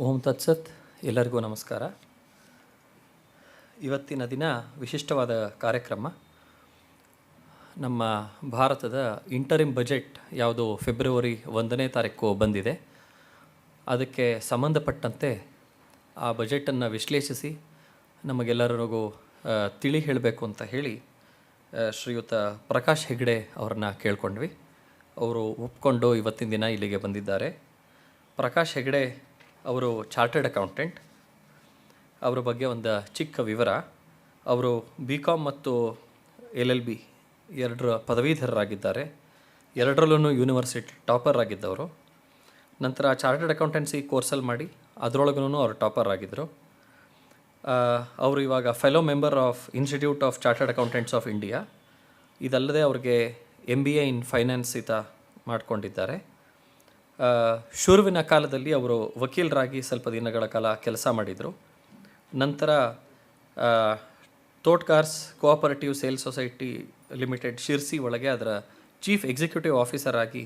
ಓಂ ತತ್ಸತ್. ಎಲ್ಲರಿಗೂ ನಮಸ್ಕಾರ. ಇವತ್ತಿನ ದಿನ ವಿಶಿಷ್ಟವಾದ ಕಾರ್ಯಕ್ರಮ. ನಮ್ಮ ಭಾರತದ ಇಂಟರಿಮ್ ಬಜೆಟ್ ಯಾವುದು ಫೆಬ್ರವರಿ 1ನೇ ತಾರೀಕು ಬಂದಿದೆ. ಅದಕ್ಕೆ ಸಂಬಂಧಪಟ್ಟಂತೆ ಆ ಬಜೆಟನ್ನು ವಿಶ್ಲೇಷಿಸಿ ನಮಗೆಲ್ಲರಿಗೂ ತಿಳಿ ಹೇಳಬೇಕು ಅಂತ ಹೇಳಿ ಶ್ರೀಯುತ ಪ್ರಕಾಶ್ ಹೆಗ್ಡೆ ಅವ್ರನ್ನ ಕೇಳ್ಕೊಂಡ್ವಿ. ಅವರು ಒಪ್ಕೊಂಡು ಇವತ್ತಿನ ದಿನ ಇಲ್ಲಿಗೆ ಬಂದಿದ್ದಾರೆ. ಪ್ರಕಾಶ್ ಹೆಗ್ಡೆ ಅವರು ಚಾರ್ಟರ್ಡ್ ಅಕೌಂಟೆಂಟ್. ಅವರ ಬಗ್ಗೆ ಒಂದು ಚಿಕ್ಕ ವಿವರ. ಅವರು BCom ಮತ್ತು LLB ಎರಡರ ಪದವೀಧರರಾಗಿದ್ದಾರೆ. ಎರಡರಲ್ಲೂ ಯೂನಿವರ್ಸಿಟಿ ಟಾಪರ್ ಆಗಿದ್ದವರು. ನಂತರ ಚಾರ್ಟರ್ಡ್ ಅಕೌಂಟೆನ್ಸಿ ಕೋರ್ಸಲ್ಲಿ ಮಾಡಿ ಅದರೊಳಗೂ ಅವರು ಟಾಪರ್ ಆಗಿದ್ದರು. ಅವರು ಇವಾಗ fellow member of institute of chartered accountants of India. ಇದಲ್ಲದೆ ಅವ್ರಿಗೆ MBA ಇನ್ ಫೈನಾನ್ಸ್ ಮಾಡಿಕೊಂಡಿದ್ದಾರೆ. ಶುರುವಿನ ಕಾಲದಲ್ಲಿ ಅವರು ವಕೀಲರಾಗಿ ಸ್ವಲ್ಪ ದಿನಗಳ ಕಾಲ ಕೆಲಸ ಮಾಡಿದರು. ನಂತರ Totgars cooperative sales society limited Sirsi ಒಳಗೆ ಅದರ ಚೀಫ್ ಎಕ್ಸಿಕ್ಯೂಟಿವ್ ಆಫೀಸರ್ ಆಗಿ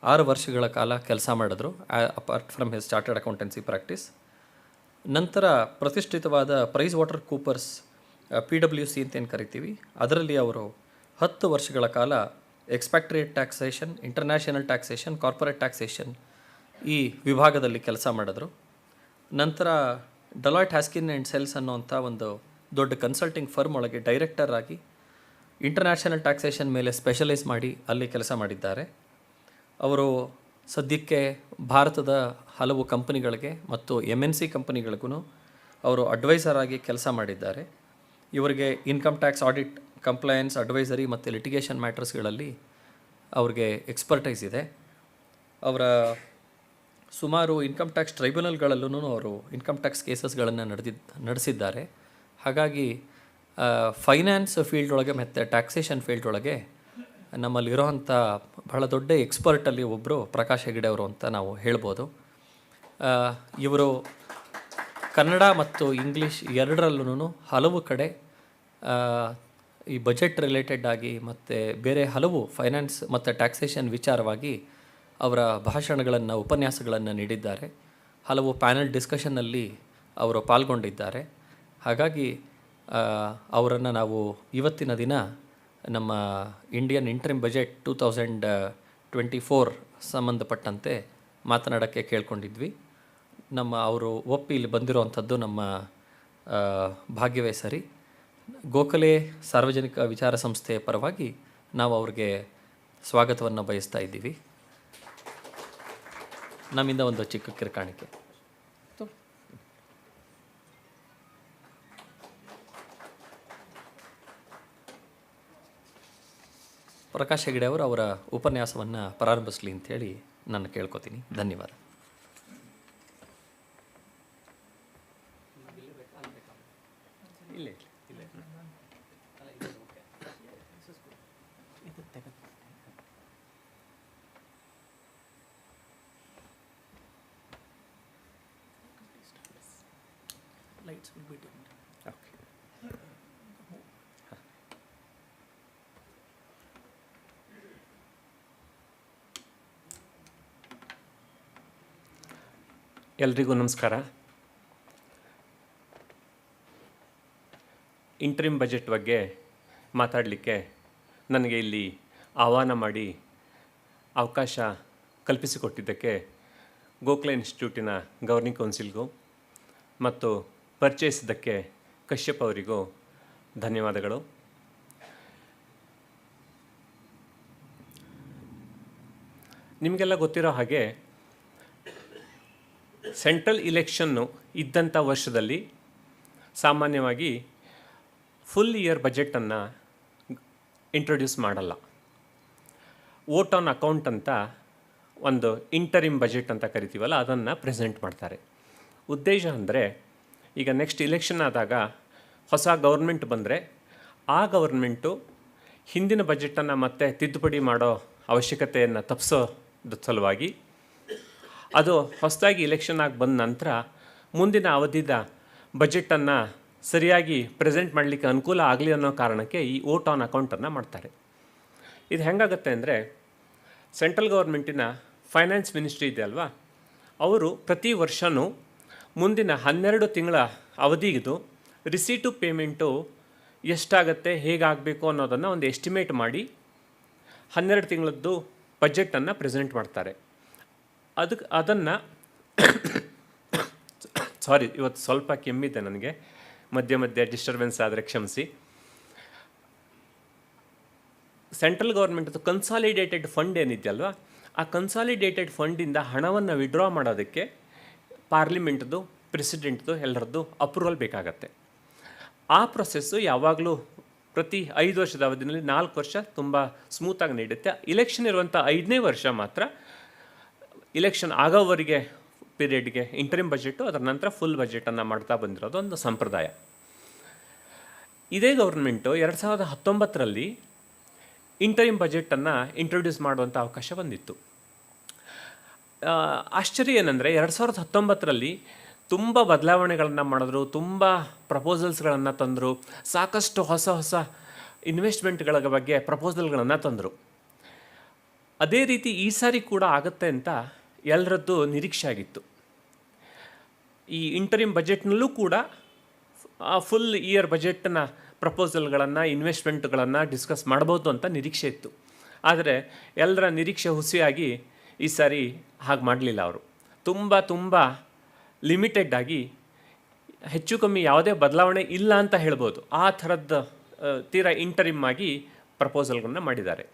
6 ವರ್ಷಗಳ ಕಾಲ ಕೆಲಸ ಮಾಡಿದ್ರು, apart from his chartered accountancy practice. ನಂತರ ಪ್ರತಿಷ್ಠಿತವಾದ ಪ್ರೈಸ್ ವಾಟರ್ ಕೂಪರ್ಸ್ PwC ಅಂತೇನು ಕರಿತೀವಿ, ಅದರಲ್ಲಿ ಅವರು 10 ವರ್ಷಗಳ ಕಾಲ expatriate taxation, international taxation, corporate taxation ಈ ವಿಭಾಗದಲ್ಲಿ ಕೆಲಸ ಮಾಡಿದ್ರು. ನಂತರ ಡೆಲಾಯ್ಟ್ ಹ್ಯಾಸ್ಕಿನ್ ಆ್ಯಂಡ್ ಸೆಲ್ಸ್ ಅನ್ನೋಂಥ ಒಂದು ದೊಡ್ಡ ಕನ್ಸಲ್ಟಿಂಗ್ ಫರ್ಮ್ ಒಳಗೆ ಡೈರೆಕ್ಟರ್ ಆಗಿ ಇಂಟರ್ನ್ಯಾಷನಲ್ ಟ್ಯಾಕ್ಸೇಷನ್ ಮೇಲೆ ಸ್ಪೆಷಲೈಸ್ ಮಾಡಿ ಅಲ್ಲಿ ಕೆಲಸ ಮಾಡಿದ್ದಾರೆ. ಅವರು ಸದ್ಯಕ್ಕೆ ಭಾರತದ ಹಲವು ಕಂಪನಿಗಳಿಗೆ ಮತ್ತು MNC ಕಂಪನಿಗಳಿಗೂ ಅವರು ಅಡ್ವೈಸರ್ ಆಗಿ ಕೆಲಸ ಮಾಡಿದ್ದಾರೆ. ಇವರಿಗೆ income tax audit, compliance, advisory ಮತ್ತು ಲಿಟಿಗೇಷನ್ ಮ್ಯಾಟರ್ಸ್ಗಳಲ್ಲಿ ಅವ್ರಿಗೆ ಎಕ್ಸ್ಪರ್ಟೈಸ್ ಇದೆ. ಅವರ ಸುಮಾರು ಇನ್ಕಮ್ ಟ್ಯಾಕ್ಸ್ ಟ್ರೈಬ್ಯುನಲ್ಗಳಲ್ಲೂ ಅವರು ಇನ್ಕಮ್ ಟ್ಯಾಕ್ಸ್ ಕೇಸಸ್ಗಳನ್ನು ನಡೆಸಿದ್ದಾರೆ. ಹಾಗಾಗಿ ಫೈನಾನ್ಸ್ ಫೀಲ್ಡ್ ಒಳಗೆ ಮತ್ತು ಟ್ಯಾಕ್ಸೇಷನ್ ಫೀಲ್ಡ್ ಒಳಗೆ ನಮ್ಮಲ್ಲಿರೋವಂಥ ಬಹಳ ದೊಡ್ಡ ಎಕ್ಸ್ಪರ್ಟಲ್ಲಿ ಒಬ್ಬರು ಪ್ರಕಾಶ್ ಹೆಗ್ಡೆ ಅವರು ಅಂತ ನಾವು ಹೇಳ್ಬೋದು. ಇವರು ಕನ್ನಡ ಮತ್ತು ಇಂಗ್ಲೀಷ್ ಎರಡರಲ್ಲೂ ಹಲವು ಕಡೆ ಈ ಬಜೆಟ್ ರಿಲೇಟೆಡ್ ಆಗಿ ಮತ್ತು ಬೇರೆ ಹಲವು ಫೈನಾನ್ಸ್ ಮತ್ತು ಟ್ಯಾಕ್ಸೇಷನ್ ವಿಚಾರವಾಗಿ ಅವರ ಭಾಷಣಗಳನ್ನು, ಉಪನ್ಯಾಸಗಳನ್ನು ನೀಡಿದ್ದಾರೆ. ಹಲವು ಪ್ಯಾನಲ್ ಡಿಸ್ಕಷನ್ನಲ್ಲಿ ಅವರು ಪಾಲ್ಗೊಂಡಿದ್ದಾರೆ. ಹಾಗಾಗಿ ಅವರನ್ನು ನಾವು ಇವತ್ತಿನ ದಿನ ನಮ್ಮ ಇಂಡಿಯನ್ ಇಂಟ್ರಿಮ್ ಬಜೆಟ್ 2024 ಸಂಬಂಧಪಟ್ಟಂತೆ ಮಾತನಾಡೋಕ್ಕೆ ಕೇಳ್ಕೊಂಡಿದ್ವಿ. ಅವರು ಒಪ್ಪಿ ಇಲ್ಲಿ ಬಂದಿರುವಂಥದ್ದು ನಮ್ಮ ಭಾಗ್ಯವೇ ಸರಿ. ಗೋಖಲೆ ಸಾರ್ವಜನಿಕ ವಿಚಾರ ಸಂಸ್ಥೆಯ ಪರವಾಗಿ ನಾವು ಅವ್ರಿಗೆ ಸ್ವಾಗತವನ್ನು ಬಯಸ್ತಾ ಇದ್ದೀವಿ. ನಮ್ಮಿಂದ ಒಂದು ಚಿಕ್ಕ ಕಿರುಕಾಣಿಕೆ. ಪ್ರಕಾಶ್ ಹೆಗ್ಡೆ ಅವರು ಅವರ ಉಪನ್ಯಾಸವನ್ನು ಪ್ರಾರಂಭಿಸಲಿ ಅಂಥೇಳಿ ನಾನು ಕೇಳ್ಕೊತೀನಿ. ಧನ್ಯವಾದ. ಎಲ್ರಿಗೂ ನಮಸ್ಕಾರ. ಇಂಟ್ರಿಮ್ ಬಜೆಟ್ ಬಗ್ಗೆ ಮಾತಾಡಲಿಕ್ಕೆ ನನಗೆ ಇಲ್ಲಿ ಆಹ್ವಾನ ಮಾಡಿ ಅವಕಾಶ ಕಲ್ಪಿಸಿಕೊಟ್ಟಿದ್ದಕ್ಕೆ ಗೋಖಲೆ ಇನ್ಸ್ಟಿಟ್ಯೂಟಿನ ಗವರ್ನಿಂಗ್ ಕೌನ್ಸಿಲ್ಗೂ ಮತ್ತು ಪರಿಚಯಿಸಿದ್ದಕ್ಕೆ ಕಶ್ಯಪ್ ಅವರಿಗೂ ಧನ್ಯವಾದಗಳು. ನಿಮಗೆಲ್ಲ ಗೊತ್ತಿರೋ ಹಾಗೆ ಸೆಂಟ್ರಲ್ ಇಲೆಕ್ಷನ್ನು ಇದ್ದಂಥ ವರ್ಷದಲ್ಲಿ ಸಾಮಾನ್ಯವಾಗಿ ಫುಲ್ ಇಯರ್ ಬಜೆಟನ್ನು ಇಂಟ್ರೊಡ್ಯೂಸ್ ಮಾಡಲ್ಲ. ವೋಟ್ ಆನ್ ಅಕೌಂಟ್ ಅಂತ ಒಂದು ಇಂಟರಿಮ್ ಬಜೆಟ್ ಅಂತ ಕರಿತೀವಲ್ಲ, ಅದನ್ನು ಪ್ರೆಸೆಂಟ್ ಮಾಡ್ತಾರೆ. ಉದ್ದೇಶ ಅಂದರೆ ಈಗ ನೆಕ್ಸ್ಟ್ ಇಲೆಕ್ಷನ್ ಆದಾಗ ಹೊಸ ಗೌರ್ಮೆಂಟ್ ಬಂದರೆ ಆ ಗೌರ್ಮೆಂಟು ಹಿಂದಿನ ಬಜೆಟನ್ನು ಮತ್ತೆ ತಿದ್ದುಪಡಿ ಮಾಡೋ ಅವಶ್ಯಕತೆಯನ್ನು ತಪ್ಪಿಸೋದ ಸಲುವಾಗಿ ಅದು ಹೊಸದಾಗಿ ಇಲೆಕ್ಷನ್ ಆಗಿ ಬಂದ ನಂತರ ಮುಂದಿನ ಅವಧಿದ ಬಜೆಟನ್ನು ಸರಿಯಾಗಿ ಪ್ರೆಸೆಂಟ್ ಮಾಡಲಿಕ್ಕೆ ಅನುಕೂಲ ಆಗಲಿ ಅನ್ನೋ ಕಾರಣಕ್ಕೆ ಈ ವೋಟ್ ಆನ್ ಅಕೌಂಟನ್ನು ಮಾಡ್ತಾರೆ. ಇದು ಹೆಂಗಾಗುತ್ತೆ ಅಂದರೆ, ಸೆಂಟ್ರಲ್ ಗೌರ್ಮೆಂಟಿನ ಫೈನಾನ್ಸ್ ಮಿನಿಸ್ಟ್ರಿ ಇದೆ ಅಲ್ವಾ, ಅವರು ಪ್ರತಿ ವರ್ಷವೂ ಮುಂದಿನ 12 ತಿಂಗಳ ಅವಧಿಗಿದು ರಿಸೀಟು ಪೇಮೆಂಟು ಎಷ್ಟಾಗತ್ತೆ, ಹೇಗಾಗಬೇಕು ಅನ್ನೋದನ್ನು ಒಂದು ಎಸ್ಟಿಮೇಟ್ ಮಾಡಿ 12 ತಿಂಗಳದ್ದು ಬಜೆಟನ್ನು ಪ್ರೆಸೆಂಟ್ ಮಾಡ್ತಾರೆ. ಅದನ್ನು ಸಾರಿ, ಇವತ್ತು ಸ್ವಲ್ಪ ಕೆಮ್ಮಿದೆ ನನಗೆ, ಮಧ್ಯೆ ಮಧ್ಯೆ ಡಿಸ್ಟರ್ಬೆನ್ಸ್ ಆದರೆ ಕ್ಷಮಿಸಿ. ಸೆಂಟ್ರಲ್ ಗೌರ್ಮೆಂಟ್ದು ಕನ್ಸಾಲಿಡೇಟೆಡ್ ಫಂಡ್ ಏನಿದೆಯಲ್ವ, ಆ ಕನ್ಸಾಲಿಡೇಟೆಡ್ ಫಂಡಿಂದ ಹಣವನ್ನು ವಿಡ್ರಾ ಮಾಡೋದಕ್ಕೆ ಪಾರ್ಲಿಮೆಂಟ್ದು, ಪ್ರೆಸಿಡೆಂಟ್ದು ಎಲ್ಲರದ್ದು ಅಪ್ರೂವಲ್ ಬೇಕಾಗತ್ತೆ. ಆ ಪ್ರೊಸೆಸ್ಸು ಯಾವಾಗಲೂ ಪ್ರತಿ 5 ವರ್ಷದ ಅವಧಿಯಲ್ಲಿ 4 ವರ್ಷ ತುಂಬ ಸ್ಮೂತಾಗಿ ನಡೆಯುತ್ತೆ. ಇಲೆಕ್ಷನ್ ಇರುವಂಥ 5ನೇ ವರ್ಷ ಮಾತ್ರ ಇಲೆಕ್ಷನ್ ಆಗೋವರೆಗೆ ಪೀರಿಯಡ್ಗೆ ಇಂಟರಿಮ್ ಬಜೆಟು, ಅದರ ನಂತರ ಫುಲ್ ಬಜೆಟನ್ನು ಮಾಡ್ತಾ ಬಂದಿರೋದು ಒಂದು ಸಂಪ್ರದಾಯ. ಇದೇ ಗೌರ್ಮೆಂಟು 2019ರಲ್ಲಿ ಇಂಟರಿಮ್ ಬಜೆಟನ್ನು ಇಂಟ್ರೊಡ್ಯೂಸ್ ಮಾಡುವಂಥ ಅವಕಾಶ ಬಂದಿತ್ತು. ಆಶ್ಚರ್ಯ ಏನಂದರೆ 2019ರಲ್ಲಿ ತುಂಬ ಬದಲಾವಣೆಗಳನ್ನು ಮಾಡಿದ್ರು, ತುಂಬ ಪ್ರಪೋಸಲ್ಸ್ಗಳನ್ನು ತಂದರು, ಸಾಕಷ್ಟು ಹೊಸ ಹೊಸ ಇನ್ವೆಸ್ಟ್ಮೆಂಟ್ಗಳ ಬಗ್ಗೆ ಪ್ರಪೋಸಲ್ಗಳನ್ನು ತಂದರು. ಅದೇ ರೀತಿ ಈ ಸಾರಿ ಕೂಡ ಆಗುತ್ತೆ ಅಂತ ಎಲ್ಲರದ್ದು ನಿರೀಕ್ಷೆ ಆಗಿತ್ತು. ಈ ಇಂಟರಿಮ್ ಬಜೆಟ್ನಲ್ಲೂ ಕೂಡ ಫುಲ್ ಇಯರ್ ಬಜೆಟ್ನ ಪ್ರಪೋಸಲ್ಗಳನ್ನು, ಇನ್ವೆಸ್ಟ್ಮೆಂಟ್ಗಳನ್ನು ಡಿಸ್ಕಸ್ ಮಾಡ್ಬೋದು ಅಂತ ನಿರೀಕ್ಷೆ ಇತ್ತು. ಆದರೆ ಎಲ್ಲರ ನಿರೀಕ್ಷೆ ಹುಸಿಯಾಗಿ ಈ ಸಾರಿ ಹಾಗೆ ಮಾಡಲಿಲ್ಲ. ಅವರು ತುಂಬ ಲಿಮಿಟೆಡ್ ಆಗಿ, ಹೆಚ್ಚು ಕಮ್ಮಿ ಯಾವುದೇ ಬದಲಾವಣೆ ಇಲ್ಲ ಅಂತ ಹೇಳ್ಬೋದು, ಆ ಥರದ್ದು ತೀರಾ ಇಂಟರಿಮ್ ಆಗಿ ಪ್ರಪೋಸಲ್ಗಳನ್ನ ಮಾಡಿದ್ದಾರೆ.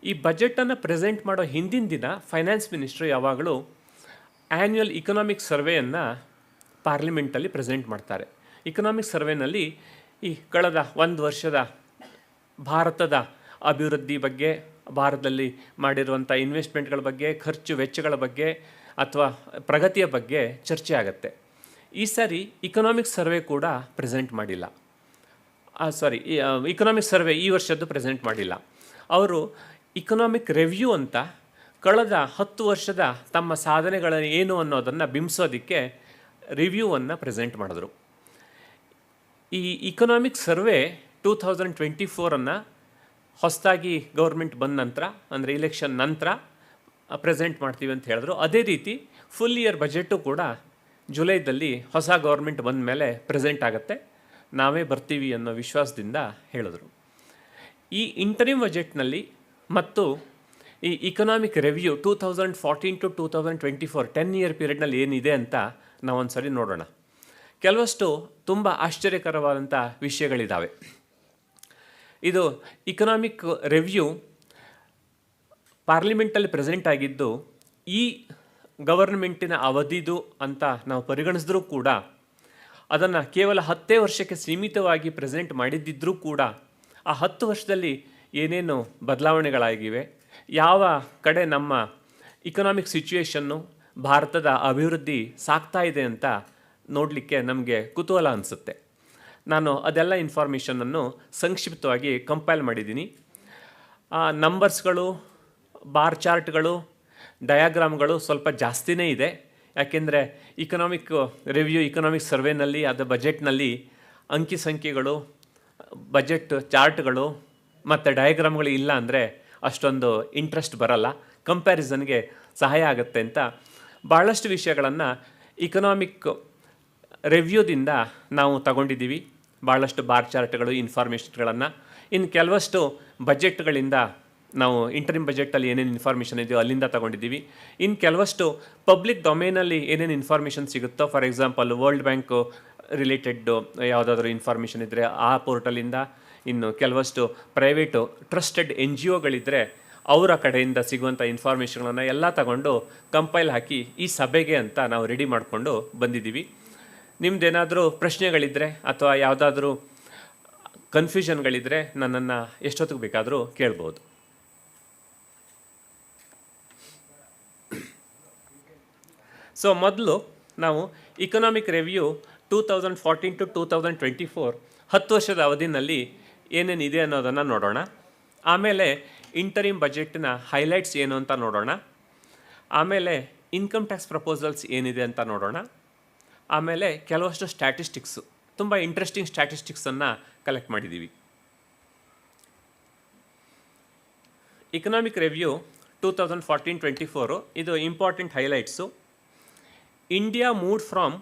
ಈ ಬಜೆಟನ್ನು ಪ್ರೆಸೆಂಟ್ ಮಾಡೋ ಹಿಂದಿನ ದಿನ ಫೈನಾನ್ಸ್ ಮಿನಿಸ್ಟ್ರು ಯಾವಾಗಲೂ ಆ್ಯನ್ಯುಯಲ್ ಇಕನಾಮಿಕ್ ಸರ್ವೆಯನ್ನು ಪಾರ್ಲಿಮೆಂಟಲ್ಲಿ ಪ್ರೆಸೆಂಟ್ ಮಾಡ್ತಾರೆ. ಇಕನಾಮಿಕ್ ಸರ್ವೆನಲ್ಲಿ ಈ ಕಳೆದ 1 ವರ್ಷದ ಭಾರತದ ಅಭಿವೃದ್ಧಿ ಬಗ್ಗೆ, ಭಾರತದಲ್ಲಿ ಮಾಡಿರುವಂಥ ಇನ್ವೆಸ್ಟ್ಮೆಂಟ್ಗಳ ಬಗ್ಗೆ, ಖರ್ಚು ವೆಚ್ಚಗಳ ಬಗ್ಗೆ ಅಥವಾ ಪ್ರಗತಿಯ ಬಗ್ಗೆ ಚರ್ಚೆ ಆಗುತ್ತೆ. ಈ ಸಾರಿ ಇಕನಾಮಿಕ್ ಸರ್ವೆ ಕೂಡ ಪ್ರೆಸೆಂಟ್ ಮಾಡಿಲ್ಲ. ಇಕನಾಮಿಕ್ ಸರ್ವೆ ಈ ವರ್ಷದ್ದು ಪ್ರೆಸೆಂಟ್ ಮಾಡಿಲ್ಲ. ಅವರು ಇಕನಾಮಿಕ್ ರಿವ್ಯೂ ಅಂತ ಕಳೆದ 10 ವರ್ಷದ ತಮ್ಮ ಸಾಧನೆಗಳ ಏನು ಅನ್ನೋದನ್ನು ಬಿಂಬಿಸೋದಕ್ಕೆ ರಿವ್ಯೂವನ್ನು ಪ್ರೆಸೆಂಟ್ ಮಾಡಿದ್ರು. ಈ ಇಕನಾಮಿಕ್ ಸರ್ವೆ 2024 ಹೊಸದಾಗಿ ಗೌರ್ಮೆಂಟ್ ಬಂದ ನಂತರ, ಅಂದರೆ ಇಲೆಕ್ಷನ್ ನಂತರ ಪ್ರೆಸೆಂಟ್ ಮಾಡ್ತೀವಿ ಅಂತ ಹೇಳಿದ್ರು. ಅದೇ ರೀತಿ ಫುಲ್ ಇಯರ್ ಬಜೆಟು ಕೂಡ ಜುಲೈದಲ್ಲಿ ಹೊಸ ಗೌರ್ಮೆಂಟ್ ಬಂದ ಮೇಲೆ ಪ್ರೆಸೆಂಟ್ ಆಗುತ್ತೆ, ನಾವೇ ಬರ್ತೀವಿ ಅನ್ನೋ ವಿಶ್ವಾಸದಿಂದ ಹೇಳಿದ್ರು. ಈ ಇಂಟರಿಮ್ ಬಜೆಟ್ನಲ್ಲಿ ಮತ್ತು ಈ ಇಕನಾಮಿಕ್ ರಿವ್ಯೂ 2014 to 2024 10 ಇಯರ್ ಪೀರಿಯಡ್ನಲ್ಲಿ ಏನಿದೆ ಅಂತ ನಾವೊಂದು ಸರಿ ನೋಡೋಣ. ಕೆಲವಷ್ಟು ತುಂಬ ಆಶ್ಚರ್ಯಕರವಾದಂಥ ವಿಷಯಗಳಿದ್ದಾವೆ. ಇದು ಇಕನಾಮಿಕ್ ರಿವ್ಯೂ ಪಾರ್ಲಿಮೆಂಟಲ್ಲಿ ಪ್ರೆಸೆಂಟ್ ಆಗಿದ್ದು ಈ ಗವರ್ಮೆಂಟಿನ ಅವಧಿದು ಅಂತ ನಾವು ಪರಿಗಣಿಸಿದ್ರೂ ಕೂಡ, ಅದನ್ನು ಕೇವಲ 10 ವರ್ಷಕ್ಕೆ ಸೀಮಿತವಾಗಿ ಪ್ರೆಸೆಂಟ್ ಮಾಡಿದ್ದಿದ್ರೂ ಕೂಡ, ಆ 10 ವರ್ಷದಲ್ಲಿ ಏನೇನು ಬದಲಾವಣೆಗಳಾಗಿವೆ, ಯಾವ ಕಡೆ ನಮ್ಮ ಇಕನಾಮಿಕ್ ಸಿಚುವೇಶನ್ನು, ಭಾರತದ ಅಭಿವೃದ್ಧಿ ಸಾಗ್ತಾ ಇದೆ ಅಂತ ನೋಡಲಿಕ್ಕೆ ನಮಗೆ ಕುತೂಹಲ ಅನಿಸುತ್ತೆ. ನಾನು ಅದೆಲ್ಲ ಇನ್ಫಾರ್ಮೇಷನನ್ನು ಸಂಕ್ಷಿಪ್ತವಾಗಿ ಕಂಪೈಲ್ ಮಾಡಿದ್ದೀನಿ. ನಂಬರ್ಸ್ಗಳು, ಬಾರ್ ಚಾರ್ಟ್ಗಳು, ಡಯಾಗ್ರಾಮ್ಗಳು ಸ್ವಲ್ಪ ಜಾಸ್ತಿನೇ ಇದೆ. ಯಾಕೆಂದರೆ ಇಕನಾಮಿಕ್ ರಿವ್ಯೂ, ಇಕನಾಮಿಕ್ ಸರ್ವೆನಲ್ಲಿ, ಅದು ಬಜೆಟ್ನಲ್ಲಿ ಅಂಕಿ ಸಂಖ್ಯೆಗಳು, ಬಜೆಟ್ ಚಾರ್ಟ್ಗಳು ಮತ್ತು ಡಯಾಗ್ರಾಮ್ಗಳು ಇಲ್ಲ ಅಂದರೆ ಅಷ್ಟೊಂದು ಇಂಟ್ರೆಸ್ಟ್ ಬರಲ್ಲ, ಕಂಪ್ಯಾರಿಸನ್ಗೆ ಸಹಾಯ ಆಗುತ್ತೆ ಅಂತ ಭಾಳಷ್ಟು ವಿಷಯಗಳನ್ನು ಇಕನಾಮಿಕ್ ರಿವ್ಯೂದಿಂದ ನಾವು ತಗೊಂಡಿದ್ದೀವಿ. ಭಾಳಷ್ಟು ಬಾರ್ ಚಾರ್ಟ್ಗಳು, ಇನ್ಫಾರ್ಮೇಷನ್ಗಳನ್ನು. ಇನ್ನು ಕೆಲವಷ್ಟು ಬಜೆಟ್ಗಳಿಂದ ನಾವು ಇಂಟರಿಮ್ ಬಜೆಟಲ್ಲಿ ಏನೇನು ಇನ್ಫಾರ್ಮೇಷನ್ ಇದೆಯೋ ಅಲ್ಲಿಂದ ತಗೊಂಡಿದ್ದೀವಿ. ಇನ್ನು ಕೆಲವಷ್ಟು ಪಬ್ಲಿಕ್ ಡೊಮೇನಲ್ಲಿ ಏನೇನು ಇನ್ಫಾರ್ಮೇಷನ್ ಸಿಗುತ್ತೋ, for example world bank related ಯಾವುದಾದ್ರೂ ಇನ್ಫಾರ್ಮೇಷನ್ ಇದ್ದರೆ ಆ ಪೋರ್ಟಲಿಂದ, ಇನ್ನು ಕೆಲವಷ್ಟು ಪ್ರೈವೇಟು ಟ್ರಸ್ಟೆಡ್ NGOಗಳಿದ್ದರೆ ಅವರ ಕಡೆಯಿಂದ ಸಿಗುವಂಥ ಇನ್ಫಾರ್ಮೇಷನ್ಗಳನ್ನು ಎಲ್ಲ ತಗೊಂಡು ಕಂಪೈಲ್ ಹಾಕಿ ಈ ಸಭೆಗೆ ಅಂತ ನಾವು ರೆಡಿ ಮಾಡಿಕೊಂಡು ಬಂದಿದ್ದೀವಿ. ನಿಮ್ಮದೇನಾದರೂ ಪ್ರಶ್ನೆಗಳಿದ್ದರೆ ಅಥವಾ ಯಾವುದಾದ್ರೂ ಕನ್ಫ್ಯೂಷನ್ಗಳಿದ್ದರೆ ನನ್ನನ್ನು ಎಷ್ಟೊತ್ತಿಗೆ ಬೇಕಾದರೂ ಕೇಳ್ಬೋದು. ಸೊ ಮೊದಲು ನಾವು ಇಕನಾಮಿಕ್ ರಿವ್ಯೂ 2014 to 2024 10 ವರ್ಷದ ಅವಧಿನಲ್ಲಿ ಏನೇನಿದೆ ಅನ್ನೋದನ್ನು ನೋಡೋಣ. ಆಮೇಲೆ ಇಂಟರಿಮ್ ಬಜೆಟ್ನ ಹೈಲೈಟ್ಸ್ ಏನು ಅಂತ ನೋಡೋಣ. ಆಮೇಲೆ ಇನ್ಕಮ್ ಟ್ಯಾಕ್ಸ್ ಪ್ರಪೋಸಲ್ಸ್ ಏನಿದೆ ಅಂತ ನೋಡೋಣ. ಆಮೇಲೆ ಕೆಲವಷ್ಟು ಸ್ಟ್ಯಾಟಿಸ್ಟಿಕ್ಸು, ತುಂಬ ಇಂಟ್ರೆಸ್ಟಿಂಗ್ ಸ್ಟ್ಯಾಟಿಸ್ಟಿಕ್ಸನ್ನು ಕಲೆಕ್ಟ್ ಮಾಡಿದ್ದೀವಿ. ಇಕನಾಮಿಕ್ ರಿವ್ಯೂ 2014-24 ಇದು important highlights. India moved from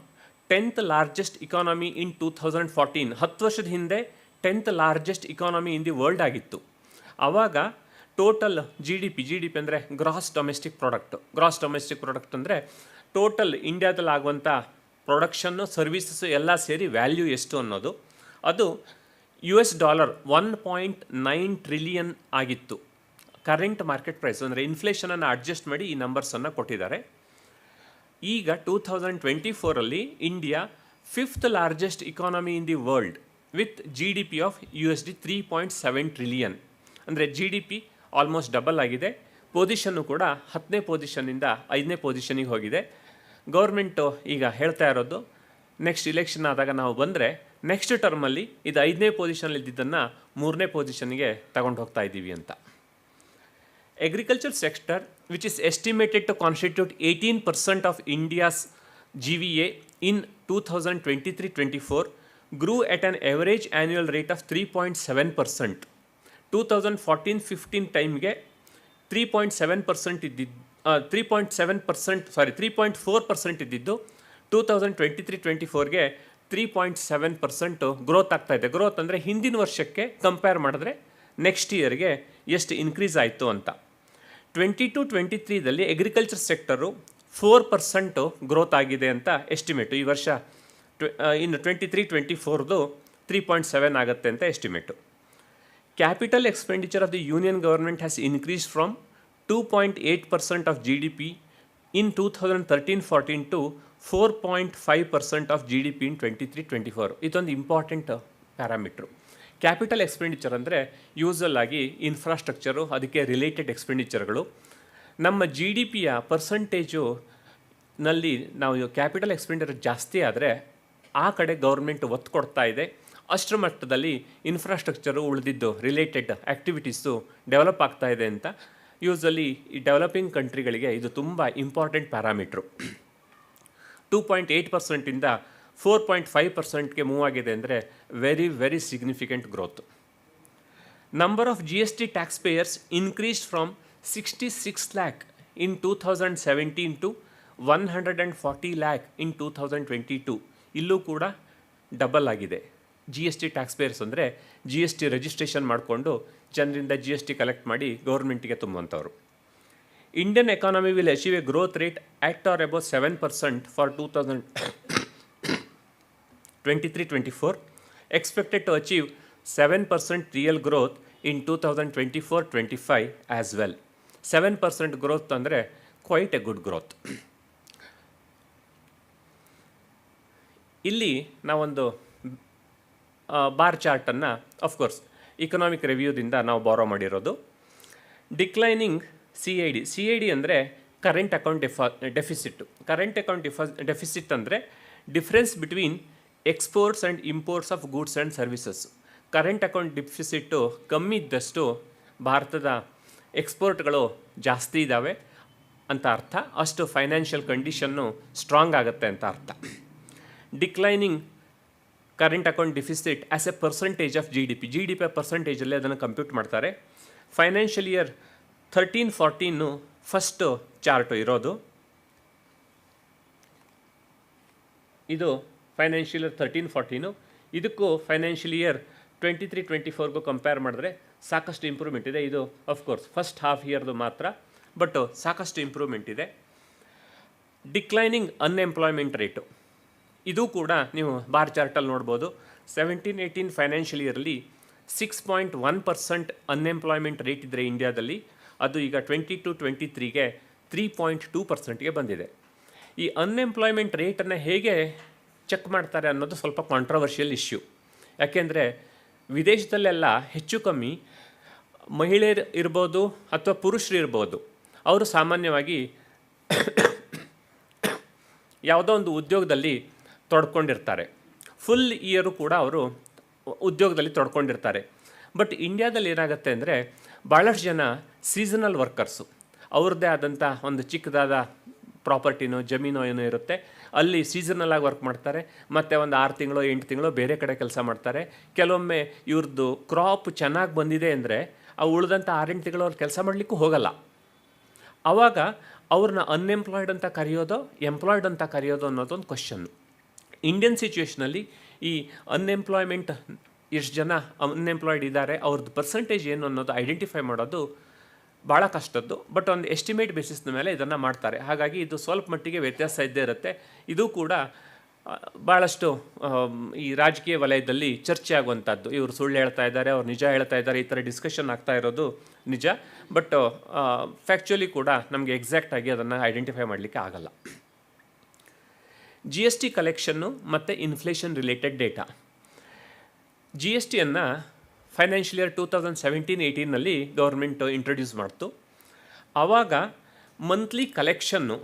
10th largest economy in 2014. 10 ವರ್ಷದ ಹಿಂದೆ 10th largest economy in the world ಆಗಿತ್ತು. ಆವಾಗ ಟೋಟಲ್ ಜಿ ಡಿ ಪಿ ಅಂದರೆ ಗ್ರಾಸ್ ಡೊಮೆಸ್ಟಿಕ್ ಪ್ರಾಡಕ್ಟ್ ಅಂದರೆ ಟೋಟಲ್ ಇಂಡಿಯಾದಲ್ಲಿ ಆಗುವಂಥ ಪ್ರೊಡಕ್ಷನ್ನು ಸರ್ವಿಸಸ್ಸು ಎಲ್ಲ ಸೇರಿ ವ್ಯಾಲ್ಯೂ ಎಷ್ಟು ಅನ್ನೋದು, ಅದು $1.9 ಟ್ರಿಲಿಯನ್ ಆಗಿತ್ತು. ಕರೆಂಟ್ ಮಾರ್ಕೆಟ್ ಪ್ರೈಸ್ ಅಂದರೆ ಇನ್ಫ್ಲೇಷನನ್ನು ಅಡ್ಜಸ್ಟ್ ಮಾಡಿ ಈ ನಂಬರ್ಸನ್ನು ಕೊಟ್ಟಿದ್ದಾರೆ. ಈಗ 2024 India 5th largest economy in the world with GDP of $3.7 trillion. ಅಂದರೆ GDP ಆಲ್ಮೋಸ್ಟ್ ಡಬಲ್ ಆಗಿದೆ. ಪೊಸಿಷನ್ನು ಕೂಡ 10ನೇ ಪೊಸಿಷನ್ನಿಂದ 5ನೇ ಪೊಸಿಷನಿಗೆ ಹೋಗಿದೆ. ಗೌರ್ಮೆಂಟು ಈಗ ಹೇಳ್ತಾ ಇರೋದು ನೆಕ್ಸ್ಟ್ ಇಲೆಕ್ಷನ್ ಆದಾಗ ನಾವು ಬಂದರೆ ನೆಕ್ಸ್ಟ್ ಟರ್ಮಲ್ಲಿ ಇದು 5ನೇ ಪೊಸಿಷನಲ್ಲಿ ಇದ್ದಿದ್ದನ್ನು 3ನೇ ಪೊಸಿಷನ್ಗೆ ತಗೊಂಡು ಹೋಗ್ತಾ ಇದ್ದೀವಿ ಅಂತ. Agriculture sector, which is estimated to constitute 18% of India's GVA in 2023-24, grew at an average annual rate of 3.7%. 2014-15 ಟೈಮ್ಗೆ 3.7% ಇದ್ದಿದ್ದು 3.4% ಇದ್ದಿದ್ದು 2023-24ಗೆ 3.7% ಗ್ರೋತ್ ಆಗ್ತಾ ಇದೆ. ಗ್ರೋತ್ ಅಂದರೆ ಹಿಂದಿನ ವರ್ಷಕ್ಕೆ ಕಂಪೇರ್ ಮಾಡಿದ್ರೆ ನೆಕ್ಸ್ಟ್ ಇಯರ್ಗೆ ಎಷ್ಟು ಇನ್ಕ್ರೀಸ್ ಆಯಿತು ಅಂತ. 22-23ದಲ್ಲಿ ಅಗ್ರಿಕಲ್ಚರ್ ಸೆಕ್ಟರು 4% ಗ್ರೋತ್ ಆಗಿದೆ ಅಂತ ಎಸ್ಟಿಮೇಟು. ಈ ವರ್ಷ ಇನ್ನು 23-24ದು 3.7 ಆಗುತ್ತೆ ಅಂತ estimate. Capital expenditure of the union government has increase from 2.8% of GDP in 2013-14 to 4.5% of GDP in 23-24. ಇದೊಂದು ಇಂಪಾರ್ಟೆಂಟ್ ಪ್ಯಾರಾಮೀಟ್ರು. ಕ್ಯಾಪಿಟಲ್ ಎಕ್ಸ್ಪೆಂಡಿಚರ್ ಅಂದರೆ ಯೂಸಲ್ ಆಗಿ ಇನ್ಫ್ರಾಸ್ಟ್ರಕ್ಚರು, ಅದಕ್ಕೆ ರಿಲೇಟೆಡ್ ಎಕ್ಸ್ಪೆಂಡಿಚರ್ಗಳು. ನಮ್ಮ GDPಯ ಪರ್ಸಂಟೇಜು ನಲ್ಲಿ ನಾವು ಕ್ಯಾಪಿಟಲ್ ಎಕ್ಸ್ಪೆಂಡಿಚರ್ ಜಾಸ್ತಿ ಆದರೆ ಆ ಕಡೆ ಗೌರ್ಮೆಂಟ್ ಒತ್ತು ಕೊಡ್ತಾ ಇದೆ. ಅಷ್ಟರ ಮಟ್ಟದಲ್ಲಿ ಇನ್ಫ್ರಾಸ್ಟ್ರಕ್ಚರು ಉಳಿದಿದ್ದು ರಿಲೇಟೆಡ್ ಆ್ಯಕ್ಟಿವಿಟೀಸು ಡೆವಲಪ್ ಆಗ್ತಾ ಇದೆ ಅಂತ ಯೂಸಲಿ ಈ ಡೆವಲಪಿಂಗ್ ಕಂಟ್ರಿಗಳಿಗೆ ಇದು ತುಂಬ ಇಂಪಾರ್ಟೆಂಟ್ ಪ್ಯಾರಾಮೀಟ್ರು. 2.8%ಇಂದ 4.5%ಗೆ ಮೂವ್ ಆಗಿದೆ ಅಂದರೆ very significant growth. Number of GST tax payers increase from 66 lakh in 2017 to 140 lakh in 2022. ಇಲ್ಲೂ ಕೂಡ ಡಬಲ್ ಆಗಿದೆ. GST ಟ್ಯಾಕ್ಸ್ ಪೇಯರ್ಸ್ ಅಂದರೆ GST ರಿಜಿಸ್ಟ್ರೇಷನ್ ಮಾಡಿಕೊಂಡು ಜನರಿಂದ GST ಕಲೆಕ್ಟ್ ಮಾಡಿ ಗೌರ್ಮೆಂಟಿಗೆ ತುಂಬುವಂಥವ್ರು. Indian economy will achieve a growth rate at or above 7% for 2023-24, expected to achieve 7% real growth in 2024-25 as well. 7% growth ಅಂದರೆ quite a good growth. ಇಲ್ಲಿ ನಾವೊಂದು bar ಚಾರ್ಟನ್ನು ಅಫ್ಕೋರ್ಸ್ ಇಕನಾಮಿಕ್ ರಿವ್ಯೂದಿಂದ ನಾವು ಬಾರೋ ಮಾಡಿರೋದು. ಡಿಕ್ಲೈನಿಂಗ್ CID ಅಂದರೆ current account deficit. Current account deficit ಅಂದರೆ difference between exports and imports of goods and services. Current account deficit ಕಮ್ಮಿ ಇದ್ದಷ್ಟು ಭಾರತದ ಎಕ್ಸ್ಪೋರ್ಟ್ಗಳು ಜಾಸ್ತಿ ಇದ್ದಾವೆ ಅಂತ ಅರ್ಥ, ಅಷ್ಟು ಫೈನಾನ್ಷಿಯಲ್ ಕಂಡೀಷನ್ನು ಸ್ಟ್ರಾಂಗ್ ಆಗುತ್ತೆ ಅಂತ ಅರ್ಥ. Declining current account deficit as A percentage of GDP ಪರ್ಸಂಟೇಜಲ್ಲಿ ಅದನ್ನು ಕಂಪ್ಯೂಟ್ ಮಾಡ್ತಾರೆ. ಫೈನಾನ್ಷಿಯಲ್ ಇಯರ್ 13-14 ಫಸ್ಟು ಚಾರ್ಟು ಇರೋದು. ಇದು ಫೈನಾನ್ಷಿಯಲ್ ಇಯರ್ 13-14. ಇದಕ್ಕೂ ಫೈನಾನ್ಷಿಯಲ್ ಇಯರ್ 23-24ಗೂ ಕಂಪೇರ್ ಮಾಡಿದ್ರೆ ಸಾಕಷ್ಟು ಇಂಪ್ರೂವ್ಮೆಂಟ್ ಇದೆ. ಇದು ಅಫ್ಕೋರ್ಸ್ ಫಸ್ಟ್ ಹಾಫ್ ಇಯರ್ದು ಮಾತ್ರ, ಬಟ್ ಸಾಕಷ್ಟು ಇಂಪ್ರೂವ್ಮೆಂಟ್ ಇದೆ. ಡಿಕ್ಲೈನಿಂಗ್ ಅನ್ಎಂಪ್ಲಾಯ್ಮೆಂಟ್ ರೇಟು, ಇದು ಕೂಡ ನೀವು ಬಾರ್ ಚಾರ್ಟಲ್ಲಿ ನೋಡ್ಬೋದು. 17-18 ಫೈನಾನ್ಷಿಯಲ್ ಇಯರ್ಲಿ 6.1% ಅನ್ಎಂಪ್ಲಾಯ್ಮೆಂಟ್ ರೇಟ್ ಇದ್ದರೆ ಇಂಡಿಯಾದಲ್ಲಿ, ಅದು ಈಗ 22-23ಗೆ 3.2%ಗೆ ಬಂದಿದೆ. ಈ ಅನ್ಎಂಪ್ಲಾಯ್ಮೆಂಟ್ ರೇಟನ್ನು ಹೇಗೆ ಚೆಕ್ ಮಾಡ್ತಾರೆ ಅನ್ನೋದು ಸ್ವಲ್ಪ ಕಾಂಟ್ರವರ್ಷಿಯಲ್ ಇಶ್ಯೂ. ಯಾಕೆಂದರೆ ವಿದೇಶದಲ್ಲೆಲ್ಲ ಹೆಚ್ಚು ಕಮ್ಮಿ ಮಹಿಳೆಯರು ಇರ್ಬೋದು ಅಥವಾ ಪುರುಷರು ಇರ್ಬೋದು, ಅವರು ಸಾಮಾನ್ಯವಾಗಿ ಯಾವುದೋ ಒಂದು ಉದ್ಯೋಗದಲ್ಲಿ ತೊಡ್ಕೊಂಡಿರ್ತಾರೆ. ಫುಲ್ ಇಯರು ಕೂಡ ಅವರು ಉದ್ಯೋಗದಲ್ಲಿ ತೊಡ್ಕೊಂಡಿರ್ತಾರೆ. ಬಟ್ ಇಂಡಿಯಾದಲ್ಲಿ ಏನಾಗುತ್ತೆ ಅಂದರೆ ಭಾಳಷ್ಟು ಜನ ಸೀಸನಲ್ ವರ್ಕರ್ಸು, ಅವ್ರದ್ದೇ ಆದಂಥ ಒಂದು ಚಿಕ್ಕದಾದ ಪ್ರಾಪರ್ಟಿನೋ ಜಮೀನೋ ಏನೋ ಇರುತ್ತೆ, ಅಲ್ಲಿ ಸೀಸನಲ್ಲಾಗಿ ವರ್ಕ್ ಮಾಡ್ತಾರೆ. ಮತ್ತು ಒಂದು 6 ತಿಂಗಳು 8 ತಿಂಗಳು ಬೇರೆ ಕಡೆ ಕೆಲಸ ಮಾಡ್ತಾರೆ. ಕೆಲವೊಮ್ಮೆ ಇವ್ರದ್ದು ಕ್ರಾಪ್ ಚೆನ್ನಾಗಿ ಬಂದಿದೆ ಅಂದರೆ ಆ ಉಳಿದಂಥ 6-8 ತಿಂಗಳು ಅವ್ರು ಕೆಲಸ ಮಾಡಲಿಕ್ಕೂ ಹೋಗಲ್ಲ. ಆವಾಗ ಅವ್ರನ್ನ ಅನ್ಎಂಪ್ಲಾಯ್ಡ್ ಅಂತ ಕರೆಯೋದೋ ಎಂಪ್ಲಾಯ್ಡ್ ಅಂತ ಕರೆಯೋದು ಅನ್ನೋದೊಂದು ಕ್ವಶನ್ನು. ಇಂಡಿಯನ್ ಸಿಚುವೇಷನಲ್ಲಿ ಈ ಅನ್ಎಂಪ್ಲಾಯ್ಮೆಂಟ್ ಎಷ್ಟು ಜನ ಅನ್ಎಂಪ್ಲಾಯ್ಡ್ ಇದ್ದಾರೆ ಅವ್ರದ್ದು ಪರ್ಸೆಂಟೇಜ್ ಏನು ಅನ್ನೋದು ಐಡೆಂಟಿಫೈ ಮಾಡೋದು ಭಾಳ ಕಷ್ಟದ್ದು. ಬಟ್ ಒಂದು ಎಸ್ಟಿಮೇಟ್ ಬೇಸಿಸ್ನ ಮೇಲೆ ಇದನ್ನು ಮಾಡ್ತಾರೆ. ಹಾಗಾಗಿ ಇದು ಸ್ವಲ್ಪ ಮಟ್ಟಿಗೆ ವ್ಯತ್ಯಾಸ ಇದ್ದೇ ಇರುತ್ತೆ. ಇದು ಕೂಡ ಭಾಳಷ್ಟು ಈ ರಾಜಕೀಯ ವಲಯದಲ್ಲಿ ಚರ್ಚೆ ಆಗುವಂಥದ್ದು. ಇವರು ಸುಳ್ಳು ಹೇಳ್ತಾ ಇದ್ದಾರೆ, ಅವ್ರು ನಿಜ ಹೇಳ್ತಾ ಇದ್ದಾರೆ, ಈ ಥರ ಡಿಸ್ಕಷನ್ ಆಗ್ತಾ ಇರೋದು ನಿಜ. ಬಟ್ ಫ್ಯಾಕ್ಚುಲಿ ಕೂಡ ನಮಗೆ ಎಕ್ಸಾಕ್ಟಾಗಿ ಅದನ್ನು ಐಡೆಂಟಿಫೈ ಮಾಡಲಿಕ್ಕೆ ಆಗಲ್ಲ. ಜಿ ಎಸ್ ಟಿ ಕಲೆಕ್ಷನ್ನು ಮತ್ತು inflation related data. G S ಟಿಯನ್ನು ಫೈನಾನ್ಷಿಯಲ್ ಇಯರ್ 2017-18ನಲ್ಲಿ ಗೌರ್ಮೆಂಟು ಇಂಟ್ರೊಡ್ಯೂಸ್ ಮಾಡ್ತು. ಆವಾಗ ಮಂತ್ಲಿ ಕಲೆಕ್ಷನ್ನು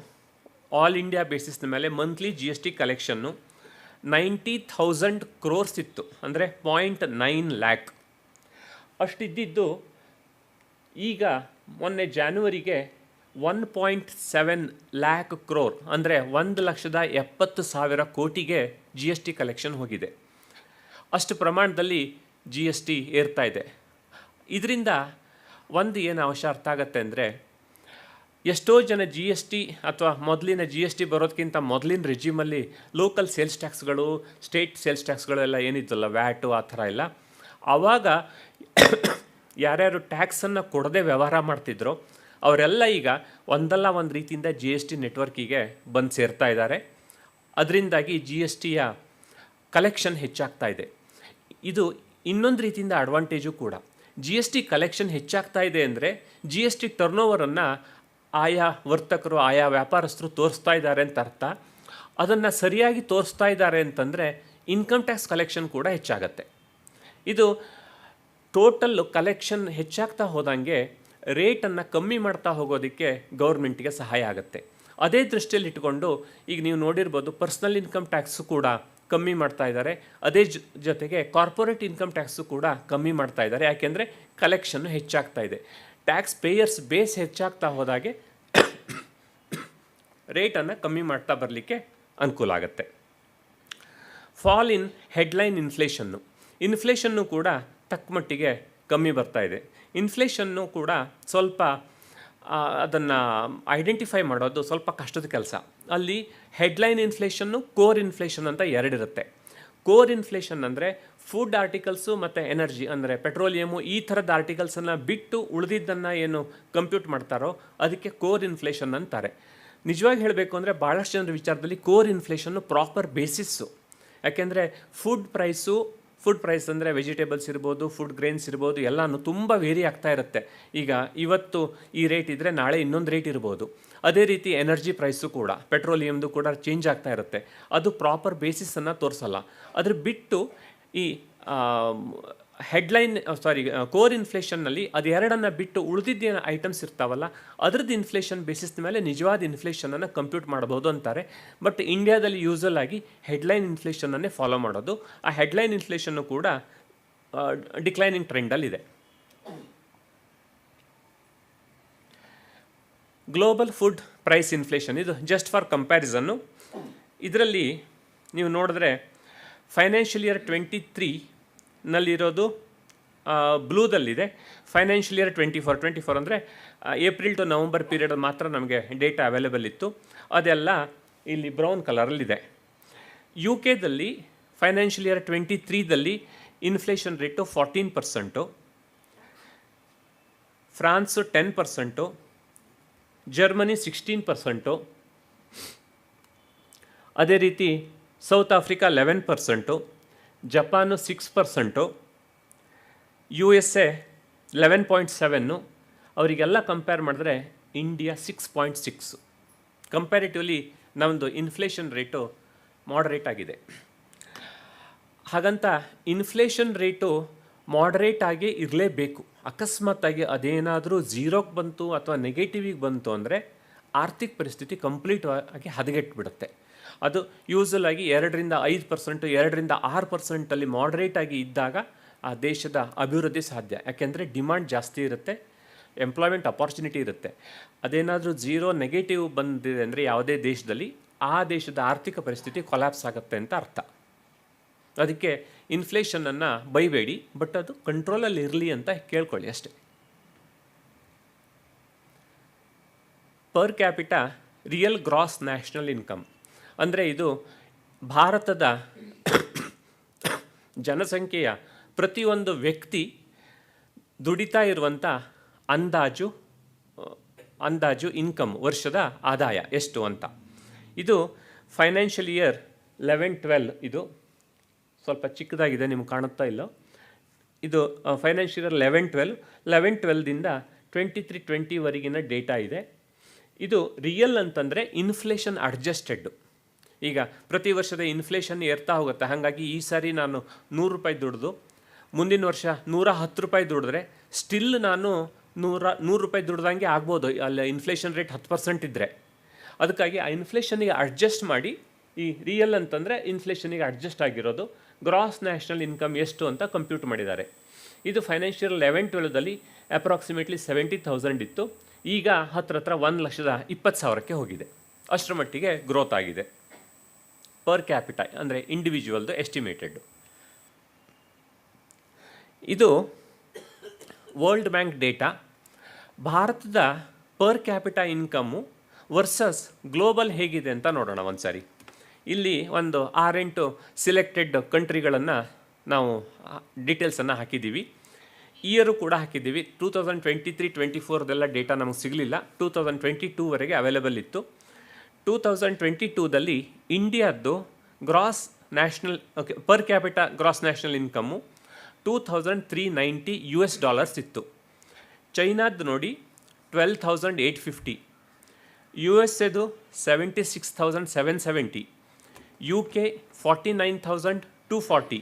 ಆಲ್ ಇಂಡಿಯಾ ಬೇಸಿಸ್ನ ಮೇಲೆ monthly G S T collection 90,000 crores ಇತ್ತು, ಅಂದರೆ 0.9 lakh ಅಷ್ಟಿದ್ದಿದ್ದು ಈಗ ಮೊನ್ನೆ ಜಾನ್ವರಿಗೆ 1.7 lakh crore, ಅಂದರೆ 1,70,000 ಕೋಟಿಗೆ ಜಿ ಎಸ್ ಟಿ ಕಲೆಕ್ಷನ್ ಹೋಗಿದೆ. ಅಷ್ಟು ಪ್ರಮಾಣದಲ್ಲಿ ಜಿ ಎಸ್ ಟಿ ಏರ್ತಾ ಇದೆ. ಇದರಿಂದ ಒಂದು ಏನು ಅಂಶ ಅರ್ಥ ಆಗುತ್ತೆ ಅಂದರೆ, ಎಷ್ಟೋ ಜನ ಜಿ ಎಸ್ ಟಿ ಅಥವಾ ಮೊದಲಿನ ಜಿ ಎಸ್ ಟಿ ಬರೋದಕ್ಕಿಂತ ಮೊದಲಿನ ರೆಜಿಮಲ್ಲಿ ಲೋಕಲ್ ಸೇಲ್ಸ್ ಟ್ಯಾಕ್ಸ್ಗಳು, ಸ್ಟೇಟ್ ಸೇಲ್ಸ್ ಟ್ಯಾಕ್ಸ್ಗಳು ಎಲ್ಲ ಏನಿದ್ದಲ್ಲ, ವ್ಯಾಟು ಆ ಥರ ಎಲ್ಲ, ಆವಾಗ ಯಾರ್ಯಾರು ಟ್ಯಾಕ್ಸನ್ನು ಕೊಡದೆ ವ್ಯವಹಾರ ಮಾಡ್ತಿದ್ರು ಅವರೆಲ್ಲ ಈಗ ಒಂದಲ್ಲ ಒಂದು ರೀತಿಯಿಂದ ಜಿ ಎಸ್ ಟಿ ನೆಟ್ವರ್ಕಿಗೆ ಬಂದು ಸೇರ್ತಾ ಇದ್ದಾರೆ. ಅದರಿಂದಾಗಿ ಜಿ ಎಸ್ ಟಿಯ ಕಲೆಕ್ಷನ್ ಹೆಚ್ಚಾಗ್ತಾ ಇದೆ. ಇದು ಇನ್ನೊಂದು ರೀತಿಯಿಂದ ಅಡ್ವಾಂಟೇಜು ಕೂಡ. ಜಿ ಎಸ್ ಟಿ ಕಲೆಕ್ಷನ್ ಹೆಚ್ಚಾಗ್ತಾ ಇದೆ ಅಂದರೆ ಜಿ ಎಸ್ ಟಿ ಟರ್ನೋವರನ್ನು ಆಯಾ ವರ್ತಕರು, ಆಯಾ ವ್ಯಾಪಾರಸ್ಥರು ತೋರಿಸ್ತಾ ಇದ್ದಾರೆ ಅಂತ ಅರ್ಥ. ಅದನ್ನು ಸರಿಯಾಗಿ ತೋರಿಸ್ತಾ ಇದ್ದಾರೆ ಅಂತಂದರೆ ಇನ್ಕಮ್ ಟ್ಯಾಕ್ಸ್ ಕಲೆಕ್ಷನ್ ಕೂಡ ಹೆಚ್ಚಾಗತ್ತೆ. ಇದು ಟೋಟಲ್ ಕಲೆಕ್ಷನ್ ಹೆಚ್ಚಾಗ್ತಾ ಹೋದಂಗೆ ರೇಟನ್ನು ಕಮ್ಮಿ ಮಾಡ್ತಾ ಹೋಗೋದಕ್ಕೆ ಗೌರ್ಮೆಂಟಿಗೆ ಸಹಾಯ ಆಗುತ್ತೆ. ಅದೇ ದೃಷ್ಟಿಯಲ್ಲಿ ಇಟ್ಕೊಂಡು ಈಗ ನೀವು ನೋಡಿರ್ಬೋದು, ಪರ್ಸ್ನಲ್ ಇನ್ಕಮ್ ಟ್ಯಾಕ್ಸು ಕೂಡ ಕಮ್ಮಿ ಮಾಡ್ತಾ ಇದ್ದಾರೆ. ಅದೇ ಜೊತೆಗೆ ಕಾರ್ಪೊರೇಟ್ ಇನ್ಕಮ್ ಟ್ಯಾಕ್ಸು ಕೂಡ ಕಮ್ಮಿ ಮಾಡ್ತಾ ಇದ್ದಾರೆ. ಯಾಕೆಂದರೆ ಕಲೆಕ್ಷನ್ನು ಹೆಚ್ಚಾಗ್ತಾ ಇದೆ. ಟ್ಯಾಕ್ಸ್ ಪೇಯರ್ಸ್ ಬೇಸ್ ಹೆಚ್ಚಾಗ್ತಾ ಹೋದಾಗೆ ರೇಟನ್ನು ಕಮ್ಮಿ ಮಾಡ್ತಾ ಬರಲಿಕ್ಕೆ ಅನುಕೂಲ ಆಗುತ್ತೆ. ಫಾಲ್ ಇನ್ ಹೆಡ್ಲೈನ್ ಇನ್ಫ್ಲೇಷನ್ನು ಕೂಡ ತಕ್ಕಮಟ್ಟಿಗೆ ಕಮ್ಮಿ ಬರ್ತಾ ಇದೆ. ಇನ್ಫ್ಲೇಷನ್ನು ಕೂಡ ಸ್ವಲ್ಪ ಅದನ್ನು ಐಡೆಂಟಿಫೈ ಮಾಡೋದು ಸ್ವಲ್ಪ ಕಷ್ಟದ ಕೆಲಸ. ಅಲ್ಲಿ ಹೆಡ್ಲೈನ್ ಇನ್ಫ್ಲೇಷನ್ನು, ಕೋರ್ ಇನ್ಫ್ಲೇಷನ್ ಅಂತ ಎರಡಿರುತ್ತೆ. ಕೋರ್ ಇನ್ಫ್ಲೇಷನ್ ಅಂದರೆ ಫುಡ್ ಆರ್ಟಿಕಲ್ಸು ಮತ್ತು ಎನರ್ಜಿ ಅಂದರೆ ಪೆಟ್ರೋಲಿಯಮು ಈ ಥರದ ಆರ್ಟಿಕಲ್ಸನ್ನು ಬಿಟ್ಟು ಉಳಿದಿದ್ದನ್ನು ಏನು ಕಂಪ್ಯೂಟ್ ಮಾಡ್ತಾರೋ ಅದಕ್ಕೆ ಕೋರ್ ಇನ್ಫ್ಲೇಷನ್ ಅಂತಾರೆ. ನಿಜವಾಗಿ ಹೇಳಬೇಕು ಅಂದರೆ ಭಾಳಷ್ಟು ಜನರ ವಿಚಾರದಲ್ಲಿ ಕೋರ್ ಇನ್ಫ್ಲೇಷನ್ನು ಪ್ರಾಪರ್ ಬೇಸಿಸ್ಸು. ಯಾಕೆಂದರೆ ಫುಡ್ ಪ್ರೈಸ್ ಅಂದರೆ ವೆಜಿಟೇಬಲ್ಸ್ ಇರ್ಬೋದು, ಫುಡ್ ಗ್ರೇನ್ಸ್ ಇರ್ಬೋದು, ಎಲ್ಲನೂ ತುಂಬ ವೇರಿ ಆಗ್ತಾ ಇರುತ್ತೆ. ಈಗ ಇವತ್ತು ಈ ರೇಟ್ ಇದ್ದರೆ ನಾಳೆ ಇನ್ನೊಂದು ರೇಟ್ ಇರ್ಬೋದು. ಅದೇ ರೀತಿ ಎನರ್ಜಿ ಪ್ರೈಸು ಕೂಡ, ಪೆಟ್ರೋಲಿಯಮ್ದು ಕೂಡ ಚೇಂಜ್ ಆಗ್ತಾ ಇರುತ್ತೆ. ಅದು ಪ್ರಾಪರ್ ಬೇಸಿಸನ್ನು ತೋರಿಸಲ್ಲ. ಅದ್ರ ಬಿಟ್ಟು ಈ ಕೋರ್ ಇನ್ಫ್ಲೇಷನ್ನಲ್ಲಿ ಅದೆರಡನ್ನು ಬಿಟ್ಟು ಉಳಿದಿದ್ದೇನು ಐಟಮ್ಸ್ ಇರ್ತಾವಲ್ಲ ಅದ್ರದ್ದು ಇನ್ಫ್ಲೇಷನ್ ಬೇಸಿಸ್ ಮೇಲೆ ನಿಜವಾದ ಇನ್ಫ್ಲೇಷನನ್ನು ಕಂಪ್ಯೂಟ್ ಮಾಡ್ಬೋದು ಅಂತಾರೆ. ಬಟ್ ಇಂಡಿಯಾದಲ್ಲಿ ಯೂಸಲ್ ಆಗಿ ಹೆಡ್ಲೈನ್ ಇನ್ಫ್ಲೇಷನನ್ನೇ ಫಾಲೋ ಮಾಡೋದು. ಆ ಹೆಡ್ಲೈನ್ ಇನ್ಫ್ಲೇಷನ್ನು ಕೂಡ ಡಿಕ್ಲೈನಿಂಗ್ ಟ್ರೆಂಡಲ್ಲಿದೆ. ಗ್ಲೋಬಲ್ ಫುಡ್ ಪ್ರೈಸ್ ಇನ್ಫ್ಲೇಷನ್, ಇದು ಜಸ್ಟ್ ಫಾರ್ ಕಂಪ್ಯಾರಿಸನ್ನು. ಇದರಲ್ಲಿ ನೀವು ನೋಡಿದ್ರೆ ಫೈನಾನ್ಷಿಯಲ್ ಇಯರ್ 23ನಲ್ಲಿರೋದು ಬ್ಲೂದಲ್ಲಿದೆ. ಫೈನಾನ್ಷಿಯಲ್ ಇಯರ್ 24 ಅಂದರೆ ಏಪ್ರಿಲ್ ಟು ನವಂಬರ್ ಪೀರಿಯಡ್ ಮಾತ್ರ ನಮಗೆ ಡೇಟಾ ಅವೈಲೇಬಲ್ ಇತ್ತು. ಅದೆಲ್ಲ ಇಲ್ಲಿ ಬ್ರೌನ್ ಕಲರಲ್ಲಿದೆ. ಯು ಕೆದಲ್ಲಿ ಫೈನಾನ್ಷಿಯಲ್ ಇಯರ್ 23ದಲ್ಲಿ ಇನ್ಫ್ಲೇಷನ್ ರೇಟು 14%, ಫ್ರಾನ್ಸು 10%, ಜರ್ಮನಿ 16%, ಅದೇ ರೀತಿ ಸೌತ್ ಆಫ್ರಿಕಾ 11%, ಜಪಾನು 6%, USA 11.7. ಅವರಿಗೆಲ್ಲ ಕಂಪೇರ್ ಮಾಡಿದ್ರೆ ಇಂಡಿಯಾ 6.6. ಕಂಪ್ಯಾರಿಟಿವ್ಲಿ ನಮ್ಮದು ಇನ್ಫ್ಲೇಷನ್ ರೇಟು ಮಾಡ್ರೇಟ್ ಆಗಿದೆ. ಹಾಗಂತ ಇನ್ಫ್ಲೇಷನ್ ರೇಟು ಮಾಡ್ರೇಟ್ ಆಗೇ ಇರಲೇಬೇಕು. ಅಕಸ್ಮಾತ್ತಾಗಿ ಅದೇನಾದರೂ ಝೀರೋಗೆ ಬಂತು ಅಥವಾ ನೆಗೆಟಿವಿಗೆ ಬಂತು ಅಂದರೆ ಆರ್ಥಿಕ ಪರಿಸ್ಥಿತಿ ಕಂಪ್ಲೀಟ್ ಆಗಿ ಹದಗೆಟ್ಬಿಡುತ್ತೆ. ಅದು ಯೂಸಲ್ ಆಗಿ 2-5%, 2-6% ಮಾಡ್ರೇಟಾಗಿ ಇದ್ದಾಗ ಆ ದೇಶದ ಅಭಿವೃದ್ಧಿ ಸಾಧ್ಯ. ಯಾಕೆಂದರೆ ಡಿಮಾಂಡ್ ಜಾಸ್ತಿ ಇರುತ್ತೆ, ಎಂಪ್ಲಾಯ್ಮೆಂಟ್ ಅಪಾರ್ಚುನಿಟಿ ಇರುತ್ತೆ. ಅದೇನಾದರೂ ಝೀರೋ ನೆಗೆಟಿವ್ ಬಂದಿದೆ ಅಂದರೆ ಯಾವುದೇ ದೇಶದಲ್ಲಿ ಆ ದೇಶದ ಆರ್ಥಿಕ ಪರಿಸ್ಥಿತಿ ಕೊಲ್ಯಾಪ್ಸ್ ಆಗುತ್ತೆ ಅಂತ ಅರ್ಥ. ಅದಕ್ಕೆ ಇನ್ಫ್ಲೇಷನನ್ನು ಬೈಬೇಡಿ, ಬಟ್ ಅದು ಕಂಟ್ರೋಲಲ್ಲಿ ಇರಲಿ ಅಂತ ಕೇಳ್ಕೊಳ್ಳಿ ಅಷ್ಟೇ. Per capita real gross national income ಅಂದರೆ ಇದು ಭಾರತದ ಜನಸಂಖ್ಯೆಯ ಪ್ರತಿಯೊಂದು ವ್ಯಕ್ತಿ ದುಡಿತಾ ಇರುವಂಥ ಅಂದಾಜು ಇನ್ಕಮ್, ವರ್ಷದ ಆದಾಯ ಎಷ್ಟು ಅಂತ. ಇದು ಫೈನಾನ್ಷಿಯಲ್ ಇಯರ್ 11-12, ಇದು ಸ್ವಲ್ಪ ಚಿಕ್ಕದಾಗಿದೆ, ನಿಮ್ಗೆ ಕಾಣುತ್ತಾ ಇಲ್ಲೋ. ಇದು ಫೈನಾನ್ಷಿಯಲ್ ಇಯರ್ 11-12ದಿಂದ 23-20ವರೆಗಿನ ಡೇಟಾ ಇದೆ. ಇದು ರಿಯಲ್ ಅಂತಂದರೆ ಇನ್ಫ್ಲೇಷನ್ ಅಡ್ಜಸ್ಟೆಡ್. ಈಗ ಪ್ರತಿ ವರ್ಷದ ಇನ್ಫ್ಲೇಷನ್ ಏರ್ತಾ ಹೋಗುತ್ತೆ. ಹಾಗಾಗಿ ಈ ಸಾರಿ ನಾನು 100 ರೂಪಾಯಿ ದುಡಿದು ಮುಂದಿನ ವರ್ಷ 110 ರೂಪಾಯಿ ದುಡಿದ್ರೆ ಸ್ಟಿಲ್ ನಾನು 100 ರೂಪಾಯಿ ದುಡ್ದಂಗೆ ಆಗ್ಬೋದು, ಅಲ್ಲಿ ಇನ್ಫ್ಲೇಷನ್ ರೇಟ್ 10% ಇದ್ದರೆ. ಅದಕ್ಕಾಗಿ ಆ ಇನ್ಫ್ಲೇಷನಿಗೆ ಅಡ್ಜಸ್ಟ್ ಮಾಡಿ, ಈ ರಿಯಲ್ ಅಂತಂದರೆ ಇನ್ಫ್ಲೇಷನಿಗೆ ಅಡ್ಜಸ್ಟ್ ಆಗಿರೋದು ಗ್ರಾಸ್ ನ್ಯಾಷನಲ್ ಇನ್ಕಮ್ ಎಷ್ಟು ಅಂತ ಕಂಪ್ಯೂಟ್ ಮಾಡಿದ್ದಾರೆ. ಇದು ಫೈನಾನ್ಷಿಯಲ್ 11-12ದಲ್ಲಿ ಅಪ್ರಾಕ್ಸಿಮೇಟ್ಲಿ 70,000 ಇತ್ತು. ಈಗ ಹತ್ರ 1,20,000ಕ್ಕೆ ಹೋಗಿದೆ. ಅಷ್ಟರ ಮಟ್ಟಿಗೆ ಗ್ರೋತ್ ಆಗಿದೆ. ಪರ್ ಕ್ಯಾಪಿಟ ಅಂದರೆ ಇಂಡಿವಿಜುವಲ್ದು ಎಸ್ಟಿಮೇಟೆಡ್. ಇದು ವರ್ಲ್ಡ್ ಬ್ಯಾಂಕ್ ಡೇಟಾ. ಭಾರತದ per capita income versus global ಹೇಗಿದೆ ಅಂತ ನೋಡೋಣ ಒಂದು ಸಾರಿ. ಇಲ್ಲಿ ಒಂದು 6-8 ಸಿಲೆಕ್ಟೆಡ್ ಕಂಟ್ರಿಗಳನ್ನು ನಾವು ಡೀಟೇಲ್ಸನ್ನು ಹಾಕಿದ್ದೀವಿ. ಇಯರು ಕೂಡ ಹಾಕಿದ್ದೀವಿ. 2023-24 ಡೇಟಾ ನಮಗೆ ಸಿಗಲಿಲ್ಲ. 2022ವರೆಗೆ ಅವೈಲೇಬಲ್ ಇತ್ತು. 2022ದಲ್ಲಿ ಇಂಡಿಯಾದ್ದು gross national per capita gross national income $2,390 ಇತ್ತು. ಚೈನಾದ್ದು ನೋಡಿ 12,850, USA 76,770, UK 49,240,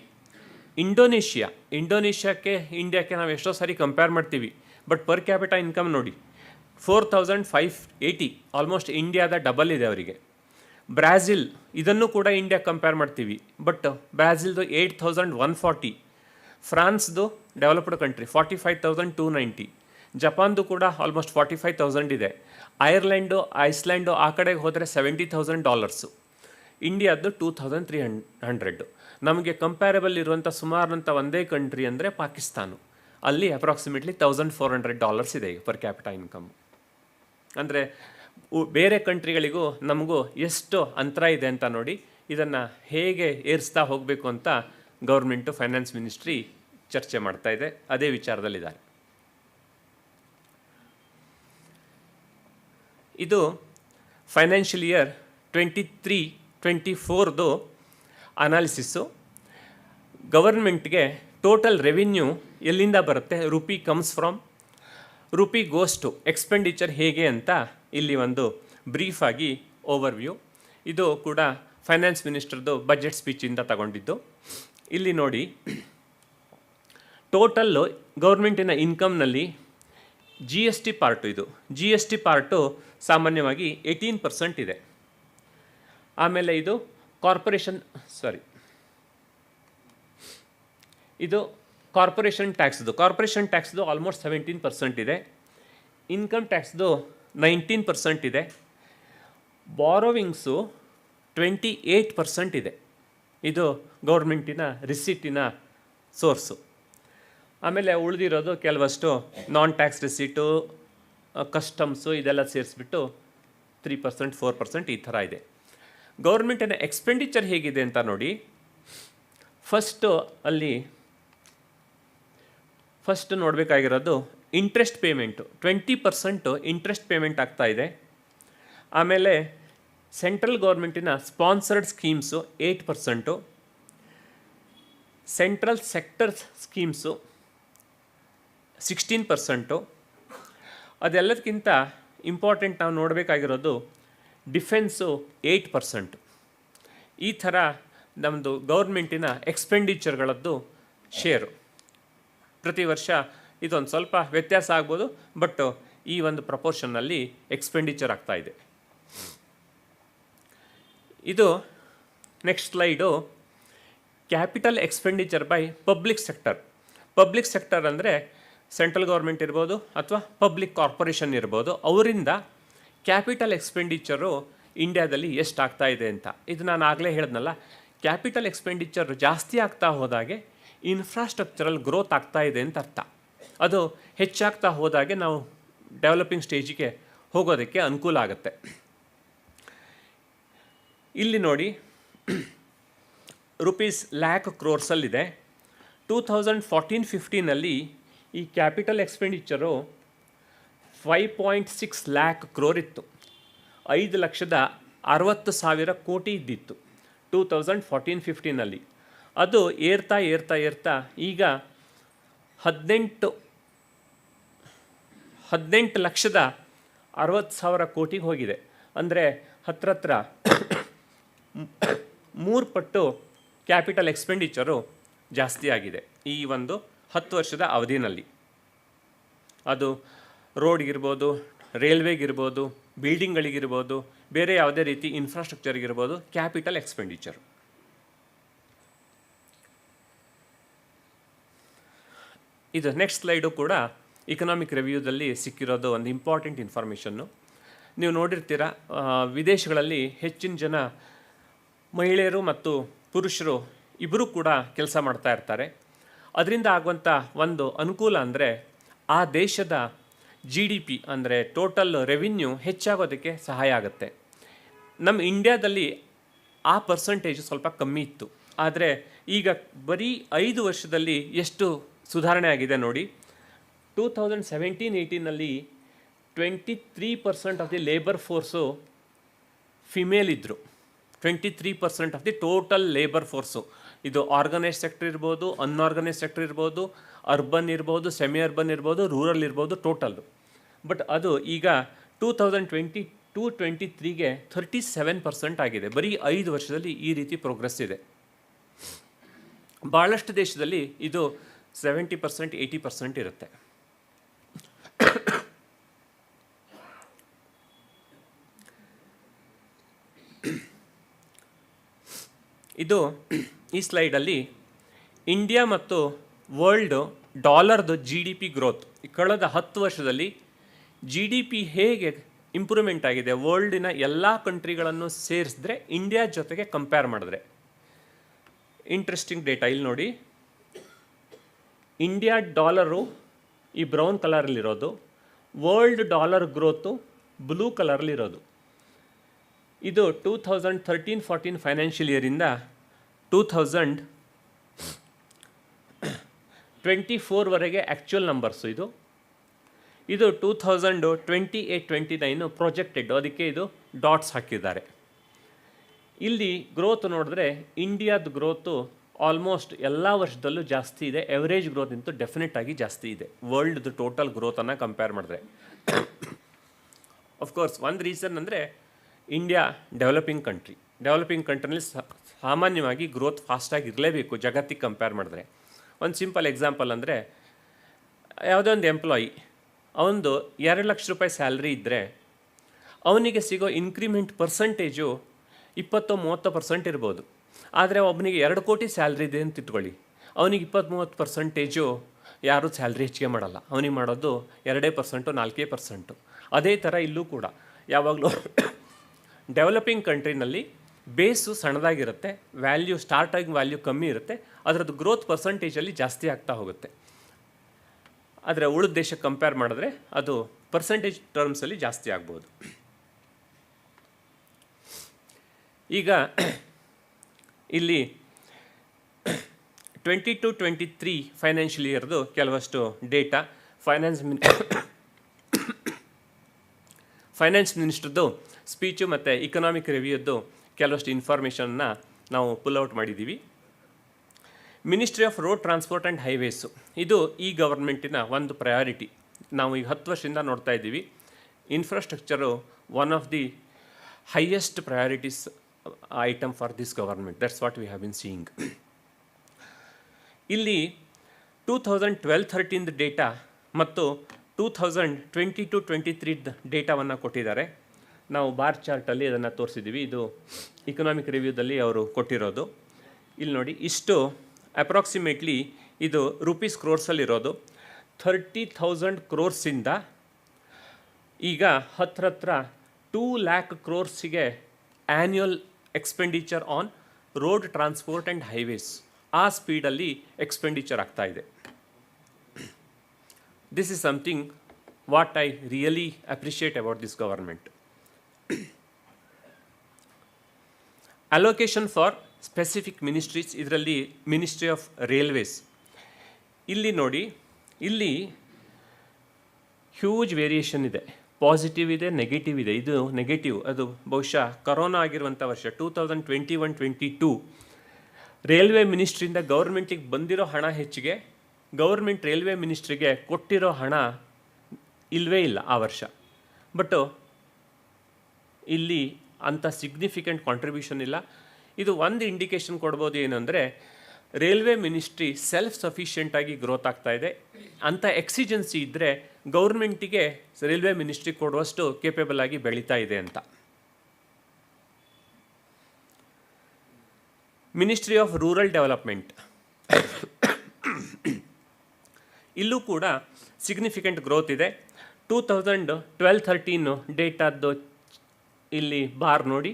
ಇಂಡೋನೇಷ್ಯಾಕ್ಕೆ ಇಂಡಿಯಾಕ್ಕೆ ನಾವು ಎಷ್ಟೋ ಸಾರಿ ಕಂಪೇರ್ ಮಾಡ್ತೀವಿ, ಬಟ್ ಪರ್ ಕ್ಯಾಪಿಟ ಇನ್ಕಮ್ ನೋಡಿ 4,580, ಆಲ್ಮೋಸ್ಟ್ ಇಂಡಿಯಾದ ಡಬಲ್ ಇದೆ ಅವರಿಗೆ. ಬ್ರಾಝಿಲ್, ಇದನ್ನು ಕೂಡ ಇಂಡಿಯಾ ಕಂಪೇರ್ ಮಾಡ್ತೀವಿ, ಬಟ್ ಬ್ರಾಝಿಲ್ದು 8,140, ಫ್ರಾನ್ಸ್ದು ಡೆವಲಪ್ಡ್ ಕಂಟ್ರಿ 45,290, ಜಪಾನ್ದು ಕೂಡ ಆಲ್ಮೋಸ್ಟ್ 45,000 ಇದೆ. ಐಸ್ಲ್ಯಾಂಡು ಆ ಕಡೆಗೆ ಹೋದರೆ $70,000, ಇಂಡಿಯಾದ್ದು 2,300. ನಮಗೆ ಕಂಪ್ಯಾರಬಲ್ ಇರುವಂಥ ಸುಮಾರಂಥ ಒಂದೇ ಕಂಟ್ರಿ ಅಂದರೆ ಪಾಕಿಸ್ತಾನ. ಅಲ್ಲಿ ಅಪ್ರಾಕ್ಸಿಮೇಟ್ಲಿ $1,400 ಇದೆ ಈಗ ಪರ್ ಕ್ಯಾಪಿಟ ಇನ್ಕಮ್. ಅಂದರೆ ಬೇರೆ ಕಂಟ್ರಿಗಳಿಗೂ ನಮಗೂ ಎಷ್ಟು ಅಂತರ ಇದೆ ಅಂತ ನೋಡಿ. ಇದನ್ನು ಹೇಗೆ ಏರಿಸ್ತಾ ಹೋಗಬೇಕು ಅಂತ ಗೌರ್ಮೆಂಟು, ಫೈನಾನ್ಸ್ ಮಿನಿಸ್ಟ್ರಿ ಚರ್ಚೆ ಮಾಡ್ತಾ ಇದೆ, ಅದೇ ವಿಚಾರದಲ್ಲಿದ್ದಾರೆ. ಇದು ಫೈನಾನ್ಷಿಯಲ್ ಇಯರ್ 23-24ದು ಅನಾಲಿಸಿಸ್ಸು. ಗವರ್ಮೆಂಟ್ಗೆ ಟೋಟಲ್ ರೆವಿನ್ಯೂ ಎಲ್ಲಿಂದ ಬರುತ್ತೆ, rupee comes from, rupee goes to, expenditure ಹೇಗೆ ಅಂತ ಇಲ್ಲಿ ಒಂದು ಬ್ರೀಫಾಗಿ ಓವರ್ವ್ಯೂ. ಇದು ಕೂಡ ಫೈನಾನ್ಸ್ ಮಿನಿಸ್ಟರ್ದು ಬಜೆಟ್ ಸ್ಪೀಚಿಂದ ತಗೊಂಡಿದ್ದು. ಇಲ್ಲಿ ನೋಡಿ, ಟೋಟಲ್ಲು ಗೌರ್ಮೆಂಟಿನ ಇನ್ಕಮ್ನಲ್ಲಿ GST ಪಾರ್ಟು, ಇದು GST ಪಾರ್ಟು ಸಾಮಾನ್ಯವಾಗಿ 18% ಇದೆ. ಆಮೇಲೆ ಇದು ಇದು ಕಾರ್ಪೊರೇಷನ್ ಟ್ಯಾಕ್ಸ್ದು ಆಲ್ಮೋಸ್ಟ್ 17% ಇದೆ. ಇನ್ಕಮ್ ಟ್ಯಾಕ್ಸ್ದು 19% ಇದೆ. ಬಾರೋವಿಂಗ್ಸು 28% ಇದೆ. ಇದು ಗೌರ್ಮೆಂಟಿನ ರಿಸಿಟಿನ ಸೋರ್ಸು. ಆಮೇಲೆ ಉಳಿದಿರೋದು ಕೆಲವಷ್ಟು ನಾನ್ ಟ್ಯಾಕ್ಸ್ ರಿಸಿಟು, ಕಸ್ಟಮ್ಸು, ಇದೆಲ್ಲ ಸೇರಿಸ್ಬಿಟ್ಟು 3%, 4% ಈ ಥರ ಇದೆ. ಗೌರ್ಮೆಂಟಿನ ಎಕ್ಸ್ಪೆಂಡಿಚರ್ ಹೇಗಿದೆ ಅಂತ ನೋಡಿ. ಫಸ್ಟ್ ನೋಡಬೇಕಾಗಿರೋದು ಇಂಟ್ರೆಸ್ಟ್ ಪೇಮೆಂಟು. 20% ಇಂಟ್ರೆಸ್ಟ್ ಪೇಮೆಂಟ್ ಆಗ್ತಾ ಇದೆ. ಆಮೇಲೆ ಸೆಂಟ್ರಲ್ ಗೌರ್ಮೆಂಟಿನ sponsored schemes 8%, central sector schemes 16%. ಅದೆಲ್ಲದಕ್ಕಿಂತ ಇಂಪಾರ್ಟೆಂಟ್ ನಾವು ನೋಡಬೇಕಾಗಿರೋದು ಡಿಫೆನ್ಸು 8%. ಈ ಥರ ನಮ್ಮದು ಗೌರ್ಮೆಂಟಿನ ಎಕ್ಸ್ಪೆಂಡಿಚರ್ಗಳದ್ದು ಶೇರು. ಪ್ರತಿ ವರ್ಷ ಇದೊಂದು ಸ್ವಲ್ಪ ವ್ಯತ್ಯಾಸ ಆಗ್ಬೋದು, ಬಟ್ ಈ ಒಂದು ಪ್ರಪೋರ್ಷನ್ನಲ್ಲಿ ಎಕ್ಸ್ಪೆಂಡಿಚರ್ ಆಗ್ತಾ ಇದೆ. ಇದು next slide capital expenditure by public sector ಅಂದರೆ ಸೆಂಟ್ರಲ್ ಗೌರ್ಮೆಂಟ್ ಇರ್ಬೋದು ಅಥವಾ ಪಬ್ಲಿಕ್ ಕಾರ್ಪೊರೇಷನ್ ಇರ್ಬೋದು, ಅವರಿಂದ ಕ್ಯಾಪಿಟಲ್ ಎಕ್ಸ್ಪೆಂಡಿಚರು ಇಂಡಿಯಾದಲ್ಲಿ ಎಷ್ಟಾಗ್ತಾ ಇದೆ ಅಂತ. ಇದು ನಾನು ಆಗಲೇ ಹೇಳಿದ್ನಲ್ಲ, ಕ್ಯಾಪಿಟಲ್ ಎಕ್ಸ್ಪೆಂಡಿಚರ್ ಜಾಸ್ತಿ ಆಗ್ತಾ ಹೋದಾಗೆ ಇನ್ಫ್ರಾಸ್ಟ್ರಕ್ಚರಲ್ ಗ್ರೋತ್ ಆಗ್ತಾ ಇದೆ ಅಂತ ಅರ್ಥ. ಅದು ಹೆಚ್ಚಾಗ್ತಾ ಹೋದಾಗೆ ನಾವು ಡೆವಲಪಿಂಗ್ ಸ್ಟೇಜಿಗೆ ಹೋಗೋದಕ್ಕೆ ಅನುಕೂಲ ಆಗುತ್ತೆ. ಇಲ್ಲಿ ನೋಡಿ, ರುಪೀಸ್ ಲ್ಯಾಕ್ ಕ್ರೋರ್ಸಲ್ಲಿದೆ. 2014-15 ಈ ಕ್ಯಾಪಿಟಲ್ ಎಕ್ಸ್ಪೆಂಡಿಚರು 5.6 ಲ್ಯಾಕ್ ಕ್ರೋರ್ ಇತ್ತು. 5,60,000 ಕೋಟಿ ಇದ್ದಿತ್ತು 2014-15. ಅದು ಏರ್ತಾ ಏರ್ತಾ ಏರ್ತಾ ಈಗ 18,60,000 ಕೋಟಿಗೆ ಹೋಗಿದೆ. ಅಂದರೆ ಹತ್ರ 3 ಪಟ್ಟು ಕ್ಯಾಪಿಟಲ್ ಎಕ್ಸ್ಪೆಂಡಿಚರು ಜಾಸ್ತಿ ಆಗಿದೆ ಈ ಒಂದು 10 ವರ್ಷದ ಅವಧಿನಲ್ಲಿ. ಅದು ರೋಡ್ಗಿರ್ಬೋದು, ರೈಲ್ವೆಗಿರ್ಬೋದು, ಬಿಲ್ಡಿಂಗ್ಗಳಿಗಿರ್ಬೋದು, ಬೇರೆ ಯಾವುದೇ ರೀತಿ ಇನ್ಫ್ರಾಸ್ಟ್ರಕ್ಚರ್ಗಿರ್ಬೋದು, ಕ್ಯಾಪಿಟಲ್ ಎಕ್ಸ್ಪೆಂಡಿಚರ್. ಇದು ನೆಕ್ಸ್ಟ್ ಸ್ಲೈಡು ಕೂಡ ಇಕನಾಮಿಕ್ ರಿವ್ಯೂದಲ್ಲಿ ಸಿಕ್ಕಿರೋದು ಒಂದು ಇಂಪಾರ್ಟೆಂಟ್ ಇನ್ಫಾರ್ಮೇಷನ್ನು. ನೀವು ನೋಡಿರ್ತೀರ, ವಿದೇಶಗಳಲ್ಲಿ ಹೆಚ್ಚಿನ ಜನ ಮಹಿಳೆಯರು ಮತ್ತು ಪುರುಷರು ಇಬ್ಬರೂ ಕೂಡ ಕೆಲಸ ಮಾಡ್ತಾ ಇರ್ತಾರೆ. ಅದರಿಂದ ಆಗುವಂಥ ಒಂದು ಅನುಕೂಲ ಅಂದರೆ ಆ ದೇಶದ GDP ಅಂದರೆ ಟೋಟಲ್ ರೆವಿನ್ಯೂ ಹೆಚ್ಚಾಗೋದಕ್ಕೆ ಸಹಾಯ ಆಗುತ್ತೆ. ನಮ್ಮ ಇಂಡಿಯಾದಲ್ಲಿ ಆ ಪರ್ಸಂಟೇಜು ಸ್ವಲ್ಪ ಕಮ್ಮಿ ಇತ್ತು. ಆದರೆ ಈಗ ಬರೀ 5 ವರ್ಷದಲ್ಲಿ ಎಷ್ಟು ಸುಧಾರಣೆ ಆಗಿದೆ ನೋಡಿ. 2017-18 23% of the labour force female ಇದ್ದರು. 23% of the total labour force. ಇದು ಆರ್ಗನೈಸ್ ಸೆಕ್ಟರ್ ಇರ್ಬೋದು, ಅನ್ಆರ್ಗನೈಸ್ ಸೆಕ್ಟರ್ ಇರ್ಬೋದು, ಅರ್ಬನ್ ಇರ್ಬೋದು, ಸೆಮಿ ಅರ್ಬನ್ ಇರ್ಬೋದು, ರೂರಲ್ ಇರ್ಬೋದು, ಟೋಟಲ್ಲು. ಬಟ್ ಅದು ಈಗ 2022-23 37% ಆಗಿದೆ. ಬರೀ 5 ವರ್ಷದಲ್ಲಿ ಈ ರೀತಿ ಪ್ರೋಗ್ರೆಸ್ ಇದೆ. ಭಾಳಷ್ಟು ದೇಶದಲ್ಲಿ ಇದು 70% 80% ಇರುತ್ತೆ. ಇದು ಈ ಸ್ಲೈಡಲ್ಲಿ ಇಂಡಿಯಾ ಮತ್ತು ವರ್ಲ್ಡ್ ಡಾಲರ್ದು GDP ಗ್ರೋತ್ ಕಳೆದ 10 ವರ್ಷದಲ್ಲಿ GDP ಹೇಗೆ ಇಂಪ್ರೂವ್ಮೆಂಟ್ ಆಗಿದೆ ವರ್ಲ್ಡಿನ ಎಲ್ಲ ಕಂಟ್ರಿಗಳನ್ನು ಸೇರಿಸಿದ್ರೆ ಇಂಡಿಯಾ ಜೊತೆಗೆ ಕಂಪೇರ್ ಮಾಡಿದ್ರೆ. ಇಂಟ್ರೆಸ್ಟಿಂಗ್ ಡೇಟಾ ಇಲ್ಲಿ ನೋಡಿ. ಇಂಡಿಯಾ ಡಾಲರು ಈ ಬ್ರೌನ್ ಕಲರಲ್ಲಿರೋದು, ವರ್ಲ್ಡ್ ಡಾಲರ್ ಗ್ರೋತು ಬ್ಲೂ ಕಲರಲ್ಲಿರೋದು. ಇದು 2013-14 ಫೈನಾನ್ಷಿಯಲ್ ಇಯರಿಂದ 2024ವರೆಗೆ ಆ್ಯಕ್ಚುಯಲ್ ನಂಬರ್ಸು. ಇದು 2028-29 ಪ್ರೊಜೆಕ್ಟೆಡ್, ಅದಕ್ಕೆ ಇದು ಡಾಟ್ಸ್ ಹಾಕಿದ್ದಾರೆ. ಇಲ್ಲಿ ಗ್ರೋತ್ ನೋಡಿದ್ರೆ ಇಂಡಿಯಾದ ಗ್ರೋತು ಆಲ್ಮೋಸ್ಟ್ ಎಲ್ಲ ವರ್ಷದಲ್ಲೂ ಜಾಸ್ತಿ ಇದೆ. ಎವರೇಜ್ ಗ್ರೋತ್ ಅಂತೂ ಡೆಫಿನೆಟ್ ಆಗಿ ಜಾಸ್ತಿ ಇದೆ ವರ್ಲ್ಡ್ದು ಟೋಟಲ್ ಗ್ರೋತನ್ನು ಕಂಪೇರ್ ಮಾಡಿದ್ರೆ. ಅಫ್ಕೋರ್ಸ್ ಒಂದು ರೀಸನ್ ಅಂದರೆ ಇಂಡಿಯಾ ಡೆವಲಪಿಂಗ್ ಕಂಟ್ರಿನಲ್ಲಿ ಸಾಮಾನ್ಯವಾಗಿ ಗ್ರೋತ್ ಫಾಸ್ಟಾಗಿ ಇರಲೇಬೇಕು ಜಗತ್ತಿಗೆ ಕಂಪೇರ್ ಮಾಡಿದ್ರೆ. ಒಂದು ಸಿಂಪಲ್ ಎಕ್ಸಾಂಪಲ್ ಅಂದರೆ, ಯಾವುದೋ ಒಂದು ಎಂಪ್ಲಾಯಿ ಅವನದು 2 ಲಕ್ಷ ರೂಪಾಯಿ ಸ್ಯಾಲ್ರಿ ಇದ್ದರೆ ಅವನಿಗೆ ಸಿಗೋ ಇನ್ಕ್ರಿಮೆಂಟ್ ಪರ್ಸಂಟೇಜು 20-30% ಇರ್ಬೋದು. ಆದರೆ ಒಬ್ಬನಿಗೆ 2 ಕೋಟಿ ಸ್ಯಾಲ್ರಿ ಇದೆ ಅಂತ ಇಟ್ಕೊಳ್ಳಿ, ಅವನಿಗೆ 20-30% ಯಾರೂ ಸ್ಯಾಲ್ರಿ ಹೆಚ್ಚಿಗೆ ಮಾಡಲ್ಲ. ಅವನಿಗೆ ಮಾಡೋದು 2%, 4%. ಅದೇ ಥರ ಇಲ್ಲೂ ಕೂಡ ಯಾವಾಗಲೂ ಡೆವಲಪಿಂಗ್ ಕಂಟ್ರಿನಲ್ಲಿ ಬೇಸು ಸಣ್ಣದಾಗಿರುತ್ತೆ, ಸ್ಟಾರ್ಟಾಗಿ ವ್ಯಾಲ್ಯೂ ಕಮ್ಮಿ ಇರುತ್ತೆ, ಅದರದ್ದು ಗ್ರೋತ್ ಪರ್ಸಂಟೇಜಲ್ಲಿ ಜಾಸ್ತಿ ಆಗ್ತಾ ಹೋಗುತ್ತೆ. ಆದರೆ ಉಳಿದ ದೇಶಕ್ಕೆ ಕಂಪೇರ್ ಮಾಡಿದ್ರೆ ಅದು ಪರ್ಸಂಟೇಜ್ ಟರ್ಮ್ಸಲ್ಲಿ ಜಾಸ್ತಿ ಆಗ್ಬೋದು. ಈಗ ಇಲ್ಲಿ 22-23 ಫೈನಾನ್ಷಿಯಲ್ ಇಯರ್ದು ಕೆಲವಷ್ಟು ಡೇಟಾ ಫೈನಾನ್ಸ್ ಮಿನಿಸ್ಟ್ರದ್ದು ಸ್ಪೀಚು ಮತ್ತು ಇಕನಾಮಿಕ್ ರಿವ್ಯೂದ್ದು ಕೆಲವಷ್ಟು ಇನ್ಫಾರ್ಮೇಷನ್ನ ನಾವು ಪುಲ್ಔಟ್ ಮಾಡಿದ್ದೀವಿ. Ministry of road transport and highways ಇದು ಈ ಗವರ್ಮೆಂಟಿನ ಒಂದು ಪ್ರಯಾರಿಟಿ. ನಾವು ಈಗ 10 ವರ್ಷದಿಂದ ನೋಡ್ತಾ ಇದ್ದೀವಿ. Infrastructure one of the highest priorities item for this government. That's what we have been seeing. ಇಲ್ಲಿ 2012-13 ಡೇಟಾ ಮತ್ತು 2022-23 ಡೇಟಾವನ್ನು ಕೊಟ್ಟಿದ್ದಾರೆ. ನಾವು ಬಾರ್ ಚಾರ್ಟಲ್ಲಿ ಅದನ್ನು ತೋರಿಸಿದ್ದೀವಿ. ಇದು ಇಕನಾಮಿಕ್ ರಿವ್ಯೂದಲ್ಲಿ ಅವರು ಕೊಟ್ಟಿರೋದು. ಇಲ್ಲಿ ನೋಡಿ, ಇಷ್ಟು ಅಪ್ರಾಕ್ಸಿಮೇಟ್ಲಿ ಇದು ರುಪೀಸ್ ಕ್ರೋರ್ಸಲ್ಲಿರೋದು. 30,000 ಕ್ರೋರ್ಸಿಂದ ಈಗ ಹತ್ರ 2 ಲ್ಯಾಕ್ ಕ್ರೋರ್ಸಿಗೆ annual expenditure on road transport and highways ಆ ಸ್ಪೀಡಲ್ಲಿ ಎಕ್ಸ್ಪೆಂಡಿಚರ್ ಆಗ್ತಾ ಇದೆ. This is something what I really appreciate about this government. Allocation for specific ministries, ಇದರಲ್ಲಿ ಮಿನಿಸ್ಟ್ರಿ ಆಫ್ ರೈಲ್ವೇಸ್. ಇಲ್ಲಿ ನೋಡಿ, ಇಲ್ಲಿ ಹ್ಯೂಜ್ ವೇರಿಯೇಷನ್ ಇದೆ. ಪಾಸಿಟಿವ್ ಇದೆ, ನೆಗೆಟಿವ್ ಇದೆ. ಇದು ನೆಗೆಟಿವ್, ಅದು ಬಹುಶಃ ಕರೋನಾ ಆಗಿರುವಂಥ ವರ್ಷ 2021-22 ರೈಲ್ವೆ ಮಿನಿಸ್ಟ್ರಿಯಿಂದ ಗೌರ್ಮೆಂಟಿಗೆ ಬಂದಿರೋ ಹಣ ಹೆಚ್ಚಿಗೆ, ಗೌರ್ಮೆಂಟ್ ರೈಲ್ವೆ ಮಿನಿಸ್ಟ್ರಿಗೆ ಕೊಟ್ಟಿರೋ ಹಣ ಇಲ್ಲವೇ ಇಲ್ಲ ಆ ವರ್ಷ. ಬಟ್ ಇಲ್ಲಿ ಅಂಥ ಸಿಗ್ನಿಫಿಕೆಂಟ್ ಕಾಂಟ್ರಿಬ್ಯೂಷನ್ ಇಲ್ಲ. ಇದು ಒಂದು ಇಂಡಿಕೇಶನ್ ಕೊಡ್ಬೋದು ಏನಂದರೆ ರೈಲ್ವೆ ಮಿನಿಸ್ಟ್ರಿ ಸೆಲ್ಫ್ ಸಫಿಷಿಯೆಂಟಾಗಿ ಗ್ರೋತ್ ಆಗ್ತಾ ಇದೆ. ಅಂಥ ಎಕ್ಸಿಜೆನ್ಸಿ ಇದ್ದರೆ ಗೌರ್ಮೆಂಟಿಗೆ ರೈಲ್ವೆ ಮಿನಿಸ್ಟ್ರಿ ಕೊಡುವಷ್ಟು ಕೇಪೇಬಲ್ ಆಗಿ ಬೆಳೀತಾ ಇದೆ ಅಂತ. ಮಿನಿಸ್ಟ್ರಿ ಆಫ್ ರೂರಲ್ ಡೆವಲಪ್ಮೆಂಟ್, ಇಲ್ಲೂ ಕೂಡ ಸಿಗ್ನಿಫಿಕೆಂಟ್ ಗ್ರೋತ್ ಇದೆ. 2012-13 ಡೇಟಾದ್ದು ಇಲ್ಲಿ ಬಾರ್ ನೋಡಿ,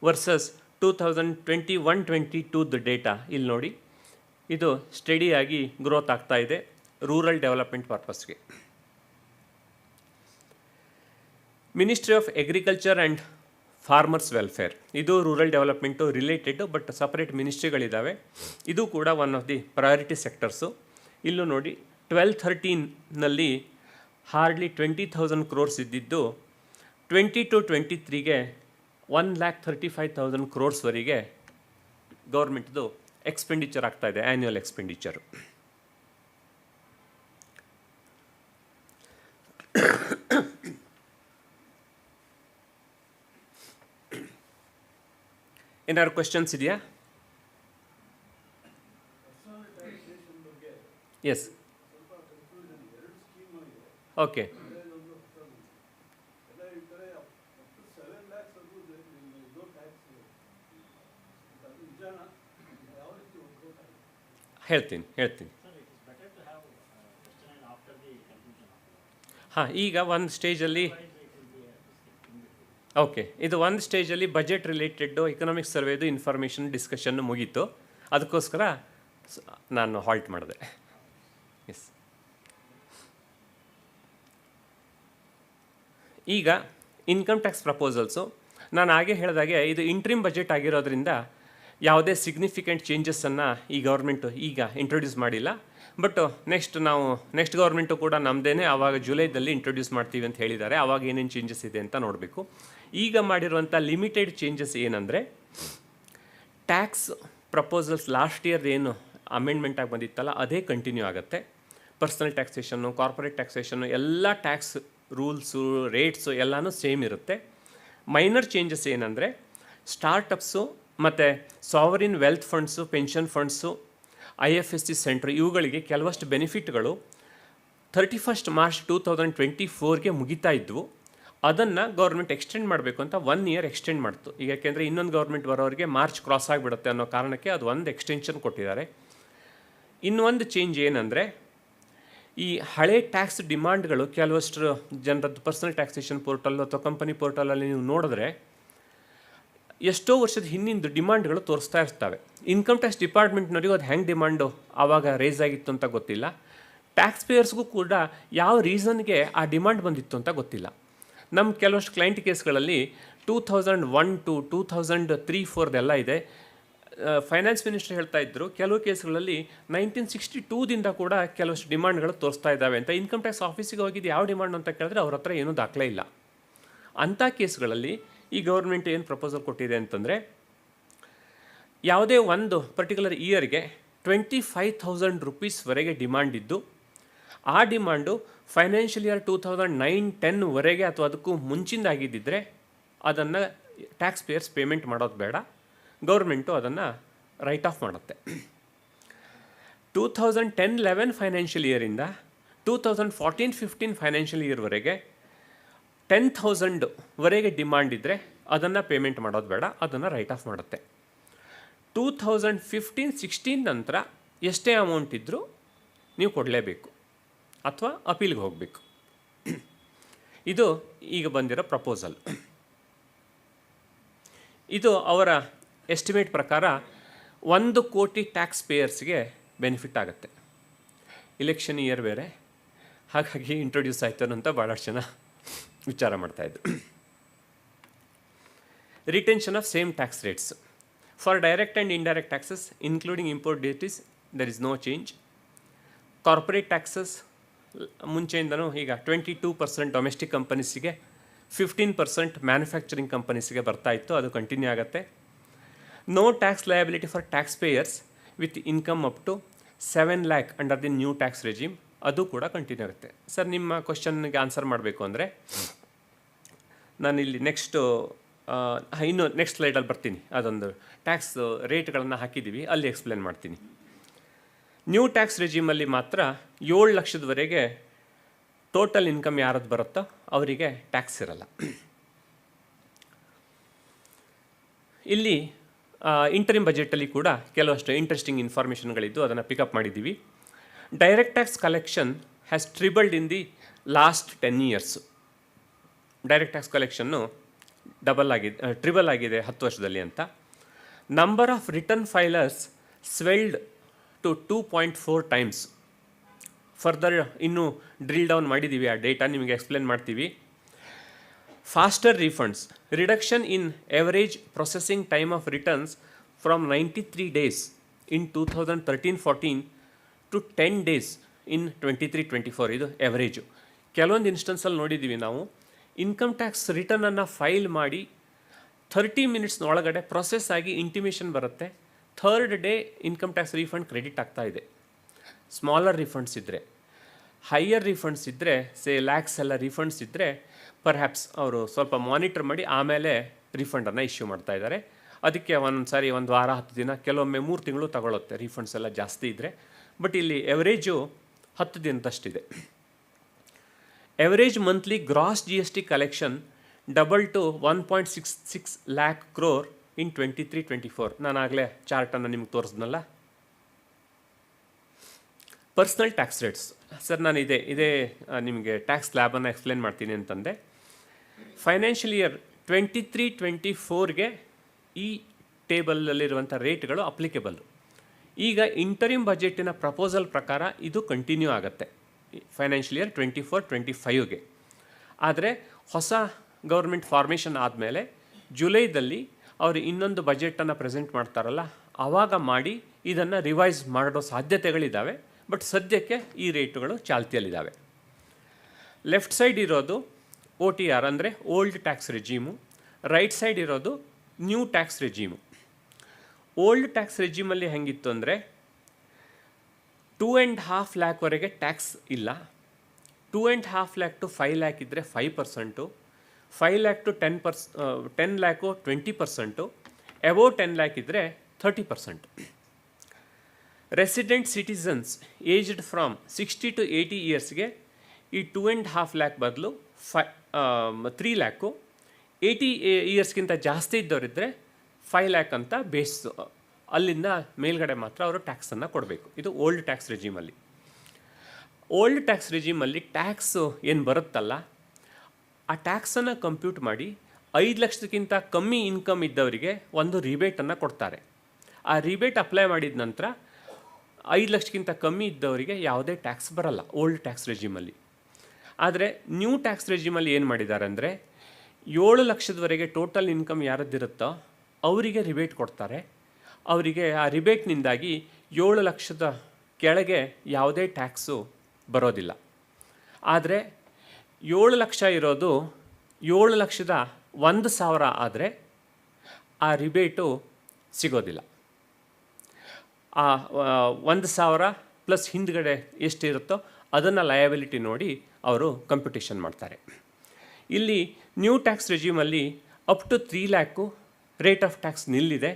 ವರ್ಸಸ್ 2021-22 ಡೇಟಾ ಇಲ್ಲಿ ನೋಡಿ. ಇದು ಸ್ಟಡಿಯಾಗಿ ಗ್ರೋತ್ ಆಗ್ತಾ ಇದೆ ರೂರಲ್ ಡೆವಲಪ್ಮೆಂಟ್ ಪರ್ಪಸ್ಗೆ. Ministry of agriculture and farmers welfare, ಇದು rural development related, but separate ಮಿನಿಸ್ಟ್ರಿಗಳಿದ್ದಾವೆ. ಇದು ಕೂಡ one of the priority sectors. ಇಲ್ಲೂ ನೋಡಿ 12-13 ಹಾರ್ಡ್ಲಿ 20,000 crores ಇದ್ದಿದ್ದು 22-23ಗೆ 1,35,000 crores ಗೌರ್ಮೆಂಟ್ದು ಎಕ್ಸ್ಪೆಂಡಿಚರ್ ಆಗ್ತಾ ಇದೆ, ಆ್ಯನ್ಯುವಲ್ ಎಕ್ಸ್ಪೆಂಡಿಚರು. ಏನಾದ್ರು ಕ್ವೆಶನ್ಸ್ ಇದೆಯಾ? Yes, okay. ಹೇಳ್ತೀನಿ. ಹಾಂ, ಈಗ ಒಂದು ಸ್ಟೇಜಲ್ಲಿ ಓಕೆ, ಇದು ಒಂದು ಸ್ಟೇಜಲ್ಲಿ ಬಜೆಟ್ ರಿಲೇಟೆಡ್ಡು ಎಕನಾಮಿಕ್ ಸರ್ವೇದು ಇನ್ಫಾರ್ಮೇಷನ್ ಡಿಸ್ಕಷನ್ ಮುಗೀತು. ಅದಕ್ಕೋಸ್ಕರ ನಾನು ಹಾಲ್ಟ್ ಮಾಡಿದೆ. ಎಸ್, ಈಗ ಇನ್ಕಮ್ ಟ್ಯಾಕ್ಸ್ ಪ್ರಪೋಸಲ್ಸು. ನಾನು ಹಾಗೆ ಹೇಳಿದಾಗೆ ಇದು ಇಂಟ್ರಿಮ್ ಬಜೆಟ್ ಆಗಿರೋದ್ರಿಂದ ಯಾವುದೇ ಸಿಗ್ನಿಫಿಕೆಂಟ್ ಚೇಂಜಸ್ಸನ್ನು ಈ ಗೌರ್ಮೆಂಟು ಈಗ ಇಂಟ್ರೊಡ್ಯೂಸ್ ಮಾಡಿಲ್ಲ. ಬಟ್ ನೆಕ್ಸ್ಟ್ ಗೌರ್ಮೆಂಟು ಕೂಡ ನಮ್ಮದೇನೆ ಆವಾಗ ಜುಲೈದಲ್ಲಿ ಇಂಟ್ರೊಡ್ಯೂಸ್ ಮಾಡ್ತೀವಿ ಅಂತ ಹೇಳಿದ್ದಾರೆ. ಆವಾಗ ಏನೇನು ಚೇಂಜಸ್ ಇದೆ ಅಂತ ನೋಡಬೇಕು. ಈಗ ಮಾಡಿರುವಂಥ ಲಿಮಿಟೆಡ್ ಚೇಂಜಸ್ ಏನಂದರೆ, ಟ್ಯಾಕ್ಸ್ ಪ್ರಪೋಸಲ್ಸ್ ಲಾಸ್ಟ್ ಇಯರ್ ಏನು ಅಮೆಂಡ್ಮೆಂಟ್ ಆಗಿ ಬಂದಿತ್ತಲ್ಲ ಅದೇ ಕಂಟಿನ್ಯೂ ಆಗುತ್ತೆ. ಪರ್ಸನಲ್ ಟ್ಯಾಕ್ಸೇಷನ್ನು, ಕಾರ್ಪೊರೇಟ್ ಟ್ಯಾಕ್ಸೇಷನ್ನು, ಎಲ್ಲ ಟ್ಯಾಕ್ಸ್ ರೂಲ್ಸು, ರೇಟ್ಸು ಎಲ್ಲನೂ ಸೇಮ್ ಇರುತ್ತೆ. ಮೈನರ್ ಚೇಂಜಸ್ ಏನಂದರೆ, ಸ್ಟಾರ್ಟಪ್ಸು ಮತ್ತು sovereign wealth funds, pension funds, IFSC centre, ಇವುಗಳಿಗೆ ಕೆಲವಷ್ಟು ಬೆನಿಫಿಟ್ಗಳು 31 ಮಾರ್ಚ್ 2024ಗೆ ಮುಗಿತಾ ಇದ್ವು. ಅದನ್ನು ಗೌರ್ಮೆಂಟ್ ಎಕ್ಸ್ಟೆಂಡ್ ಮಾಡಬೇಕು ಅಂತ 1 year ಎಕ್ಸ್ಟೆಂಡ್ ಮಾಡ್ತು. ಈಗ ಯಾಕೆಂದರೆ ಇನ್ನೊಂದು ಗೌರ್ಮೆಂಟ್ ಬರೋರಿಗೆ ಮಾರ್ಚ್ ಕ್ರಾಸ್ ಆಗಿಬಿಡುತ್ತೆ ಅನ್ನೋ ಕಾರಣಕ್ಕೆ ಅದು ಒಂದು ಎಕ್ಸ್ಟೆನ್ಷನ್ ಕೊಟ್ಟಿದ್ದಾರೆ. ಇನ್ನೊಂದು ಚೇಂಜ್ ಏನಂದರೆ, ಈ ಹಳೆ ಟ್ಯಾಕ್ಸ್ ಡಿಮಾಂಡ್ಗಳು ಕೆಲವಷ್ಟು ಜನರದ್ದು ಪರ್ಸನಲ್ ಟ್ಯಾಕ್ಸೇಷನ್ ಪೋರ್ಟಲ್ ಅಥವಾ ಕಂಪನಿ ಪೋರ್ಟಲಲ್ಲಿ ನೀವು ನೋಡಿದ್ರೆ ಎಷ್ಟೋ ವರ್ಷದ ಹಿಂದಿಂದು ಡಿಮಾಂಡ್ಗಳು ತೋರಿಸ್ತಾ ಇರ್ತವೆ. ಇನ್ಕಮ್ ಟ್ಯಾಕ್ಸ್ ಡಿಪಾರ್ಟ್ಮೆಂಟ್ನವರಿಗೂ ಅದು ಹೆಂಗೆ ಡಿಮಾಂಡು ಆವಾಗ ರೇಸ್ ಆಗಿತ್ತು ಅಂತ ಗೊತ್ತಿಲ್ಲ. ಟ್ಯಾಕ್ಸ್ ಪೇಯರ್ಸ್ಗೂ ಕೂಡ ಯಾವ ರೀಸನ್ಗೆ ಆ ಡಿಮಾಂಡ್ ಬಂದಿತ್ತು ಅಂತ ಗೊತ್ತಿಲ್ಲ. ನಮ್ಮ ಕೆಲವಷ್ಟು ಕ್ಲೈಂಟ್ ಕೇಸ್ಗಳಲ್ಲಿ 2001 to 2003-04 ಇದೆ. ಫೈನಾನ್ಸ್ ಮಿನಿಸ್ಟರ್ ಹೇಳ್ತಾ ಇದ್ದರು, ಕೆಲವು ಕೇಸ್ಗಳಲ್ಲಿ 1962ದಿಂದ ಕೂಡ ಕೆಲವಷ್ಟು ಡಿಮಾಂಡ್ಗಳು ತೋರಿಸ್ತಾ ಇದ್ದಾವೆ ಅಂತ. ಇನ್ಕಮ್ ಟ್ಯಾಕ್ಸ್ ಆಫೀಸಿಗೆ ಹೋಗಿದ್ದು ಯಾವ ಡಿಮಾಂಡ್ ಅಂತ ಕೇಳಿದ್ರೆ ಅವ್ರ ಹತ್ರ ಏನೂ ದಾಖಲೆ ಇಲ್ಲ. ಅಂಥ ಕೇಸ್ಗಳಲ್ಲಿ ಈ ಗೌರ್ಮೆಂಟ್ ಏನು ಪ್ರಪೋಸಲ್ ಕೊಟ್ಟಿದೆ ಅಂತಂದರೆ, ಯಾವುದೇ ಒಂದು ಪರ್ಟಿಕ್ಯುಲರ್ ಇಯರ್ಗೆ 25,000 rupeesವರೆಗೆ ಡಿಮಾಂಡ್ ಇದ್ದು, ಆ ಡಿಮಾಂಡು ಫೈನಾನ್ಷಿಯಲ್ ಇಯರ್ 2009-10 ಅಥವಾ ಅದಕ್ಕೂ ಮುಂಚಿಂದಾಗಿದ್ದಿದ್ರೆ ಅದನ್ನು ಟ್ಯಾಕ್ಸ್ ಪೇಯರ್ಸ್ ಪೇಮೆಂಟ್ ಮಾಡೋದು ಬೇಡ, ಗೌರ್ಮೆಂಟು ಅದನ್ನು ರೈಟ್ ಆಫ್ ಮಾಡುತ್ತೆ. 2010-11 ಫೈನಾನ್ಷಿಯಲ್ ಇಯರಿಂದ 2014-15 ಫೈನಾನ್ಷಿಯಲ್ ಇಯರ್ವರೆಗೆ 10,000ವರೆಗೆ ಡಿಮಾಂಡ್ ಇದ್ದರೆ ಅದನ್ನು ಪೇಮೆಂಟ್ ಮಾಡೋದು ಬೇಡ, ಅದನ್ನು ರೈಟ್ ಆಫ್ ಮಾಡುತ್ತೆ. 2015-16 ನಂತರ ಎಷ್ಟೇ ಅಮೌಂಟ್ ಇದ್ದರೂ ನೀವು ಕೊಡಲೇಬೇಕು ಅಥವಾ ಅಪೀಲ್ಗೆ ಹೋಗಬೇಕು. ಇದು ಈಗ ಬಂದಿರೋ ಪ್ರಪೋಸಲ್. ಇದು ಅವರ ಎಸ್ಟಿಮೇಟ್ ಪ್ರಕಾರ 1 ಕೋಟಿ ಟ್ಯಾಕ್ಸ್ ಪೇಯರ್ಸ್ಗೆ ಬೆನಿಫಿಟ್ ಆಗುತ್ತೆ. ಇಲೆಕ್ಷನ್ ಇಯರ್ ಬೇರೆ, ಹಾಗಾಗಿ ಇಂಟ್ರೊಡ್ಯೂಸ್ ಆಯ್ತು ಅಂತ ಭಾಳಷ್ಟು ಜನ ವಿಚಾರ ಮಾಡ್ತಾಯಿದ್ರು. Retention of same tax rates For direct and indirect taxes, including import duties, there is no change. Corporate taxes ಮುಂಚೆಯಿಂದನೂ ಈಗ 22% ಡೊಮೆಸ್ಟಿಕ್ ಕಂಪನೀಸಿಗೆ, 15% ಮ್ಯಾನುಫ್ಯಾಕ್ಚರಿಂಗ್ ಕಂಪನೀಸಿಗೆ ಬರ್ತಾ ಇತ್ತು, ಅದು ಕಂಟಿನ್ಯೂ ಆಗುತ್ತೆ. No tax liability for tax payers with income up to 7 lakh under the new tax regime, ಅದು ಕೂಡ continue ಆಗುತ್ತೆ. Sir, ನಿಮ್ಮ ಕ್ವಶನ್ಗೆ ಆನ್ಸರ್ ಮಾಡಬೇಕು ಅಂದರೆ ನಾನಿಲ್ಲಿ ಇನ್ನು ನೆಕ್ಸ್ಟ್ ಸ್ಲೈಡಲ್ಲಿ ಬರ್ತೀನಿ. ಅದೊಂದು ಟ್ಯಾಕ್ಸ್ ರೇಟ್ಗಳನ್ನು ಹಾಕಿದ್ದೀವಿ, ಅಲ್ಲಿ ಎಕ್ಸ್ಪ್ಲೇನ್ ಮಾಡ್ತೀನಿ. ನ್ಯೂ ಟ್ಯಾಕ್ಸ್ ರೆಜಿಮಲ್ಲಿ ಮಾತ್ರ 7 ಲಕ್ಷದವರೆಗೆ ಟೋಟಲ್ ಇನ್ಕಮ್ ಯಾರದ್ದು ಬರುತ್ತೋ ಅವರಿಗೆ ಟ್ಯಾಕ್ಸ್ ಇರಲ್ಲ. ಇಲ್ಲಿ ಇಂಟರಿಮ್ ಬಜೆಟಲ್ಲಿ ಕೂಡ ಕೆಲವಷ್ಟು ಇಂಟ್ರೆಸ್ಟಿಂಗ್ ಇನ್ಫಾರ್ಮೇಷನ್ಗಳಿದ್ದು ಅದನ್ನು ಪಿಕಪ್ ಮಾಡಿದ್ದೀವಿ. Direct tax collection has tripled in the last 10 years. Direct tax collection triple ಆಗಿದೆ 10 ವರ್ಷದಲ್ಲಿ ಅಂತ. Number of return filers swelled to 2.4 times. Further ಇನ್ನೂ ಡ್ರಿಲ್ ಡೌನ್ ಮಾಡಿದ್ದೀವಿ, ಆ ಡೇಟಾ ನಿಮಗೆ ಎಕ್ಸ್ಪ್ಲೇನ್ ಮಾಡ್ತೀವಿ. Faster refunds, reduction in average processing time of returns from 93 days in 2013-14 to 10 days in 23-24. ಇದು average. ಕೆಲವೊಂದು ಇನ್ಸ್ಟೆನ್ಸಲ್ಲಿ ನೋಡಿದ್ದೀವಿ ನಾವು, ಇನ್ಕಮ್ ಟ್ಯಾಕ್ಸ್ ರಿಟರ್ನನ್ನು ಫೈಲ್ ಮಾಡಿ 30 minutes ಒಳಗಡೆ ಪ್ರೊಸೆಸ್ ಆಗಿ ಇಂಟಿಮೇಷನ್ ಬರುತ್ತೆ, 3rd day income tax refund credit ಆಗ್ತಾ ಇದೆ. ಸ್ಮಾಲರ್ ರಿಫಂಡ್ಸ್ ಇದ್ದರೆ, ಹೈಯರ್ ರಿಫಂಡ್ಸ್ ಇದ್ದರೆ, ಲ್ಯಾಕ್ಸ್ ಎಲ್ಲ ರಿಫಂಡ್ಸ್ ಇದ್ದರೆ ಪರ್ಹ್ಯಾಪ್ಸ್ ಅವರು ಸ್ವಲ್ಪ ಮಾನಿಟರ್ ಮಾಡಿ ಆಮೇಲೆ ರಿಫಂಡನ್ನು ಇಶ್ಯೂ ಮಾಡ್ತಾ ಇದ್ದಾರೆ. ಅದಕ್ಕೆ ಒಂದೊಂದು ಸಾರಿ 1 ವಾರ 10 ದಿನ, ಕೆಲವೊಮ್ಮೆ 3 ತಿಂಗಳು ತಗೊಳುತ್ತೆ ರಿಫಂಡ್ಸ್ ಎಲ್ಲ ಜಾಸ್ತಿ ಇದ್ದರೆ. ಬಟ್ ಇಲ್ಲಿ ಎವರೇಜು 10 ದಿನದಷ್ಟಿದೆ. Average monthly gross GST collection double to 1.66 lakh crore in 23-24. ನಾನು ಆಗಲೇ ಚಾರ್ಟನ್ನು ನಿಮ್ಗೆ ತೋರಿಸ್ದನಲ್ಲ. ಪರ್ಸ್ನಲ್ ಟ್ಯಾಕ್ಸ್ ರೇಟ್ಸ್, ಸರ್ ನಾನು ಇದೇ ನಿಮಗೆ ಟ್ಯಾಕ್ಸ್ ಸ್ಲ್ಯಾಬನ್ನು ಎಕ್ಸ್ಪ್ಲೇನ್ ಮಾಡ್ತೀನಿ ಅಂತಂದೆ. ಫೈನಾನ್ಷಿಯಲ್ ಇಯರ್ 23-24ಗೆ ಈ ಟೇಬಲಲ್ಲಿರುವಂಥ ರೇಟ್ಗಳು ಅಪ್ಲಿಕೇಬಲ್ಲು. ಈಗ ಇಂಟರಿಮ್ ಬಜೆಟಿನ ಪ್ರಪೋಸಲ್ ಪ್ರಕಾರ ಇದು ಕಂಟಿನ್ಯೂ ಆಗುತ್ತೆ ಫೈನಾನ್ಷಿಯಲ್ ಇಯರ್ 24-25ಗೆ. ಆದರೆ ಹೊಸ ಗೌರ್ಮೆಂಟ್ ಫಾರ್ಮೇಷನ್ ಆದಮೇಲೆ ಜುಲೈದಲ್ಲಿ ಅವರು ಇನ್ನೊಂದು ಬಜೆಟನ್ನು ಪ್ರೆಸೆಂಟ್ ಮಾಡ್ತಾರಲ್ಲ, ಆವಾಗ ಮಾಡಿ ಇದನ್ನು ರಿವೈಸ್ ಮಾಡೋ ಸಾಧ್ಯತೆಗಳಿದ್ದಾವೆ. ಬಟ್ ಸದ್ಯಕ್ಕೆ ಈ ರೇಟುಗಳು ಚಾಲ್ತಿಯಲ್ಲಿದ್ದಾವೆ. ಲೆಫ್ಟ್ ಸೈಡ್ ಇರೋದು OTR ಅಂದರೆ ಓಲ್ಡ್ ಟ್ಯಾಕ್ಸ್ ರೆಜೀಮು, ರೈಟ್ ಸೈಡ್ ಇರೋದು ನ್ಯೂ ಟ್ಯಾಕ್ಸ್ ರೆಜೀಮು. ಓಲ್ಡ್ ಟ್ಯಾಕ್ಸ್ ರೆಜೀಮಲ್ಲಿ ಹೆಂಗಿತ್ತು ಅಂದರೆ 2.5 lakh ಟ್ಯಾಕ್ಸ್ ಇಲ್ಲ. 2.5 lakh to 5 lakh ಇದ್ದರೆ 5%, 5 lakh to 10 lakh 20%, above 10 lakh ಇದ್ದರೆ 30%. Resident citizens aged from 60 to 80 yearsಗೆ ಈ 2.5 lakh ಬದಲು 3 lakh, 80 yearsಗಿಂತ ಜಾಸ್ತಿ ಇದ್ದವರಿದ್ದರೆ 5 lakh ಅಂತ ಬೇಸ್, ಅಲ್ಲಿಂದ ಮೇಲ್ಗಡೆ ಮಾತ್ರ ಅವರು ಟ್ಯಾಕ್ಸನ್ನು ಕೊಡಬೇಕು. ಇದು ಓಲ್ಡ್ ಟ್ಯಾಕ್ಸ್ ರೆಜಿಮಲ್ಲಿ. ಓಲ್ಡ್ ಟ್ಯಾಕ್ಸ್ ರೆಜಿಮಲ್ಲಿ ಟ್ಯಾಕ್ಸು ಏನು ಬರುತ್ತಲ್ಲ, ಆ ಟ್ಯಾಕ್ಸನ್ನು ಕಂಪ್ಯೂಟ್ ಮಾಡಿ 5 ಲಕ್ಷಕ್ಕಿಂತ ಕಮ್ಮಿ ಇನ್ಕಮ್ ಇದ್ದವರಿಗೆ ಒಂದು ರಿಬೇಟನ್ನು ಕೊಡ್ತಾರೆ. ಆ ರಿಬೇಟ್ ಅಪ್ಲೈ ಮಾಡಿದ ನಂತರ 5 ಲಕ್ಷಕ್ಕಿಂತ ಕಮ್ಮಿ ಇದ್ದವರಿಗೆ ಯಾವುದೇ ಟ್ಯಾಕ್ಸ್ ಬರಲ್ಲ ಓಲ್ಡ್ ಟ್ಯಾಕ್ಸ್ ರೆಜಿಮಲ್ಲಿ. ಆದರೆ ನ್ಯೂ ಟ್ಯಾಕ್ಸ್ ರೆಜಿಮಲ್ಲಿ ಏನು ಮಾಡಿದ್ದಾರೆ ಅಂದರೆ 7 ಲಕ್ಷದವರೆಗೆ ಟೋಟಲ್ ಇನ್ಕಮ್ ಯಾರದ್ದಿರುತ್ತೋ ಅವರಿಗೆ ರಿಬೇಟ್ ಕೊಡ್ತಾರೆ. ಅವರಿಗೆ ಆ ರಿಬೇಟ್ನಿಂದಾಗಿ 7 ಲಕ್ಷದ ಕೆಳಗೆ ಯಾವುದೇ ಟ್ಯಾಕ್ಸು ಬರೋದಿಲ್ಲ. ಆದರೆ 7 ಲಕ್ಷ ಇರೋದು 7,01,000 ಆದರೆ ಆ ರಿಬೇಟು ಸಿಗೋದಿಲ್ಲ. ಆ 1,000 ಪ್ಲಸ್ ಹಿಂದ್ಗಡೆ ಎಷ್ಟಿರುತ್ತೋ ಅದನ್ನು ಲಯಬಿಲಿಟಿ ನೋಡಿ ಅವರು ಕಂಪ್ಯೂಟೇಷನ್ ಮಾಡ್ತಾರೆ. ಇಲ್ಲಿ ನ್ಯೂ ಟ್ಯಾಕ್ಸ್ ರೆಜಿಮಲ್ಲಿ up to 3 lakh rate of tax ನಿಲ್ಲಿದೆ.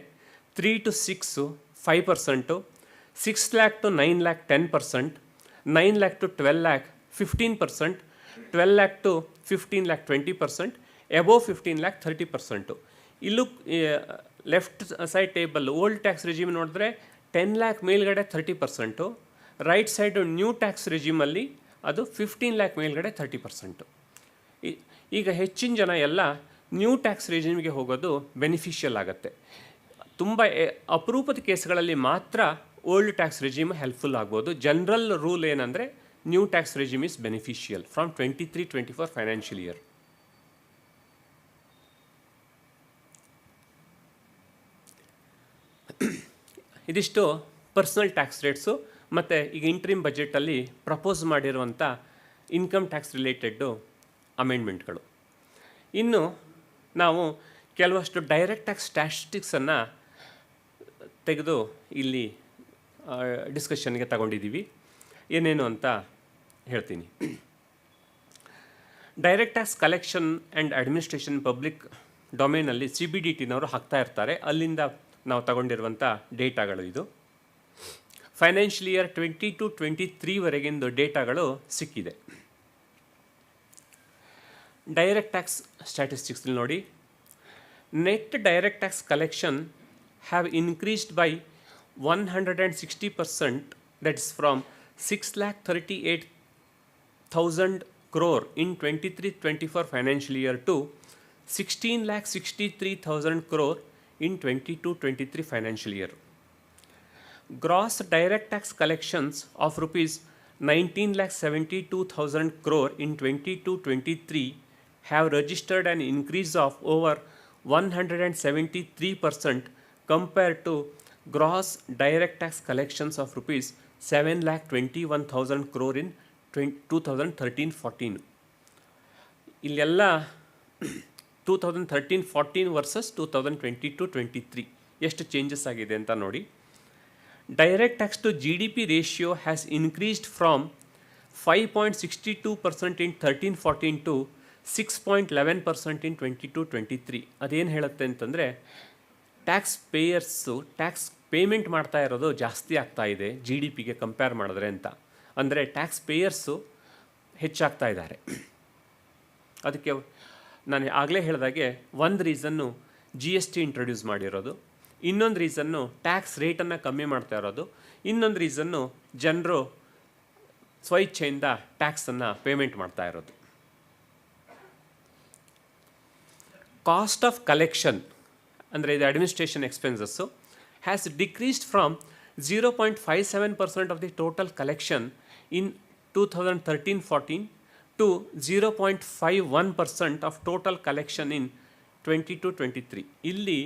3 to 6 5%, 6 lakh to 9 lakh 10%, 9 lakh to 12 lakh 15%, 12 lakh to 15 lakh 20%, above 15 lakh 30%. ಇಲ್ಲೂ left side table old tax regime ನೋಡಿದ್ರೆ 10 lakh ಮೇಲ್ಗಡೆ 30%, ರೈಟ್ ಸೈಡು ನ್ಯೂ ಟ್ಯಾಕ್ಸ್ ರೆಜಿಮಲ್ಲಿ ಅದು 15 lakh ಮೇಲ್ಗಡೆ 30%. ಈಗ ಹೆಚ್ಚಿನ ಜನ ಎಲ್ಲ ನ್ಯೂ ಟ್ಯಾಕ್ಸ್ ರೆಜಿಮ್ಗೆ ಹೋಗೋದು ಬೆನಿಫಿಷಿಯಲ್ ಆಗುತ್ತೆ. ತುಂಬ ಅಪರೂಪದ ಕೇಸ್ಗಳಲ್ಲಿ ಮಾತ್ರ ಓಲ್ಡ್ ಟ್ಯಾಕ್ಸ್ ರೆಜಿಮ್ ಹೆಲ್ಪ್ಫುಲ್ ಆಗ್ಬೋದು. ಜನರಲ್ ರೂಲ್ ಏನಂದರೆ new tax regime is beneficial from 23-24 financial year. ಇದಿಷ್ಟು ಪರ್ಸ್ನಲ್ ಟ್ಯಾಕ್ಸ್ ರೇಟ್ಸು ಮತ್ತು ಈಗ ಇಂಟ್ರಿಮ್ ಬಜೆಟಲ್ಲಿ ಪ್ರಪೋಸ್ ಮಾಡಿರುವಂಥ ಇನ್ಕಮ್ ಟ್ಯಾಕ್ಸ್ ರಿಲೇಟೆಡ್ಡು ಅಮೆಂಡ್ಮೆಂಟ್ಗಳು. ಇನ್ನು ನಾವು ಕೆಲವಷ್ಟು ಡೈರೆಕ್ಟ್ ಟ್ಯಾಕ್ಸ್ ಸ್ಟ್ಯಾಟಿಸ್ಟಿಕ್ಸನ್ನು ತೆಗೆದು ಇಲ್ಲಿ ಡಿಸ್ಕಷನ್ಗೆ ತಗೊಂಡಿದ್ದೀವಿ. ಏನೇನು ಅಂತ ಹೇಳ್ತೀನಿ. Direct tax collection and administration public ಡೊಮೇನಲ್ಲಿ CBDTನವರು ಹಾಕ್ತಾ ಇರ್ತಾರೆ, ಅಲ್ಲಿಂದ ನಾವು ತಗೊಂಡಿರುವಂಥ ಡೇಟಾಗಳು ಇದು. ಫೈನಾನ್ಷಿಯಲ್ ಇಯರ್ 2022-23ವರೆಗಿಂದು ಡೇಟಾಗಳು ಸಿಕ್ಕಿದೆ. ಡೈರೆಕ್ಟ್ ಟ್ಯಾಕ್ಸ್ ಸ್ಟ್ಯಾಟಿಸ್ಟಿಕ್ಸ್ ನೋಡಿ. Net direct tax collection have increased by 160%, that is from 6,38,000 crore in 23-24 financial year to 16,63,000 crore in 22-23 financial year. Gross direct tax collections of rupees 19,72,000 crore in 22-23 have registered an increase of over 173% compared to gross direct tax collections of rupees 7,21,000 crore in 2013-14. ಇಲ್ಲೆಲ್ಲ 2013-14 versus 2022-23 ಎಷ್ಟು changes ಆಗಿದೆ ಅಂತ ನೋಡಿ. Direct tax to GDP ratio has increased from 5.62% in 13-14 to 6.11% in 22-23. ಅದೇನು ಹೇಳುತ್ತೆ ಅಂತಂದರೆ tax payers tax payment ಮಾಡ್ತಾ ಇರೋದು ಜಾಸ್ತಿ ಆಗ್ತಾ ಇದೆ GDPಗೆ ಕಂಪೇರ್ ಮಾಡಿದ್ರೆ ಅಂತ. ಅಂದರೆ ಟ್ಯಾಕ್ಸ್ ಪೇಯರ್ಸು ಹೆಚ್ಚಾಗ್ತಾ ಇದ್ದಾರೆ. ಅದಕ್ಕೆ ನಾನು ಆಗಲೇ ಹೇಳಿದಾಗೆ ಒಂದು ರೀಸನ್ನು GST ಇಂಟ್ರೊಡ್ಯೂಸ್ ಮಾಡಿರೋದು, ಇನ್ನೊಂದು ರೀಸನ್ನು ಟ್ಯಾಕ್ಸ್ ರೇಟನ್ನು ಕಮ್ಮಿ ಮಾಡ್ತಾ ಇರೋದು, ಇನ್ನೊಂದು ರೀಸನ್ನು ಜನರು ಸ್ವಇಚ್ಛೆಯಿಂದ ಟ್ಯಾಕ್ಸನ್ನು ಪೇಮೆಂಟ್ ಮಾಡ್ತಾ ಇರೋದು. ಕಾಸ್ಟ್ ಆಫ್ ಕಲೆಕ್ಷನ್ ಅಂದರೆ ಇದು administration expenses has decreased from 0.57% of the total collection in 2013-14 to 0.51% of total collection in 22-23. ಇಲ್ಲಿ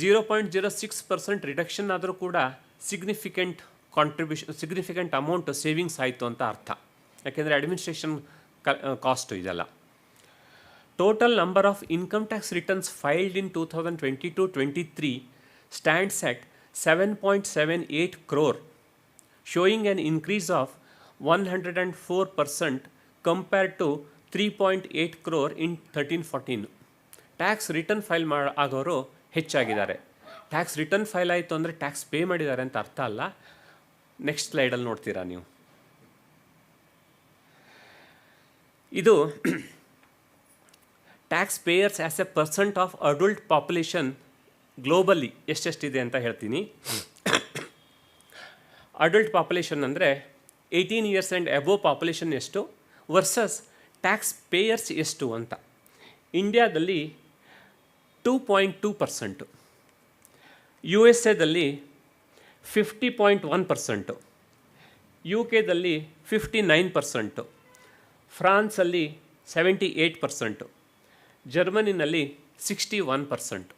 0.06% ರಿಡಕ್ಷನ್ ಆದರೂ ಕೂಡ ಸಿಗ್ನಿಫಿಕೆಂಟ್ ಅಮೌಂಟ್ ಸೇವಿಂಗ್ಸ್ ಆಯಿತು ಅಂತ ಅರ್ಥ. ಯಾಕೆಂದರೆ ಅಡ್ಮಿನಿಸ್ಟ್ರೇಷನ್ ಕಾಸ್ಟು ಇದೆಲ್ಲ. Total number of income tax returns filed in 2022-23 stands at 7.78 crore, showing an increase of 104% compared to 3.8 crore in 13-14. Tax return file ಆಗೋರು ಹೆಚ್ಚಾಗಿದ್ದಾರೆ. ಟ್ಯಾಕ್ಸ್ ರಿಟರ್ನ್ ಫೈಲ್ ಆಯಿತು ಅಂದರೆ ಟ್ಯಾಕ್ಸ್ ಪೇ ಮಾಡಿದ್ದಾರೆ ಅಂತ ಅರ್ಥ ಅಲ್ಲ. ನೆಕ್ಸ್ಟ್ ಸ್ಲೈಡಲ್ಲಿ ನೋಡ್ತೀರಾ ನೀವು. ಇದು tax payers as a percent of adult population globally ಎಷ್ಟೆಷ್ಟಿದೆ ಅಂತ ಹೇಳ್ತೀನಿ. ಅಡಲ್ಟ್ ಪಾಪ್ಯುಲೇಷನ್ ಅಂದರೆ 18 ಇಯರ್ಸ್ ಆ್ಯಂಡ್ ಅಬೋವ್ ಪಾಪ್ಯುಲೇಷನ್ ಎಷ್ಟು ವರ್ಸಸ್ ಟ್ಯಾಕ್ಸ್ ಪೇಯರ್ಸ್ ಎಷ್ಟು ಅಂತ. ಇಂಡಿಯಾದಲ್ಲಿ 2.2%, USA ದಲ್ಲಿ 50.1%, UK ದಲ್ಲಿ 59%, ಫ್ರಾನ್ಸಲ್ಲಿ 78%, ಜರ್ಮನಿನಲ್ಲಿ 61%.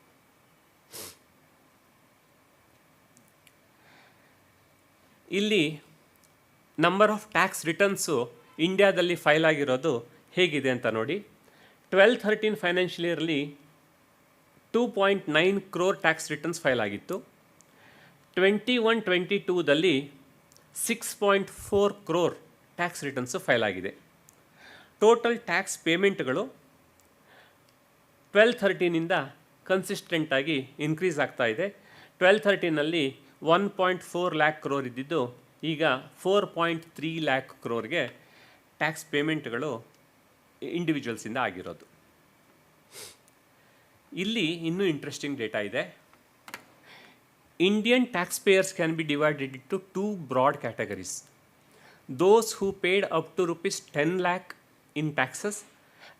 ಇಲ್ಲಿ ನಂಬರ್ ಆಫ್ ಟ್ಯಾಕ್ಸ್ ರಿಟರ್ನ್ಸು ಇಂಡಿಯಾದಲ್ಲಿ ಫೈಲ್ ಆಗಿರೋದು ಹೇಗಿದೆ ಅಂತ ನೋಡಿ. 12-13 financial yearly 2.9 crore tax returns file ಆಗಿತ್ತು. 21-22ದಲ್ಲಿ 6.4 crore ಟ್ಯಾಕ್ಸ್ ರಿಟರ್ನ್ಸು ಫೈಲ್ ಆಗಿದೆ. ಟೋಟಲ್ ಟ್ಯಾಕ್ಸ್ ಪೇಮೆಂಟ್ಗಳು 12-13ಇಂದ ಕನ್ಸಿಸ್ಟೆಂಟಾಗಿ ಇನ್ಕ್ರೀಸ್ ಆಗ್ತಾ ಇದೆ. 12-13ನಲ್ಲಿ 1.4 lakh crore ಇದ್ದಿದ್ದು ಈಗ 4.3 lakh crore ಟ್ಯಾಕ್ಸ್ ಪೇಮೆಂಟ್ಗಳು ಇಂಡಿವಿಜುವಲ್ಸಿಂದ ಆಗಿರೋದು. ಇಲ್ಲಿ ಇನ್ನೂ ಇಂಟ್ರೆಸ್ಟಿಂಗ್ ಡೇಟಾ ಇದೆ. Indian tax payers can be divided into 2 broad categories. Those who paid up to rupees 10 lakh in taxes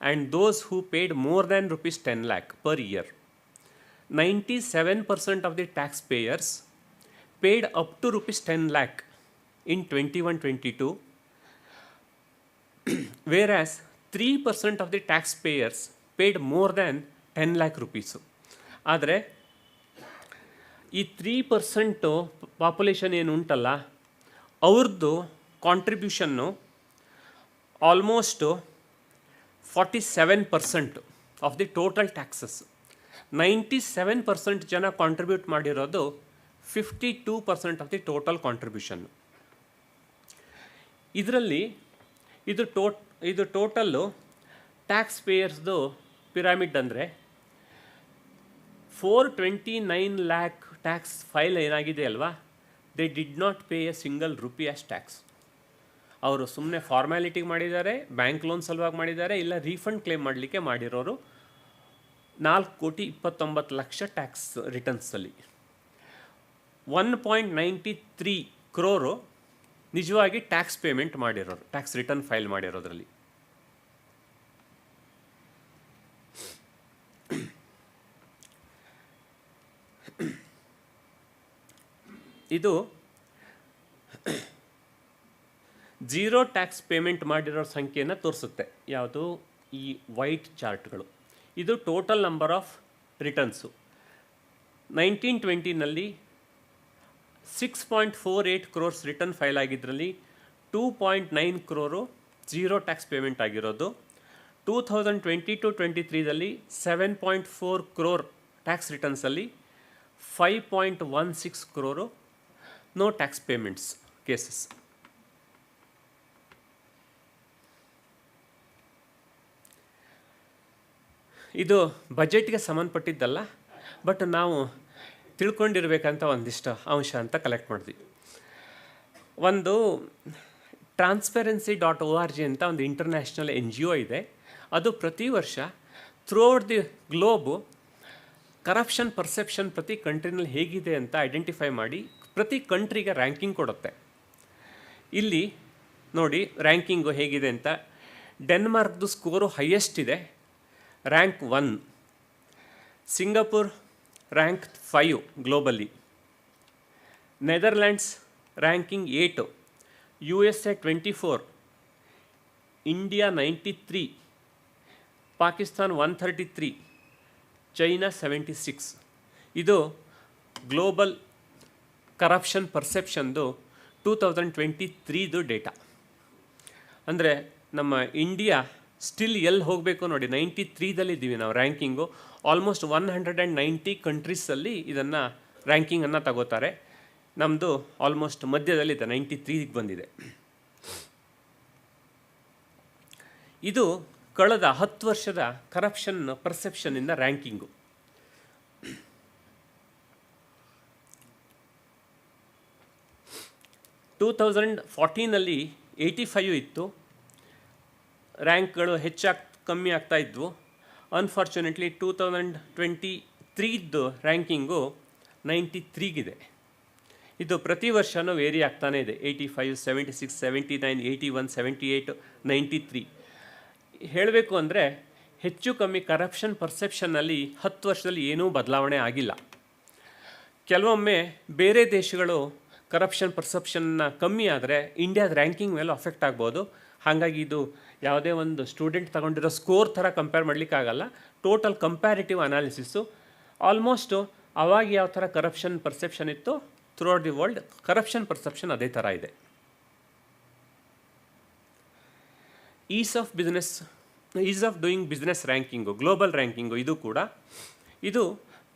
and those who paid more than rupees 10 lakh per year. 97% of the taxpayers paid up to rupees 10 lakh in 21-22, whereas 3% of the taxpayers paid more than 10 lakh rupees. ಆದರೆ ಈ 3% population ಏನು ಉಂಟಲ್ಲ, ಅವ್ರದ್ದು contribution almost 47% of the total taxes. 97% ಜನ contribute ಮಾಡಿರೋದು 52% of the total contribution. ಇದರಲ್ಲಿ ಇದು total tax ಪೇಯರ್ಸ್ದು pyramid ಅಂದರೆ 429 lakh ಟ್ಯಾಕ್ಸ್ ಫೈಲ್ ಏನಾಗಿದೆ ಅಲ್ವಾ, they did not pay A single rupee as tax. ಅವರು ಸುಮ್ಮನೆ ಫಾರ್ಮ್ಯಾಲಿಟಿಗೆ ಮಾಡಿದ್ದಾರೆ, ಬ್ಯಾಂಕ್ ಲೋನ್ ಸಲುವಾಗಿ ಮಾಡಿದ್ದಾರೆ, ಇಲ್ಲ ರೀಫಂಡ್ ಕ್ಲೇಮ್ ಮಾಡಲಿಕ್ಕೆ ಮಾಡಿರೋರು 4,29,00,000 ಟ್ಯಾಕ್ಸ್ ರಿಟರ್ನ್ಸಲ್ಲಿ. 1.93 crore ನಿಜವಾಗಿ ಟ್ಯಾಕ್ಸ್ ಪೇಮೆಂಟ್ ಮಾಡಿರೋರು, ಟ್ಯಾಕ್ಸ್ ರಿಟರ್ನ್ ಫೈಲ್ ಮಾಡಿರೋದ್ರಲ್ಲಿ. ಇದು ಝೀರೋ ಟ್ಯಾಕ್ಸ್ ಪೇಮೆಂಟ್ ಮಾಡಿರೋ ಸಂಖ್ಯೆಯನ್ನು ತೋರಿಸುತ್ತೆ. ಯಾವುದು? ಈ ವೈಟ್ ಚಾರ್ಟ್ಗಳು. ಇದು ಟೋಟಲ್ ನಂಬರ್ ಆಫ್ ರಿಟರ್ನ್ಸು. 1920ನಲ್ಲಿ 6.48 crores ರಿಟರ್ನ್ ಫೈಲ್ ಆಗಿದ್ರಲ್ಲಿ 2.9 crore ಝೀರೋ ಟ್ಯಾಕ್ಸ್ ಪೇಮೆಂಟ್ ಆಗಿರೋದು. 2022-23ದಲ್ಲಿ 7.4 crore ಟ್ಯಾಕ್ಸ್ ರಿಟರ್ನ್ಸಲ್ಲಿ 5.16 crore no tax payments cases. ಇದು ಬಜೆಟ್ಗೆ ಸಂಬಂಧಪಟ್ಟಿದ್ದಲ್ಲ, ಬಟ್ ನಾವು ತಿಳ್ಕೊಂಡಿರ್ಬೇಕಂತ ಒಂದಿಷ್ಟು ಅಂಶ ಅಂತ ಕಲೆಕ್ಟ್ ಮಾಡಿದ್ವಿ. ಒಂದು transparency.org ಅಂತ ಒಂದು ಇಂಟರ್ನ್ಯಾಷನಲ್ NGO ಇದೆ. ಅದು ಪ್ರತಿ ವರ್ಷ ಥ್ರೂಔಟ್ ದಿ ಗ್ಲೋಬು ಕರಪ್ಷನ್ ಪರ್ಸೆಪ್ಷನ್ ಪ್ರತಿ ಕಂಟ್ರಿನಲ್ಲಿ ಹೇಗಿದೆ ಅಂತ ಐಡೆಂಟಿಫೈ ಮಾಡಿ ಪ್ರತಿ ಕಂಟ್ರಿಗೆ ರ್ಯಾಂಕಿಂಗ್ ಕೊಡುತ್ತೆ. ಇಲ್ಲಿ ನೋಡಿ ರ್ಯಾಂಕಿಂಗು ಹೇಗಿದೆ ಅಂತ. ಡೆನ್ಮಾರ್ಕ್ದು ಸ್ಕೋರು ಹೈಯೆಸ್ಟ್ ಇದೆ, rank 1. Singapore rank 5 globally. Netherlands ranking 8, USA 24, India 93, Pakistan 133, China 76. ಇದು ಗ್ಲೋಬಲ್ ಕರಪ್ಷನ್ ಪರ್ಸೆಪ್ಷನ್ದು 2023ದು ಡೇಟಾ. ಅಂದರೆ ನಮ್ಮ ಇಂಡಿಯಾ ಸ್ಟಿಲ್ ಎಲ್ಲಿ ಹೋಗಬೇಕು ನೋಡಿ, 93ದಲ್ಲಿದ್ದೀವಿ ನಾವು ರ್ಯಾಂಕಿಂಗು. ಆಲ್ಮೋಸ್ಟ್ 190 ಕಂಟ್ರೀಸಲ್ಲಿ ಇದನ್ನು ರ್ಯಾಂಕಿಂಗನ್ನು ತಗೋತಾರೆ. ನಮ್ಮದು ಆಲ್ಮೋಸ್ಟ್ ಮಧ್ಯದಲ್ಲಿದೆ, 93ಗೆ ಬಂದಿದೆ. ಇದು ಕಳೆದ 10 ವರ್ಷದ ಕರಪ್ಷನ್ ಪರ್ಸೆಪ್ಷನ್ನಿಂದ ರ್ಯಾಂಕಿಂಗು. ಟೂ 2014ನಲ್ಲಿ 85 ಇತ್ತು. ರ್ಯಾಂಕ್ಗಳು ಕಮ್ಮಿ ಆಗ್ತಾ ಇದ್ವು. ಅನ್ಫಾರ್ಚುನೇಟ್ಲಿ 2023ದು ರ್ಯಾಂಕಿಂಗು 93ಗಿದೆ. ಇದು ಪ್ರತಿ ವರ್ಷವೂ ವೇರಿ ಆಗ್ತಾನೇ ಇದೆ. 85, 76, 79, 81, 78, 93. ಹೇಳಬೇಕು ಅಂದರೆ ಹೆಚ್ಚು ಕಮ್ಮಿ ಕರಪ್ಷನ್ ಪರ್ಸೆಪ್ಷನ್ನಲ್ಲಿ 10 ವರ್ಷದಲ್ಲಿ ಏನೂ ಬದಲಾವಣೆ ಆಗಿಲ್ಲ. ಕೆಲವೊಮ್ಮೆ ಬೇರೆ ದೇಶಗಳು ಕರಪ್ಷನ್ ಪರ್ಸೆಪ್ಷನ್ನ ಕಮ್ಮಿ ಆದರೆ ಇಂಡಿಯಾದ ರ್ಯಾಂಕಿಂಗ್ ಮೇಲೂ ಅಫೆಕ್ಟ್ ಆಗ್ಬೋದು. ಹಾಗಾಗಿ ಇದು ಯಾವುದೇ ಒಂದು ಸ್ಟೂಡೆಂಟ್ ತಗೊಂಡಿರೋ ಸ್ಕೋರ್ ಥರ ಕಂಪೇರ್ ಮಾಡಲಿಕ್ಕಾಗಲ್ಲ. Total comparative analysis. ಆಲ್ಮೋಸ್ಟು ಅವಾಗ ಯಾವ ಥರ ಕರಪ್ಷನ್ ಪರ್ಸೆಪ್ಷನ್ ಇತ್ತು throughout the world, corruption perception ಅದೇ ಥರ ಇದೆ. Ease of doing business ranking, global ranking. ಇದು ಕೂಡ ಇದು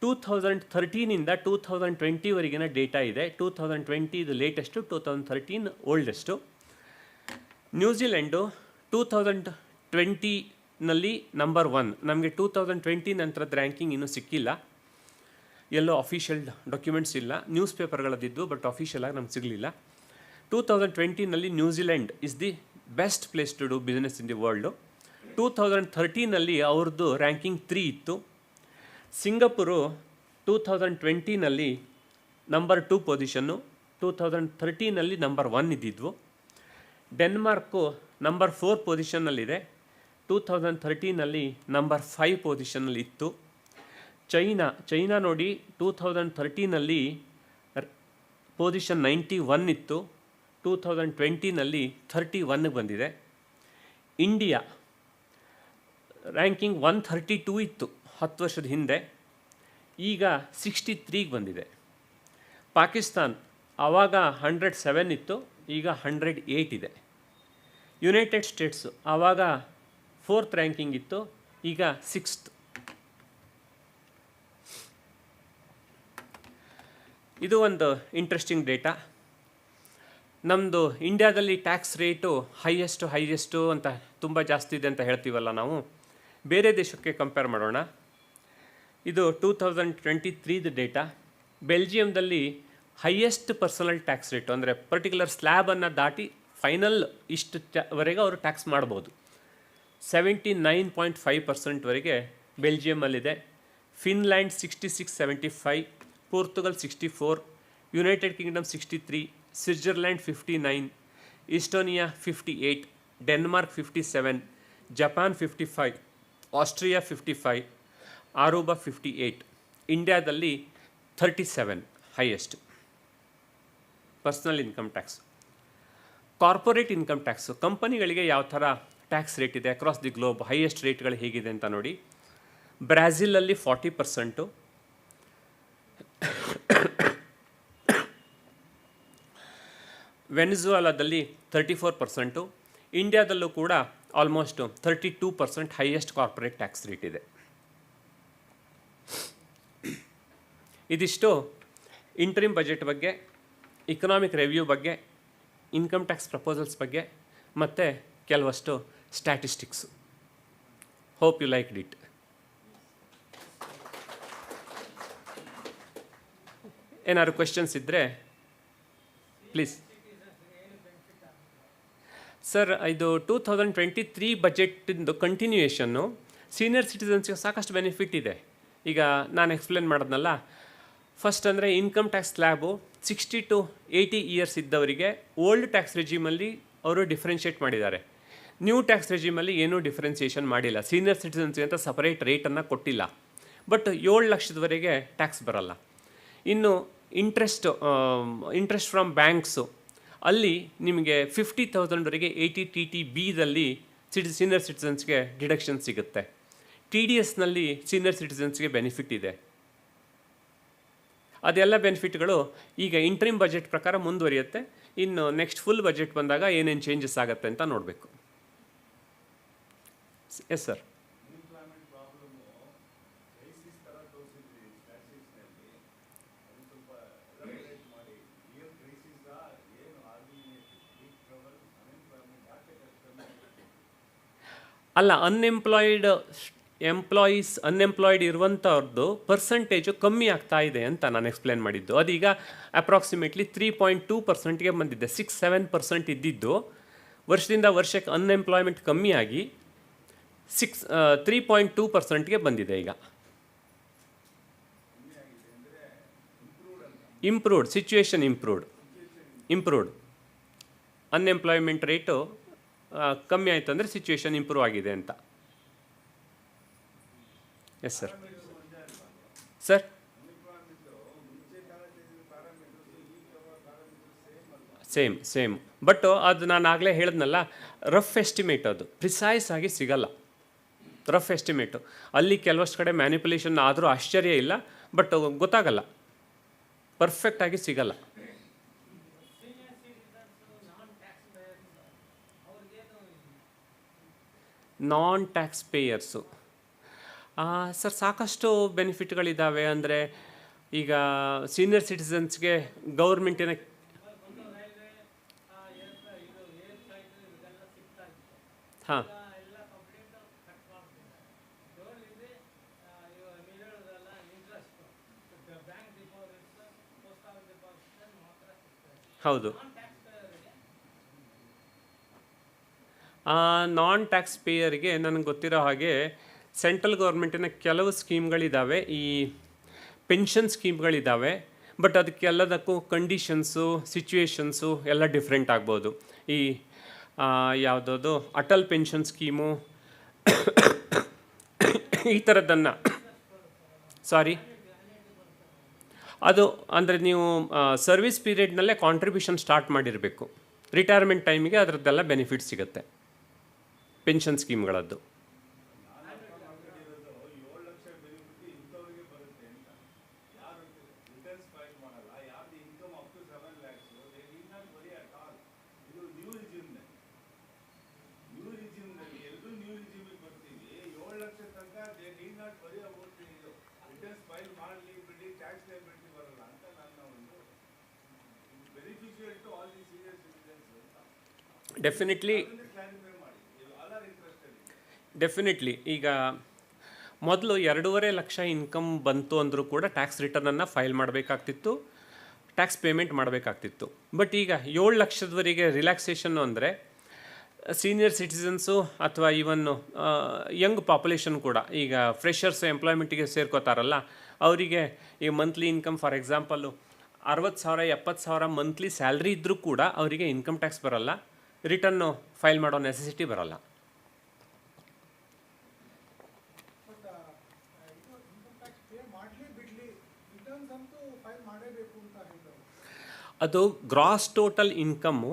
2013ಇಂದ 2020ವರೆಗಿನ ಡೇಟಾ ಇದೆ. 2020 ಇದು ಲೇಟೆಸ್ಟು, 2013 ಓಲ್ಡೆಸ್ಟು. ನ್ಯೂಜಿಲೆಂಡು 2020ನಲ್ಲಿ ನಂಬರ್ 1. ನಮಗೆ 2020 ನಂತರದ ರ್ಯಾಂಕಿಂಗ್ ಇನ್ನೂ ಸಿಕ್ಕಿಲ್ಲ, ಎಲ್ಲೋ ಅಫಿಷಿಯಲ್ ಡಾಕ್ಯುಮೆಂಟ್ಸ್ ಇಲ್ಲ. ನ್ಯೂಸ್ ಪೇಪರ್ಗಳದ್ದಿದ್ದು, ಬಟ್ ಅಫಿಷಿಯಲ್ ಆಗಿ ನಮ್ಗೆ ಸಿಗಲಿಲ್ಲ. 2020ನಲ್ಲಿ New Zealand is the best place to do business in the world. 2013ನಲ್ಲಿ ಅವ್ರದ್ದು ರ್ಯಾಂಕಿಂಗ್ 3 ಇತ್ತು. ಸಿಂಗಪುರು 2020ನಲ್ಲಿ ನಂಬರ್ 2 ಪೊಸಿಷನ್ನು, 2013ನಲ್ಲಿ ನಂಬರ್ 1 ಇದ್ದಿದ್ವು. ಡೆನ್ಮಾರ್ಕು ನಂಬರ್ 4 ಪೊಸಿಷನ್ನಲ್ಲಿದೆ, 2013ನಲ್ಲಿ ನಂಬರ್ 5 ಪೊಸಿಷನ್ನಲ್ಲಿ ಇತ್ತು. ಚೈನಾ ನೋಡಿ 2013ನಲ್ಲಿ ಪೊಸಿಷನ್ 91 ಇತ್ತು, 2020ನಲ್ಲಿ 31ಗೆ ಬಂದಿದೆ. ಇಂಡಿಯಾ ರ್ಯಾಂಕಿಂಗ್ 132 ಇತ್ತು 10 ವರ್ಷದ ಹಿಂದೆ, ಈಗ 63ಗೆ ಬಂದಿದೆ. ಪಾಕಿಸ್ತಾನ್ ಆವಾಗ 107 ಇತ್ತು, ಈಗ 108 ಇದೆ. ಯುನೈಟೆಡ್ ಸ್ಟೇಟ್ಸು ಆವಾಗ 4th ರ್ಯಾಂಕಿಂಗ್ ಇತ್ತು, ಈಗ 6th. ಇದು ಒಂದು ಇಂಟ್ರೆಸ್ಟಿಂಗ್ ಡೇಟಾ. ನಮ್ಮದು ಇಂಡಿಯಾದಲ್ಲಿ ಟ್ಯಾಕ್ಸ್ ರೇಟು ಹೈಯೆಸ್ಟು ಅಂತ ತುಂಬ ಜಾಸ್ತಿ ಇದೆ ಅಂತ ಹೇಳ್ತೀವಲ್ಲ ನಾವು. ಬೇರೆ ದೇಶಕ್ಕೆ ಕಂಪೇರ್ ಮಾಡೋಣ. ಇದು 2023 ಡೇಟಾ. ಬೆಲ್ಜಿಯಮ್ದಲ್ಲಿ ಹೈಯೆಸ್ಟ್ ಪರ್ಸನಲ್ ಟ್ಯಾಕ್ಸ್ ರೇಟು, ಅಂದರೆ ಪರ್ಟಿಕ್ಯುಲರ್ ಸ್ಲ್ಯಾಬನ್ನು ದಾಟಿ ಫೈನಲ್ ವರೆಗೆ ಅವರು ಟ್ಯಾಕ್ಸ್ ಮಾಡ್ಬೋದು. 79.5% ಬೆಲ್ಜಿಯಮಲ್ಲಿದೆ. Finland 66.75, Portugal 64, United Kingdom 63, Switzerland 59, Estonia 58, Denmark 57, Japan 55, Austria 55, Aruba 58. ಇಂಡಿಯಾದಲ್ಲಿ 37 highest personal income tax. Corporate income tax, ಕಂಪನಿಗಳಿಗೆ ಯಾವ ಥರ ಟ್ಯಾಕ್ಸ್ ರೇಟ್ ಇದೆ ಅಕ್ರಾಸ್ ದಿ ಗ್ಲೋಬ್, ಹೈಯೆಸ್ಟ್ ರೇಟ್ಗಳು ಹೇಗಿದೆ ಅಂತ ನೋಡಿ. ಬ್ರಾಝಿಲಲ್ಲಿ 40%, ವೆನಿಜುವಾಲಾದಲ್ಲಿ 34%, ಇಂಡಿಯಾದಲ್ಲೂ ಕೂಡ almost 32% highest corporate tax rate ಇದೆ. ಇದಿಷ್ಟು ಇಂಟರಿಮ್ ಬಜೆಟ್ ಬಗ್ಗೆ, ಇಕನಾಮಿಕ್ ರಿವ್ಯೂ ಬಗ್ಗೆ, ಇನ್ಕಮ್ ಟ್ಯಾಕ್ಸ್ ಪ್ರಪೋಸಲ್ಸ್ ಬಗ್ಗೆ ಮತ್ತು ಕೆಲವಷ್ಟು statistics. Hope you liked it. ಏನಾದ್ರು ಕ್ವೆಶನ್ಸ್ ಇದ್ದರೆ ಪ್ಲೀಸ್. ಸರ್, ಇದು 2023 ಬಜೆಟ್ಟಿಂದು ಕಂಟಿನ್ಯೂಯೇಷನ್ನು. ಸೀನಿಯರ್ ಸಿಟಿಸನ್ಸ್ಗೆ ಸಾಕಷ್ಟು ಬೆನಿಫಿಟ್ ಇದೆ. ಈಗ ನಾನು ಎಕ್ಸ್ಪ್ಲೇನ್ ಮಾಡೋದ್ನಲ್ಲ, ಫಸ್ಟ್ ಅಂದರೆ income tax slab 60 to 80 years ಇದ್ದವರಿಗೆ ಓಲ್ಡ್ ಟ್ಯಾಕ್ಸ್ ರೆಜಿಮಲ್ಲಿ ಅವರು ಡಿಫ್ರೆನ್ಷಿಯೇಟ್ ಮಾಡಿದ್ದಾರೆ. ನ್ಯೂ ಟ್ಯಾಕ್ಸ್ ರೆಜಿಮಲ್ಲಿ ಏನೂ ಡಿಫ್ರೆನ್ಸಿಯೇಷನ್ ಮಾಡಿಲ್ಲ. ಸೀನಿಯರ್ ಸಿಟಿಸನ್ಸ್ಗೆ ಅಂತ ಸಪರೇಟ್ ರೇಟನ್ನು ಕೊಟ್ಟಿಲ್ಲ. ಬಟ್ 7 ಲಕ್ಷದವರೆಗೆ ಟ್ಯಾಕ್ಸ್ ಬರಲ್ಲ. ಇನ್ನು ಇಂಟ್ರೆಸ್ಟ್ ಫ್ರಮ್ ಬ್ಯಾಂಕ್ಸು, ಅಲ್ಲಿ ನಿಮಗೆ 50,000ವರೆಗೆ 80 TTBದಲ್ಲಿ ಸೀನಿಯರ್ ಸಿಟಿಸನ್ಸ್ಗೆ ಡಿಡಕ್ಷನ್ ಸಿಗುತ್ತೆ. TDSನಲ್ಲಿ ಸೀನಿಯರ್ ಸಿಟಿಸನ್ಸ್ಗೆ ಬೆನಿಫಿಟ್ ಇದೆ. ಅದೆಲ್ಲ ಬೆನಿಫಿಟ್ಗಳು ಈಗ ಇಂಟ್ರಿಮ್ ಬಜೆಟ್ ಪ್ರಕಾರ ಮುಂದುವರಿಯುತ್ತೆ. ಇನ್ನು ನೆಕ್ಸ್ಟ್ ಫುಲ್ ಬಜೆಟ್ ಬಂದಾಗ ಏನೇನು ಚೇಂಜಸ್ ಆಗುತ್ತೆ ಅಂತ ನೋಡಬೇಕು. Yes sir. ಅಲ್ಲ, ಅನ್ಎಂಪ್ಲಾಯ್ಡ್ ಇರುವಂಥವ್ರದ್ದು ಪರ್ಸಂಟೇಜು ಕಮ್ಮಿ ಆಗ್ತಾ ಇದೆ ಅಂತ ನಾನು ಎಕ್ಸ್ಪ್ಲೇನ್ ಮಾಡಿದ್ದು. ಅದೀಗ ಅಪ್ರಾಕ್ಸಿಮೇಟ್ಲಿ 3.2%ಗೆ ಬಂದಿದೆ. 6-7% ಇದ್ದಿದ್ದು ವರ್ಷದಿಂದ ವರ್ಷಕ್ಕೆ ಅನ್ಎಂಪ್ಲಾಯ್ಮೆಂಟ್ ಕಮ್ಮಿಯಾಗಿ 3.2%ಗೆ ಬಂದಿದೆ ಈಗ. Situation improved. ಅನ್ಎಂಪ್ಲಾಯ್ಮೆಂಟ್ ರೇಟು ಕಮ್ಮಿ ಆಯಿತು ಅಂದರೆ ಸಿಚುವೇಶನ್ ಇಂಪ್ರೂವ್ ಆಗಿದೆ ಅಂತ. Yes sir. Sir, same. But ಅದು ನಾನು ಆಗಲೇ ಹೇಳಿದ್ನಲ್ಲ, ರಫ್ ಎಸ್ಟಿಮೇಟ್, ಅದು ಪ್ರಿಸೈಸ್ ಆಗಿ ಸಿಗಲ್ಲ. ರಫ್ ಎಸ್ಟಿಮೇಟು ಅಲ್ಲಿ ಕೆಲವಷ್ಟು ಕಡೆ ಮ್ಯಾನಿಪುಲೇಷನ್ ಆದರೂ ಆಶ್ಚರ್ಯ ಇಲ್ಲ, ಬಟ್ ಗೊತ್ತಾಗಲ್ಲ, ಪರ್ಫೆಕ್ಟಾಗಿ ಸಿಗಲ್ಲ. ನಾನ್ ಟ್ಯಾಕ್ಸ್ ಪೇಯರ್ಸು ಸರ್ ಸಾಕಷ್ಟು ಬೆನಿಫಿಟ್ಗಳಿದ್ದಾವೆ. ಅಂದರೆ ಈಗ ಸೀನಿಯರ್ ಸಿಟಿಸನ್ಸ್ಗೆ ಗೌರ್ಮೆಂಟಿನ ಹಾಂ ಹೌದು. ನಾನ್ ಟ್ಯಾಕ್ಸ್ ಪೇಯರಿಗೆ ನನಗೆ ಗೊತ್ತಿರೋ ಹಾಗೆ ಸೆಂಟ್ರಲ್ ಗೌರ್ಮೆಂಟಿನ ಕೆಲವು ಸ್ಕೀಮ್ಗಳಿದ್ದಾವೆ, ಈ ಪೆನ್ಷನ್ ಸ್ಕೀಮ್ಗಳಿದ್ದಾವೆ. ಬಟ್ ಅದಕ್ಕೆಲ್ಲದಕ್ಕೂ ಕಂಡೀಷನ್ಸು, ಸಿಚುವೇಶನ್ಸು ಎಲ್ಲ ಡಿಫ್ರೆಂಟ್ ಆಗ್ಬೋದು. ಈ ಯಾವುದದು ಅಟಲ್ ಪೆನ್ಷನ್ ಸ್ಕೀಮು ಈ ಥರದ್ದನ್ನು ಅದು ಅಂದರೆ ನೀವು ಸರ್ವಿಸ್ ಪೀರಿಯಡ್ನಲ್ಲೇ ಕಾಂಟ್ರಿಬ್ಯೂಷನ್ ಸ್ಟಾರ್ಟ್ ಮಾಡಿರಬೇಕು. ರಿಟೈರ್ಮೆಂಟ್ ಟೈಮಿಗೆ ಅದರದ್ದೆಲ್ಲ ಬೆನಿಫಿಟ್ ಸಿಗುತ್ತೆ ಪೆನ್ಷನ್ ಸ್ಕೀಮ್ಗಳದ್ದು. ಡೆಫಿನೆಟ್ಲಿ ಈಗ ಮೊದಲು 2.5 ಲಕ್ಷ ಇನ್ಕಮ್ ಬಂತು ಅಂದರೂ ಕೂಡ ಟ್ಯಾಕ್ಸ್ ರಿಟರ್ನನ್ನು ಫೈಲ್ ಮಾಡಬೇಕಾಗ್ತಿತ್ತು, ಟ್ಯಾಕ್ಸ್ ಪೇಮೆಂಟ್ ಮಾಡಬೇಕಾಗ್ತಿತ್ತು. ಬಟ್ ಈಗ 7 ಲಕ್ಷದವರೆಗೆ ರಿಲ್ಯಾಕ್ಸೇಷನ್ನು ಅಂದರೆ ಸೀನಿಯರ್ ಸಿಟಿಸನ್ಸು ಅಥವಾ ಈವನ್ನು ಯಂಗ್ ಪಾಪ್ಯುಲೇಷನ್ ಕೂಡ ಈಗ ಫ್ರೆಷರ್ಸ್ ಎಂಪ್ಲಾಯ್ಮೆಂಟಿಗೆ ಸೇರ್ಕೋತಾರಲ್ಲ, ಅವರಿಗೆ ಈ monthly income for example 60,000 70,000 monthly salary ಇದ್ದರೂ ಕೂಡ ಅವರಿಗೆ ಇನ್ಕಮ್ ಟ್ಯಾಕ್ಸ್ ಬರೋಲ್ಲ, ರಿಟರ್ನು ಫೈಲ್ ಮಾಡೋ ನೆಸೆಸಿಟಿ ಬರೋಲ್ಲ. ಅದು gross total income,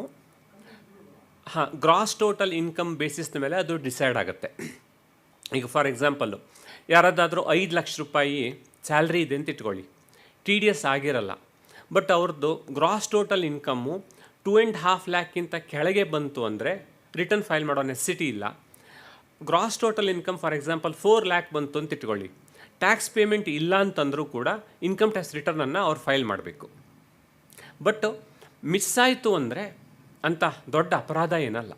gross total income ಬೇಸಿಸ್ನ ಮೇಲೆ ಅದು ಡಿಸೈಡ್ ಆಗುತ್ತೆ. ಈಗ ಫಾರ್ ಎಕ್ಸಾಂಪಲ್ಲು ಯಾರದ್ದಾದರೂ 5 ಲಕ್ಷ ರೂಪಾಯಿ ಸ್ಯಾಲ್ರಿ ಇದೆ ಅಂತ ಇಟ್ಕೊಳ್ಳಿ, ಟಿ ಡಿ ಎಸ್ ಆಗಿರಲ್ಲ, ಬಟ್ ಅವ್ರದ್ದು ಗ್ರಾಸ್ ಟೋಟಲ್ ಇನ್ಕಮ್ಮು 2.5 ಲ್ಯಾಕ್ಕಿಂತ ಕೆಳಗೆ ಬಂತು ಅಂದರೆ ರಿಟರ್ನ್ ಫೈಲ್ ಮಾಡೋ ನೆಸೆಸಿಟಿ ಇಲ್ಲ. Gross total income for example 4 lakh ಬಂತು ಅಂತ ಇಟ್ಕೊಳ್ಳಿ, ಟ್ಯಾಕ್ಸ್ ಪೇಮೆಂಟ್ ಇಲ್ಲ ಅಂತಂದರೂ ಕೂಡ ಇನ್ಕಮ್ ಟ್ಯಾಕ್ಸ್ ರಿಟರ್ನನ್ನು ಅವ್ರು ಫೈಲ್ ಮಾಡಬೇಕು. ಬಟ್ ಮಿಸ್ ಆಯಿತು ಅಂದರೆ ಅಂತ ದೊಡ್ಡ ಅಪರಾಧ ಏನಲ್ಲ.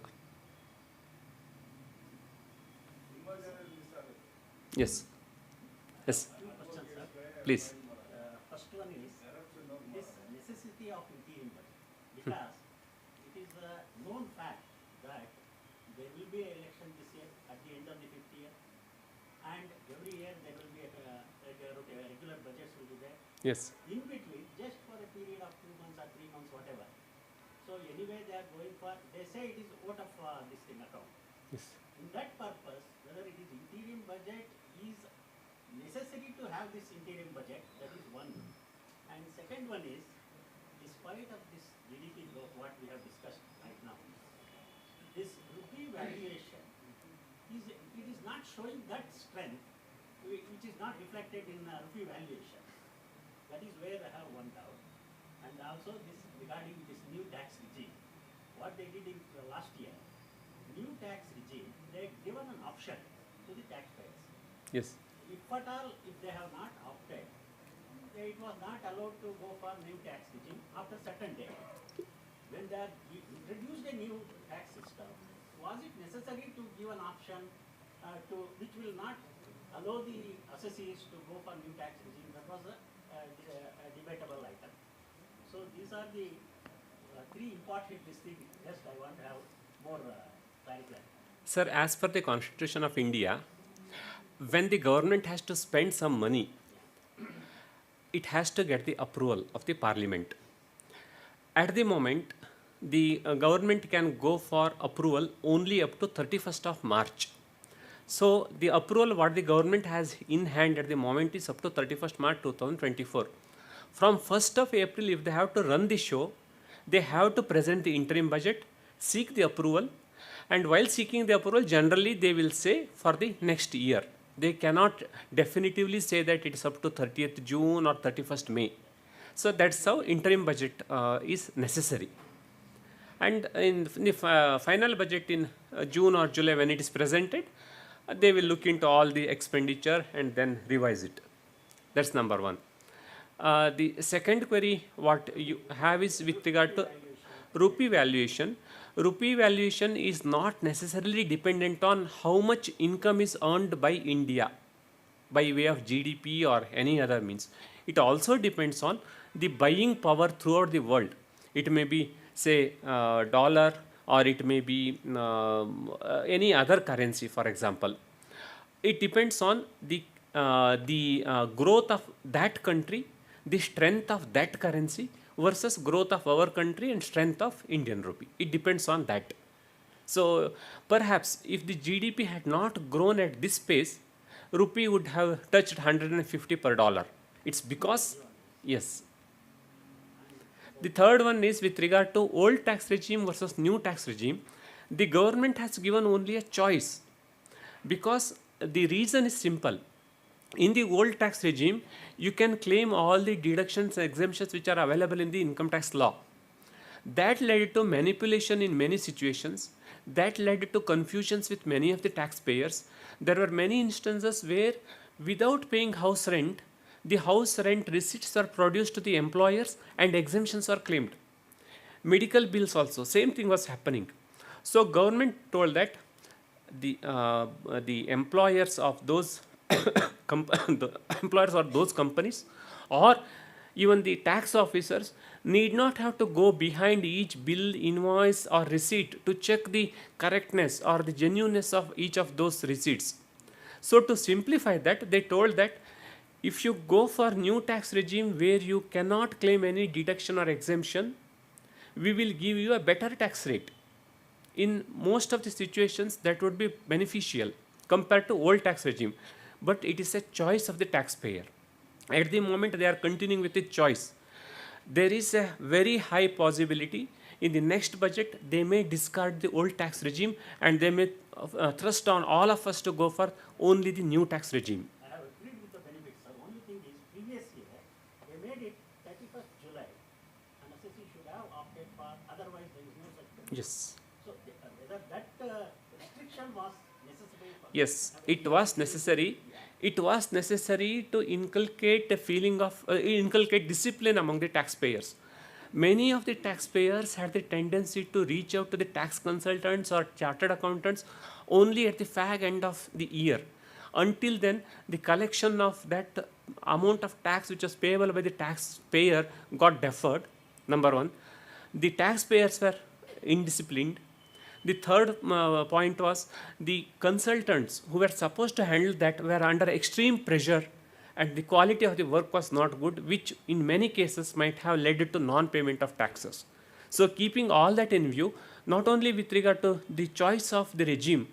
Yes yes please. First one is this necessity of interim budget, because it is a known fact that there will be an election this year at the end of the 5th year, and every year there will be regular budgets will be there. Yes. In between, just for a period of 2 months or 3 months, whatever. So anyway, they are going for, they say it is vote of this thing account. Yes. In that purpose, whether it is interim budget is necessary to have this interim budget, that is one. And second one is, despite of this GDP growth, what we have discussed right now, this rupee valuation it is not showing that strength, which is not reflected in rupee valuation. That is where I have one doubt. And also this regarding this new tax regime, what they did in last year, new tax regime, they had given an option to the taxpayers. Yes. If at all, if they have not opted, it was not allowed to go for new tax regime after certain date. When they are introduced a new tax system, was it necessary to give an option to which will not allow the assessees to go for new tax regime? That was a debatable item. So these are the 3 important things. Just I want to have more clarity. Sir, as per the Constitution of India, when the government has to spend some money, it has to get the approval of the parliament. At the moment, the government can go for approval only up to 31st of March. So the approval what the government has in hand at the moment is up to 31st March 2024. From 1st of April, if they have to run the show, they have to present the interim budget, seek the approval, and while seeking the approval, generally they will say for the next year. They cannot definitively say that it is up to 30th June or 31st May. So that's how interim budget is necessary. And in the final budget in June or July when it is presented, they will look into all the expenditure and then revise it. That's number one. The second query what you have is with regard to rupee valuation. Rupee valuation is not necessarily dependent on how much income is earned by India by way of GDP or any other means. It also depends on the buying power throughout the world. It may be say dollar, or it may be any other currency, for example. It depends on the growth of that country, the strength of that currency versus growth of our country and strength of Indian rupee. It depends on that. So perhaps if the GDP had not grown at this pace, rupee would have touched 150 per dollar. It's because, yes. The third one is with regard to old tax regime versus new tax regime. The government has given only a choice, because the reason is simple. In the old tax regime, you can claim all the deductions and exemptions which are available in the income tax law. That led to manipulation in many situations. That led to confusions with many of the taxpayers. There were many instances where Without paying house rent, the house rent receipts are produced to the employers and exemptions are claimed. Medical bills also, same thing was happening. So government told that the employers of those the employers of those companies or even the tax officers need not have to go behind each bill, invoice or receipt to check the correctness or the genuineness of each of those receipts. So to simplify that, they told that if you go for new tax regime where you cannot claim any deduction or exemption, we will give you a better tax rate. In most of the situations, that would be beneficial compared to old tax regime, but it is a choice of the taxpayer. At the moment, they are continuing with the choice. There is a very high possibility in the next budget they may discard the old tax regime and they may thrust on all of us to go for only the new tax regime. I have agreed with the benefits, sir. Only thing is, previous year, they made it 31st July. An assessee should have opted for, otherwise there is no such benefit. Yes. So, whether that restriction was necessary for. Yes, it was necessary. It was necessary to inculcate a feeling of inculcate discipline among the taxpayers. Many of the taxpayers had the tendency to reach out to the tax consultants or chartered accountants only at the fag end of the year. Until then, the collection of that amount of tax which was payable by the taxpayer got deferred. Number one, the taxpayers were indisciplined. The third point was the consultants who were supposed to handle that were under extreme pressure and the quality of the work was not good, which in many cases might have led to non-payment of taxes. So keeping all that in view, not only with regard to the choice of the regime,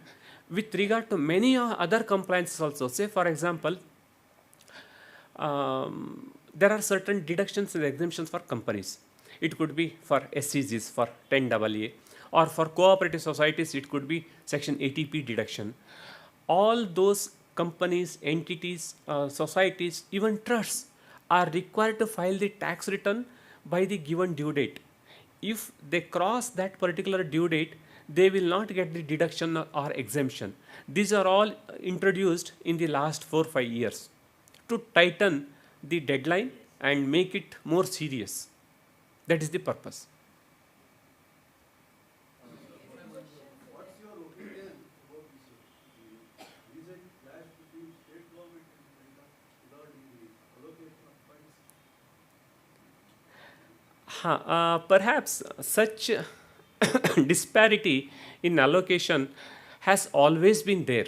with regard to many other compliances also, say for example, there are certain deductions and exemptions for companies. It could be for SCGs for 10AA, or for cooperative societies, it could be Section 80P deduction. All those companies, entities, societies, even trusts are required to file the tax return by the given due date. If they cross that particular due date, they will not get the deduction or exemption. These are all introduced in the last 4-5 years to tighten the deadline and make it more serious. That is the purpose. What's your opinion about this recent clash between state government and center regarding the allocation of funds? Perhaps such disparity in allocation has always been there.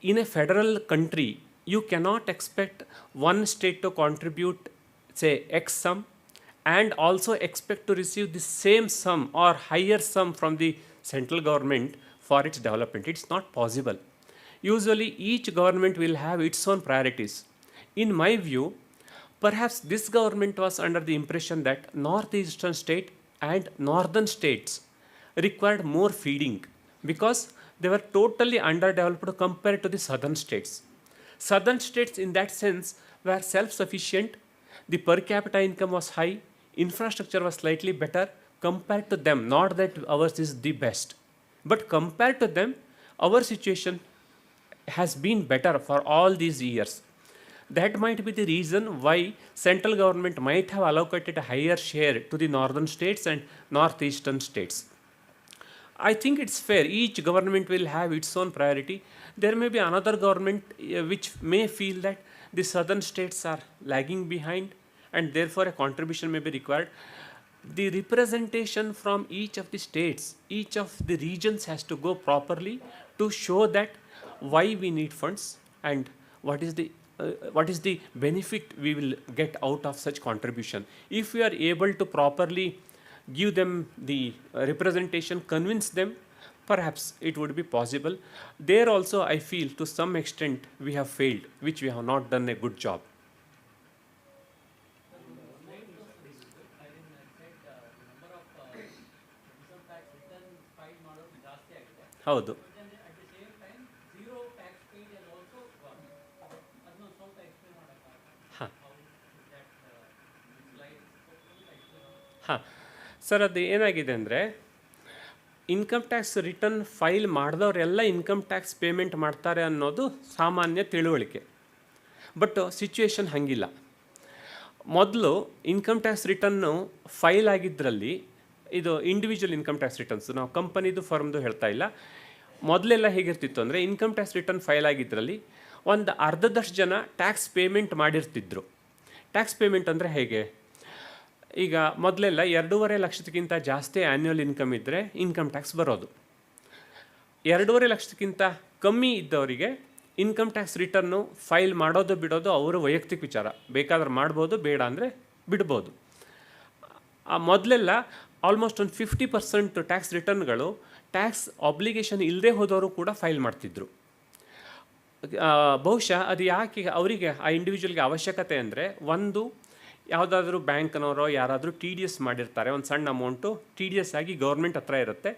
In a federal country, you cannot expect one state to contribute, say, X sum, and also expect to receive the same sum or higher sum from the central government for its development. It's not possible. Usually, each government will have its own priorities. In my view, perhaps this government was under the impression that northeastern state and northern states required more feeding because they were totally underdeveloped compared to the southern states. Southern states, in that sense, were self-sufficient. The per capita income was high. Infrastructure was slightly better compared to them. Not that ours is the best, but compared to them, our situation has been better for all these years. That might be the reason why central government might have allocated a higher share to the northern states and northeastern states. I think it's fair. Each government will have its own priority. There may be another government which may feel that the southern states are lagging behind and therefore a contribution may be required. The representation from each of the states, each of the regions has to go properly to show that why we need funds and what is the benefit we will get out of such contribution. If we are able to properly give them the representation, convince them, perhaps it would be possible. There also I feel to some extent we have failed, which we have not done a good job. ಹೌದು. ಹಾಂ sir, ಅದು ಏನಾಗಿದೆ ಅಂದರೆ income tax return file ಮಾಡಿದವರೆಲ್ಲ income tax payment ಮಾಡ್ತಾರೆ ಅನ್ನೋದು ಸಾಮಾನ್ಯ ತಿಳುವಳಿಕೆ. ಬಟ್ ಸಿಚುವೇಶನ್ ಹಾಗಿಲ್ಲ. ಮೊದಲು ಇನ್ಕಮ್ ಟ್ಯಾಕ್ಸ್ ರಿಟರ್ನು ಫೈಲ್ ಆಗಿದ್ದರಲ್ಲಿ, ಇದು ಇಂಡಿವಿಜುವಲ್ ಇನ್ಕಮ್ ಟ್ಯಾಕ್ಸ್ ರಿಟರ್ನ್ಸ್, ನಾವು ಕಂಪನಿದು ಫರ್ಮ್ದು ಹೇಳ್ತಾ ಇಲ್ಲ. ಮೊದಲೆಲ್ಲ ಹೇಗಿರ್ತಿತ್ತು ಅಂದರೆ, ಇನ್ಕಮ್ ಟ್ಯಾಕ್ಸ್ ರಿಟರ್ನ್ ಫೈಲ್ ಆಗಿದ್ದರಲ್ಲಿ ಒಂದು ಅರ್ಧದಷ್ಟು ಜನ ಟ್ಯಾಕ್ಸ್ ಪೇಮೆಂಟ್ ಮಾಡಿರ್ತಿದ್ರು. ಟ್ಯಾಕ್ಸ್ ಪೇಮೆಂಟ್ ಅಂದರೆ ಹೇಗೆ? ಈಗ ಮೊದಲೆಲ್ಲ 2.5 ಲಕ್ಷಕ್ಕಿಂತ ಜಾಸ್ತಿ ಆ್ಯನ್ಯುವಲ್ ಇನ್ಕಮ್ ಇದ್ದರೆ ಇನ್ಕಮ್ ಟ್ಯಾಕ್ಸ್ ಬರೋದು. 2.5 ಲಕ್ಷಕ್ಕಿಂತ ಕಮ್ಮಿ ಇದ್ದವರಿಗೆ ಇನ್ಕಮ್ ಟ್ಯಾಕ್ಸ್ ರಿಟರ್ನು ಫೈಲ್ ಮಾಡೋದು ಬಿಡೋದು ಅವರ ವೈಯಕ್ತಿಕ ವಿಚಾರ. ಬೇಕಾದ್ರೆ ಮಾಡ್ಬೋದು, ಬೇಡ ಅಂದರೆ ಬಿಡ್ಬೋದು. ಮೊದಲೆಲ್ಲ ಆಲ್ಮೋಸ್ಟ್ ಒಂದು 50% ಟ್ಯಾಕ್ಸ್ ರಿಟರ್ನ್ಗಳು ಟ್ಯಾಕ್ಸ್ ಆಬ್ಲಿಗೇಷನ್ ಇಲ್ಲದೆ ಹೋದವರು ಕೂಡ ಫೈಲ್ ಮಾಡ್ತಿದ್ರು. ಬಹುಶಃ ಅದು ಯಾಕೆ ಅವರಿಗೆ, ಆ ಇಂಡಿವಿಜುವಲ್ಗೆ ಅವಶ್ಯಕತೆ ಅಂದರೆ, ಒಂದು, ಯಾವುದಾದ್ರೂ ಬ್ಯಾಂಕ್ನವರೋ ಯಾರಾದರೂ ಟಿ ಡಿ ಎಸ್ ಮಾಡಿರ್ತಾರೆ, ಒಂದು ಸಣ್ಣ ಅಮೌಂಟು ಟಿ ಡಿ ಎಸ್ ಆಗಿ ಗೌರ್ಮೆಂಟ್ ಹತ್ರ ಇರುತ್ತೆ,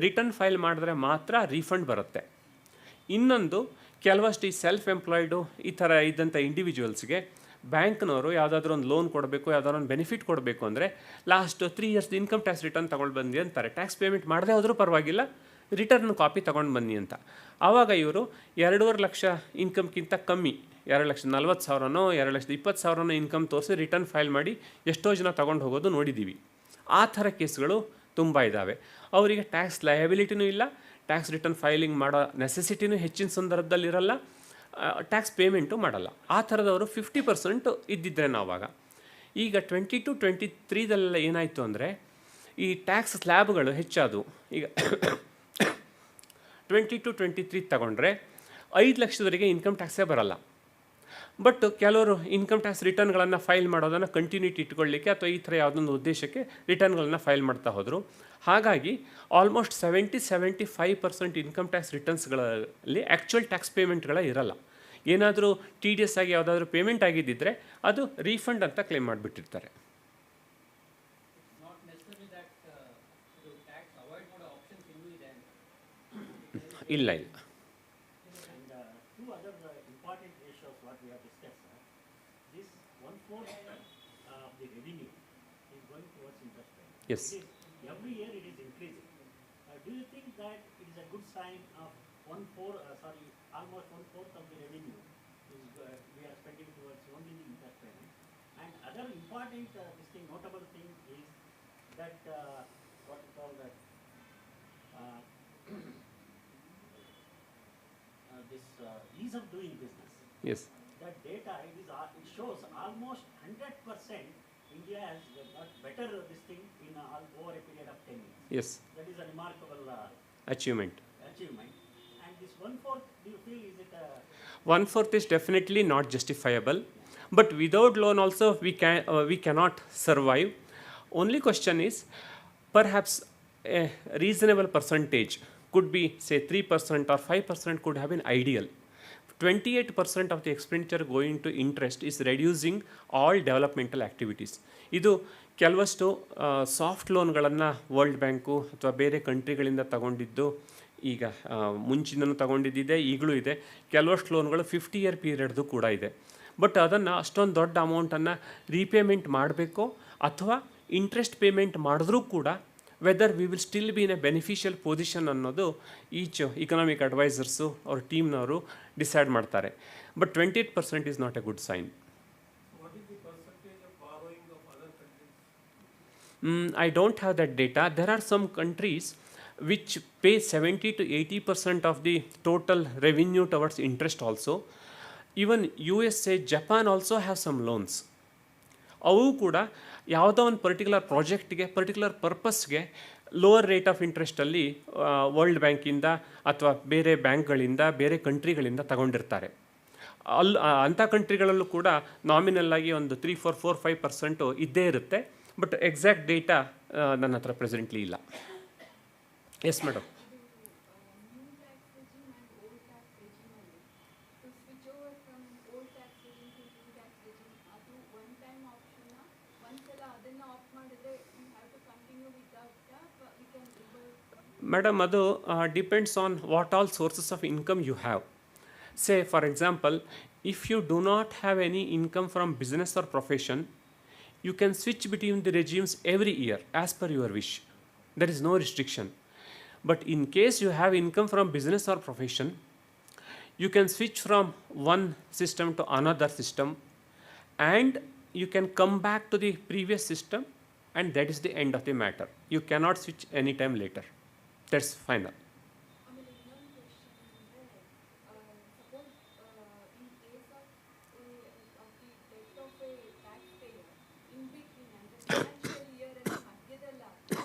ರಿಟರ್ನ್ ಫೈಲ್ ಮಾಡಿದ್ರೆ ಮಾತ್ರ ರೀಫಂಡ್ ಬರುತ್ತೆ. ಇನ್ನೊಂದು, ಕೆಲವಷ್ಟು ಈ ಸೆಲ್ಫ್ ಎಂಪ್ಲಾಯ್ಡು ಈ ಥರ ಇದ್ದಂಥ ಇಂಡಿವಿಜುವಲ್ಸ್ಗೆ ಬ್ಯಾಂಕ್ನವರು ಯಾವುದಾದ್ರೂ ಒಂದು ಲೋನ್ ಕೊಡಬೇಕು, ಯಾವುದಾದ್ರು ಒಂದು ಬೆನಿಫಿಟ್ ಕೊಡಬೇಕು ಅಂದರೆ last 3 years income tax return ತೊಗೊಂಡು ಬಂದಿ ಅಂತಾರೆ. ಟ್ಯಾಕ್ಸ್ ಪೇಮೆಂಟ್ ಮಾಡದೇ ಹೋದರೂ ಪರವಾಗಿಲ್ಲ, ರಿಟರ್ನ್ ಕಾಪಿ ತೊಗೊಂಡು ಬನ್ನಿ ಅಂತ. ಆವಾಗ ಇವರು 2.5 ಲಕ್ಷ ಇನ್ಕಮ್ಗಿಂತ ಕಮ್ಮಿ, 2,40,000ನೋ 2,20,000ನೋ ಇನ್ಕಮ್ ತೋರಿಸಿ ರಿಟರ್ನ್ ಫೈಲ್ ಮಾಡಿ ಎಷ್ಟೋ ಜನ ತೊಗೊಂಡು ಹೋಗೋದು ನೋಡಿದ್ದೀವಿ. ಆ ಥರ ಕೇಸ್ಗಳು ತುಂಬ ಇದ್ದಾವೆ. ಅವರಿಗೆ ಟ್ಯಾಕ್ಸ್ ಲಯಬಿಲಿಟಿನೂ ಇಲ್ಲ, ಟ್ಯಾಕ್ಸ್ ರಿಟರ್ನ್ ಫೈಲಿಂಗ್ ಮಾಡೋ ನೆಸೆಸಿಟಿನೂ ಹೆಚ್ಚಿನ ಸಂದರ್ಭದಲ್ಲಿ ಇರಲ್ಲ, ಟ್ಯಾಕ್ಸ್ ಪೇಮೆಂಟು ಮಾಡಲ್ಲ. ಆ ಥರದವರು 50% ಇದ್ದಿದ್ರೆ ನಾವಾಗ. ಈಗ 22-23 ಏನಾಯಿತು ಅಂದರೆ, ಈ ಟ್ಯಾಕ್ಸ್ ಸ್ಲ್ಯಾಬ್ಗಳು ಹೆಚ್ಚಾದವು. ಈಗ 22-23 ತಗೊಂಡ್ರೆ 5 ಲಕ್ಷದವರೆಗೆ ಇನ್ಕಮ್ ಟ್ಯಾಕ್ಸೇ ಬರಲ್ಲ. ಬಟ್ ಕೆಲವರು ಇನ್ಕಮ್ ಟ್ಯಾಕ್ಸ್ ರಿಟರ್ನ್ಗಳನ್ನು ಫೈಲ್ ಮಾಡೋದನ್ನು ಕಂಟಿನ್ಯೂಟಿ ಇಟ್ಕೊಳ್ಳಿಕ್ಕೆ ಅಥವಾ ಈ ಥರ ಯಾವುದೊಂದು ಉದ್ದೇಶಕ್ಕೆ ರಿಟರ್ನ್ಗಳನ್ನು ಫೈಲ್ ಮಾಡ್ತಾ ಹೋದರು. ಹಾಗಾಗಿ ಆಲ್ಮೋಸ್ಟ್ 70-75% ಇನ್ಕಮ್ ಟ್ಯಾಕ್ಸ್ ರಿಟರ್ನ್ಸ್ಗಳಲ್ಲಿ ಆ್ಯಕ್ಚುಯಲ್ ಟ್ಯಾಕ್ಸ್ ಪೇಮೆಂಟ್ಗಳ ಇರಲ್ಲ. ಏನಾದರೂ ಟಿ ಡಿ ಎಸ್ ಆಗಿ ಯಾವುದಾದ್ರೂ ಪೇಮೆಂಟ್ ಆಗಿದ್ದಿದ್ರೆ ಅದು ರೀಫಂಡ್ ಅಂತ ಕ್ಲೇಮ್ ಮಾಡಿಬಿಟ್ಟಿರ್ತಾರೆ. ಇಲ್ಲ ಇಲ್ಲ. Two other important ratios what we have discussed. This 1/4 of the revenue is going towards interest payment. Yes. Every year it is increasing. Do you think that it is a good sign of almost 1/4 of the revenue is we are spending towards only the interest payment? And other important notable thing is that what we call that this ease of doing business. Yes. That data it shows almost 100% India has got better this thing in over a period of 10 years. Yes. That is a remarkable Achievement. And this 1/4, do you feel is it a 1/4 is definitely not justifiable, but without loan also we cannot survive. Only question is, perhaps a reasonable percentage could be say 3% or 5% could have been ideal. 28% of the expenditure going to interest is reducing all developmental activities. ಇದು ಕೆಲವಷ್ಟು soft ಲೋನ್ಗಳನ್ನು world bank ಅಥವಾ ಬೇರೆ ಕಂಟ್ರಿಗಳಿಂದ ತಗೊಂಡಿದ್ದು, ಈಗ ಮುಂಚಿನೂ ತಗೊಂಡಿದ್ದಿದೆ, ಈಗಲೂ ಇದೆ. ಕೆಲವಷ್ಟು ಲೋನ್ಗಳು 50 year ಪೀರಿಯಡ್ದು ಕೂಡ ಇದೆ. ಬಟ್ ಅದನ್ನು ಅಷ್ಟೊಂದು ದೊಡ್ಡ ಅಮೌಂಟನ್ನು ರೀಪೇಮೆಂಟ್ ಮಾಡಬೇಕೋ ಅಥವಾ ಇಂಟ್ರೆಸ್ಟ್ ಪೇಮೆಂಟ್ ಮಾಡಿದ್ರೂ ಕೂಡ whether we will still be in a beneficial position ಅನ್ನೋದು ಈಚ್ ಇಕನಾಮಿಕ್ ಅಡ್ವೈಸರ್ಸು ಅವ್ರ ಟೀಮ್ನವರು ಡಿಸೈಡ್ ಮಾಡ್ತಾರೆ. But 28% is not a good sign. I don't have that data. There are some countries which pay 70-80% of the total revenue towards interest also. Even USA, Japan also have some loans. ಅವು ಕೂಡ ಯಾವುದೋ ಒಂದು particular ಪ್ರಾಜೆಕ್ಟ್ಗೆ, particular ಪರ್ಪಸ್ಗೆ lower rate of ಇಂಟ್ರೆಸ್ಟಲ್ಲಿ world ಬ್ಯಾಂಕಿಂದ ಅಥವಾ ಬೇರೆ ಬ್ಯಾಂಕ್ಗಳಿಂದ, ಬೇರೆ ಕಂಟ್ರಿಗಳಿಂದ ತಗೊಂಡಿರ್ತಾರೆ. ಅಂಥ ಕಂಟ್ರಿಗಳಲ್ಲೂ ಕೂಡ ನಾಮಿನಲ್ ಆಗಿ ಒಂದು 3-4-5% ಇದ್ದೇ ಇರುತ್ತೆ. ಬಟ್ ಎಕ್ಸಾಕ್ಟ್ ಡೇಟಾ ನನ್ನ ಹತ್ರ ಪ್ರೆಸೆಂಟ್ಲಿ ಇಲ್ಲ. Yes madam. ಮೇಡಮ್, ಅದು depends on what all sources of income you have. Say for example, if you do not have any income from business or profession, you can switch between the regimes every year as per your wish. There is no restriction. But in case you have income from business or profession, you can switch from one system to another system, and you can come back to the previous system, and that is the end of the matter. You cannot switch anytime later. That's final. ಆಮೇಲೆ ಇನ್ನೊಂದು question ಅಂದರೆ suppose in case of the death of a tax payer in between ಅಂದರೆ financial year ಅಲ್ಲಿ ಮಧ್ಯದಲ್ಲಾದರೆ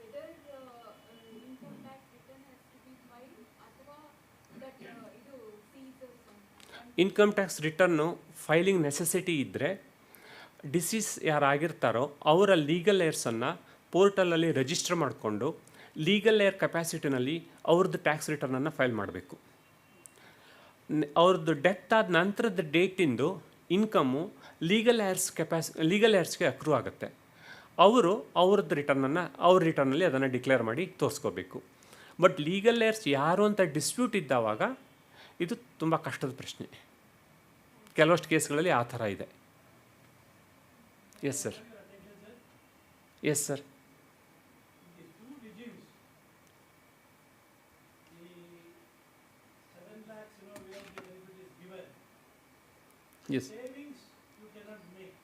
whether income tax return has to be filed ಅಥವಾ that ಇದು ceases income tax return filing necessity ಇದ್ದರೆ decease ಯಾರಾಗಿರ್ತಾರೋ ಅವರ legal ಏರ್ಸನ್ನು ಪೋರ್ಟಲಲ್ಲಿ ರಿಜಿಸ್ಟರ್ ಮಾಡಿಕೊಂಡು ಲೀಗಲ್ ಏರ್ ಕೆಪಾಸಿಟಿನಲ್ಲಿ ಅವ್ರದ್ದು ಟ್ಯಾಕ್ಸ್ ರಿಟರ್ನನ್ನು ಫೈಲ್ ಮಾಡಬೇಕು. ಅವ್ರದ್ದು ಡೆತ್ ಆದ ನಂತರದ ಡೇಟಿಂದು ಇನ್ಕಮ್ಮು ಲೀಗಲ್ ಏರ್ಸ್ಗೆ ಅಕ್ರೂ ಆಗುತ್ತೆ. ಅವರು ಅವ್ರದ್ದು ರಿಟರ್ನನ್ನು ಅವ್ರ ರಿಟರ್ನಲ್ಲಿ ಅದನ್ನು ಡಿಕ್ಲೇರ್ ಮಾಡಿ ತೋರಿಸ್ಕೋಬೇಕು. ಬಟ್ ಲೀಗಲ್ ಏರ್ಸ್ ಯಾರು ಅಂತ ಡಿಸ್ಪ್ಯೂಟ್ ಇದ್ದಾವಾಗ ಇದು ತುಂಬ ಕಷ್ಟದ ಪ್ರಶ್ನೆ. ಕೆಲವಷ್ಟು ಕೇಸ್ಗಳಲ್ಲಿ ಆ ಥರ ಇದೆ. Yes sir. Yes sir. The two regimes, the 7 lakhs, where the benefit is given, yes. savings you cannot make.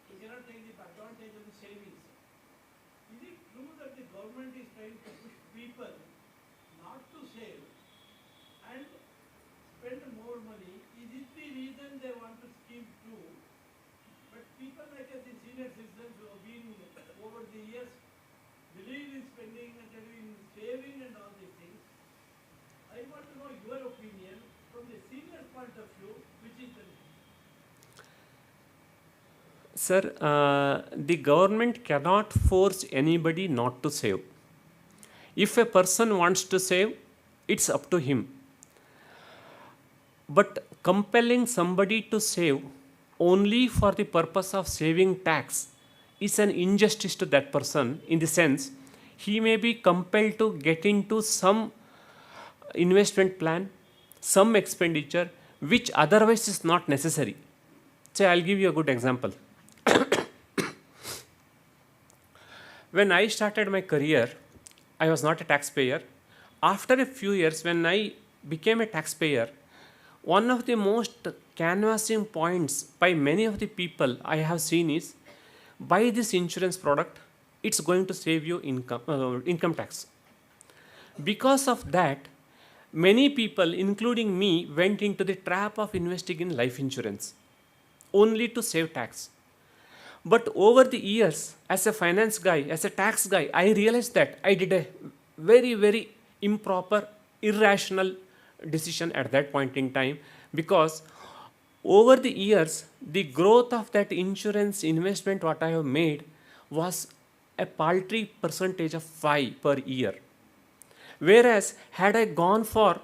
You cannot take the advantage of the savings. Is it true that the government is trying to push people not to save and spend more money? Is it the reason they want to scheme too? But people like us, the senior citizens who have been over the years, believe in spending and in saving and all these things. I want to know your opinion from the senior point of view, which is the Sir, the government cannot force anybody not to save. If a person wants to save, it's up to him. But compelling somebody to save only for the purpose of saving tax is an injustice to that person, in the sense he may be compelled to get into some investment plan, some expenditure which otherwise is not necessary. Say, I'll give you a good example. When I started my career, I was not a taxpayer. After a few years, when I became a taxpayer, one of the most canvassing points by many of the people I have seen is, buy this insurance product, it's going to save you income tax. Because of that, many people, including me, went into the trap of investing in life insurance, only to save tax. But over the years, as a finance guy, as a tax guy, I realized that I did a very, very improper, irrational decision at that point in time, because over the years, the growth of that insurance investment what I have made was a paltry percentage of 5 per year. Whereas, had I gone for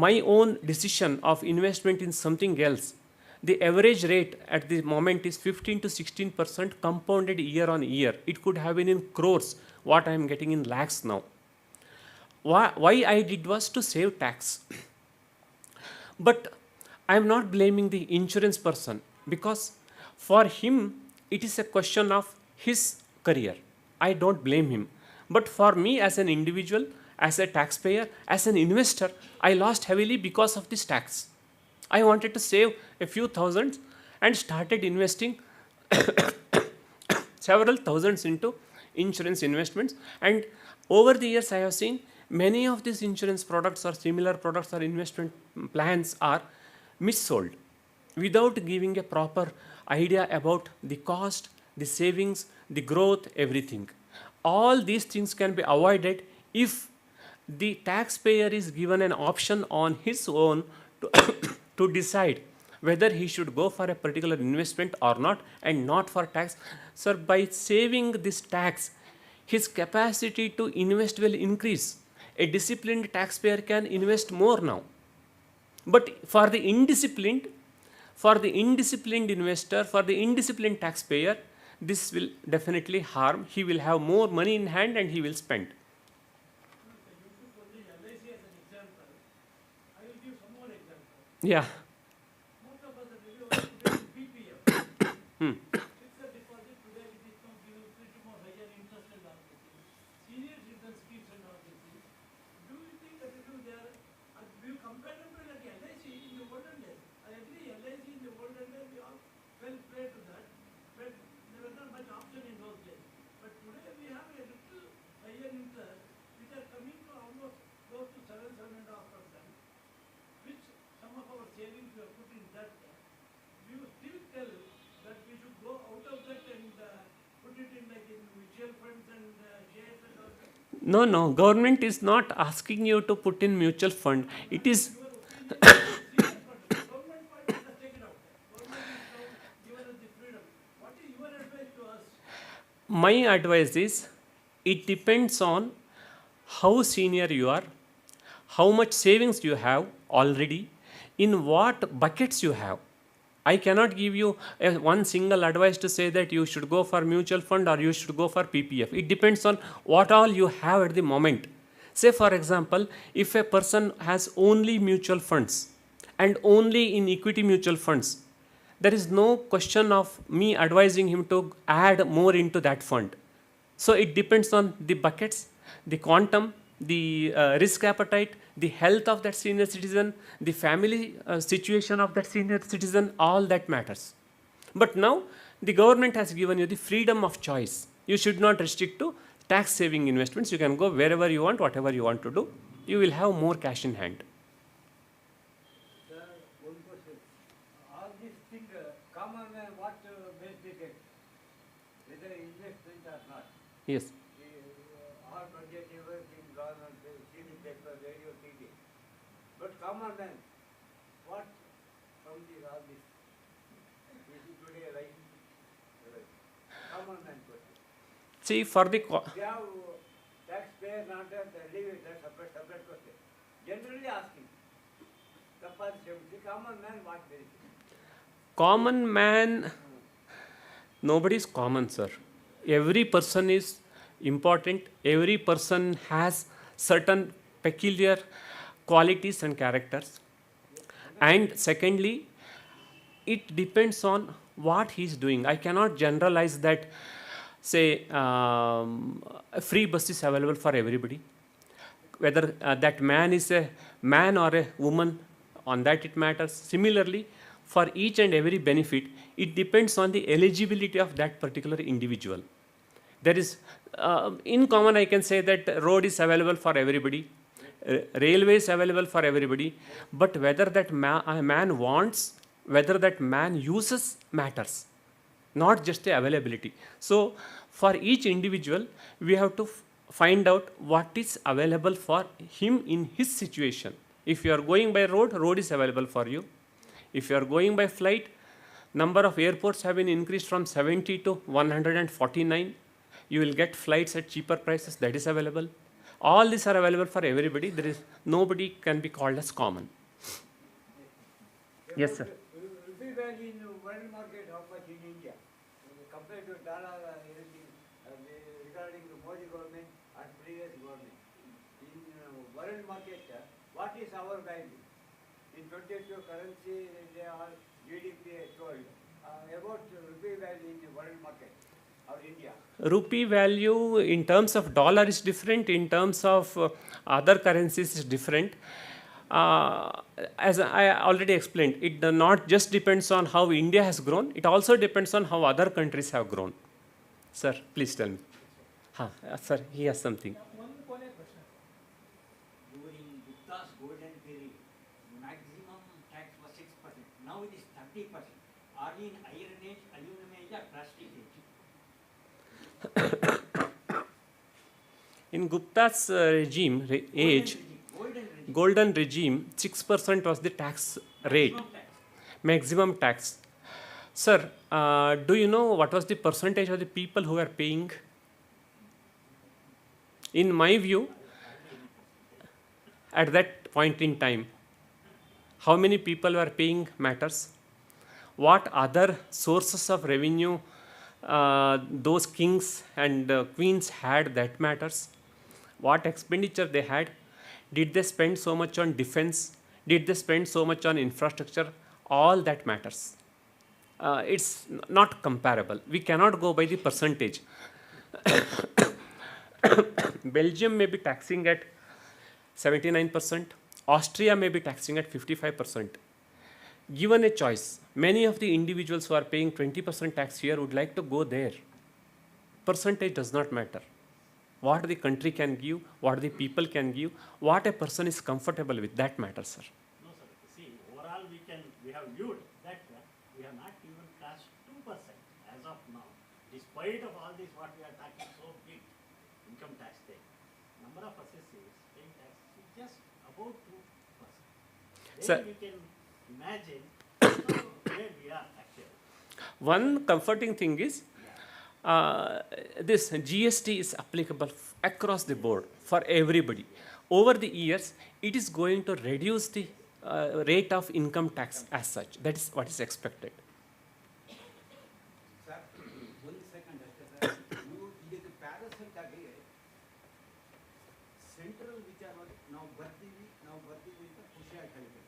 my own decision of investment in something else, the average rate at the moment is 15 to 16% compounded year on year. It could have been in crores, what I am getting in lakhs now. Why I did was to save tax. But I am not blaming the insurance person, because for him it is a question of his career. I don't blame him. But for me as an individual, as a taxpayer, as an investor, I lost heavily because of this tax. I wanted to save a few thousands and started investing several thousands into insurance investments. And over the years, I have seen many of these insurance products or similar products or investment plans are missold without giving a proper idea about the cost, the savings, the growth, everything. All these things can be avoided if the taxpayer is given an option on his own to decide whether he should go for a particular investment or not, and not for tax. Sir, by saving this tax, his capacity to invest will increase. A disciplined taxpayer can invest more now. But for the indisciplined investor, for the indisciplined taxpayer, this will definitely harm. He will have more money in hand and he will spend. LIC as an example. I will give some more examples. Yeah. Most of us are really want to put in PPF. Fixed deposit today it is not giving little more higher interest and all these things. Senior citizen schemes and all these No, government is not asking you to put in mutual fund. It is, Government fund, let us take it out. Government is now given us the freedom. What is your advice to us? my advice is, it depends on how senior you are, how much savings you have already, in what buckets you have. I cannot give you one single advice to say that you should go for mutual fund or you should go for PPF. It depends on what all you have at the moment. Say for example, if a person has only mutual funds and only in equity mutual funds, there is no question of me advising him to add more into that fund. So it depends on the buckets, the quantum, the risk appetite, the health of that senior citizen, the family situation of that senior citizen, all that matters. But now the government has given you the freedom of choice. You should not restrict to tax saving investments. You can go wherever you want, whatever you want to do. You will have more cash in hand. Sir, one question. All these things, common man, what base they take? Whether investment or not? Yes. All budget, everything, government, TV, paper, radio, TV. But common man, what from these, all this? Is it today right? Common man question. See, for the They have taxpayer, not that, leave it, that's separate question. Generally asking. The common man, what benefit? common man, nobody is common, sir. Every person is important. Every person has certain peculiar qualities and characters. And secondly, it depends on what he is doing. I cannot generalize that, say, a free bus is available for everybody. Whether that man is a man or a woman, on that it matters. Similarly, for each and every benefit, it depends on the eligibility of that particular individual. There is, in common, I can say that road is available for everybody, railway is available for everybody, but whether that man wants, whether that man uses matters, not just the availability. So, for each individual, we have to find out what is available for him in his situation. If you are going by road, road is available for you. If you are going by flight, number of airports have been increased from 70 to 149. You will get flights at cheaper prices, that is available. All these are available for everybody. There is nobody can be called as common. Yes, sir. Rupee value in world market, how much in India? Compared to dollar, everything, regarding the Modi government and previous government. In world market, what is our value? In 22 currency, they are GDP told. About rupee value in the world market, or India. Rupee value in terms of dollar is different, in terms of other currencies is different. As I already explained, it not just depends on how India has grown, it also depends on how other countries have grown. Sir, please tell me. Sir, he has something. One question. During Gupta's golden period, maximum tax was 6%. Now it is 30%. Are we in iron age, aluminum age, or plastic age? In Gupta's regime, age, golden regime, 6% was the tax rate, maximum tax. Sir, do you know what was the percentage of the people who were paying? In my view, at that point in time, how many people were paying matters. What other sources of revenue those kings and queens had, that matters. What expenditure they had. Did they spend so much on defense? Did they spend so much on infrastructure? All that matters. It's not comparable. We cannot go by the percentage. Belgium may be taxing at 79%. Austria may be taxing at 55%. Given a choice, many of the individuals who are paying 20% tax here would like to go there. Percentage does not matter. What the country can give, what the people can give, what a person is comfortable with, that matters, sir. No, sir. See, overall we have viewed that we have not even touched 2% as of now. Despite of all this, what we are talking so big income tax thing. number of assessors paying tax is just about 2%. Sir- Then you can imagine where we are actually. One comforting thing is this GST is applicable across the board for everybody. Over the years, it is going to reduce the rate of income tax as such. That is what is expected. Sir ಒಂದು second ಅಷ್ಟೇ sir, ನೀವು ಇದಕ್ಕೆ parasite ಆಗಿ central ವಿಚಾರವಾಗಿ ನಾವು ಬರ್ತೀವಿ ಅಂತ ಖುಷಿ ಆಯ್ತು ಹೇಳಿದ್ರು.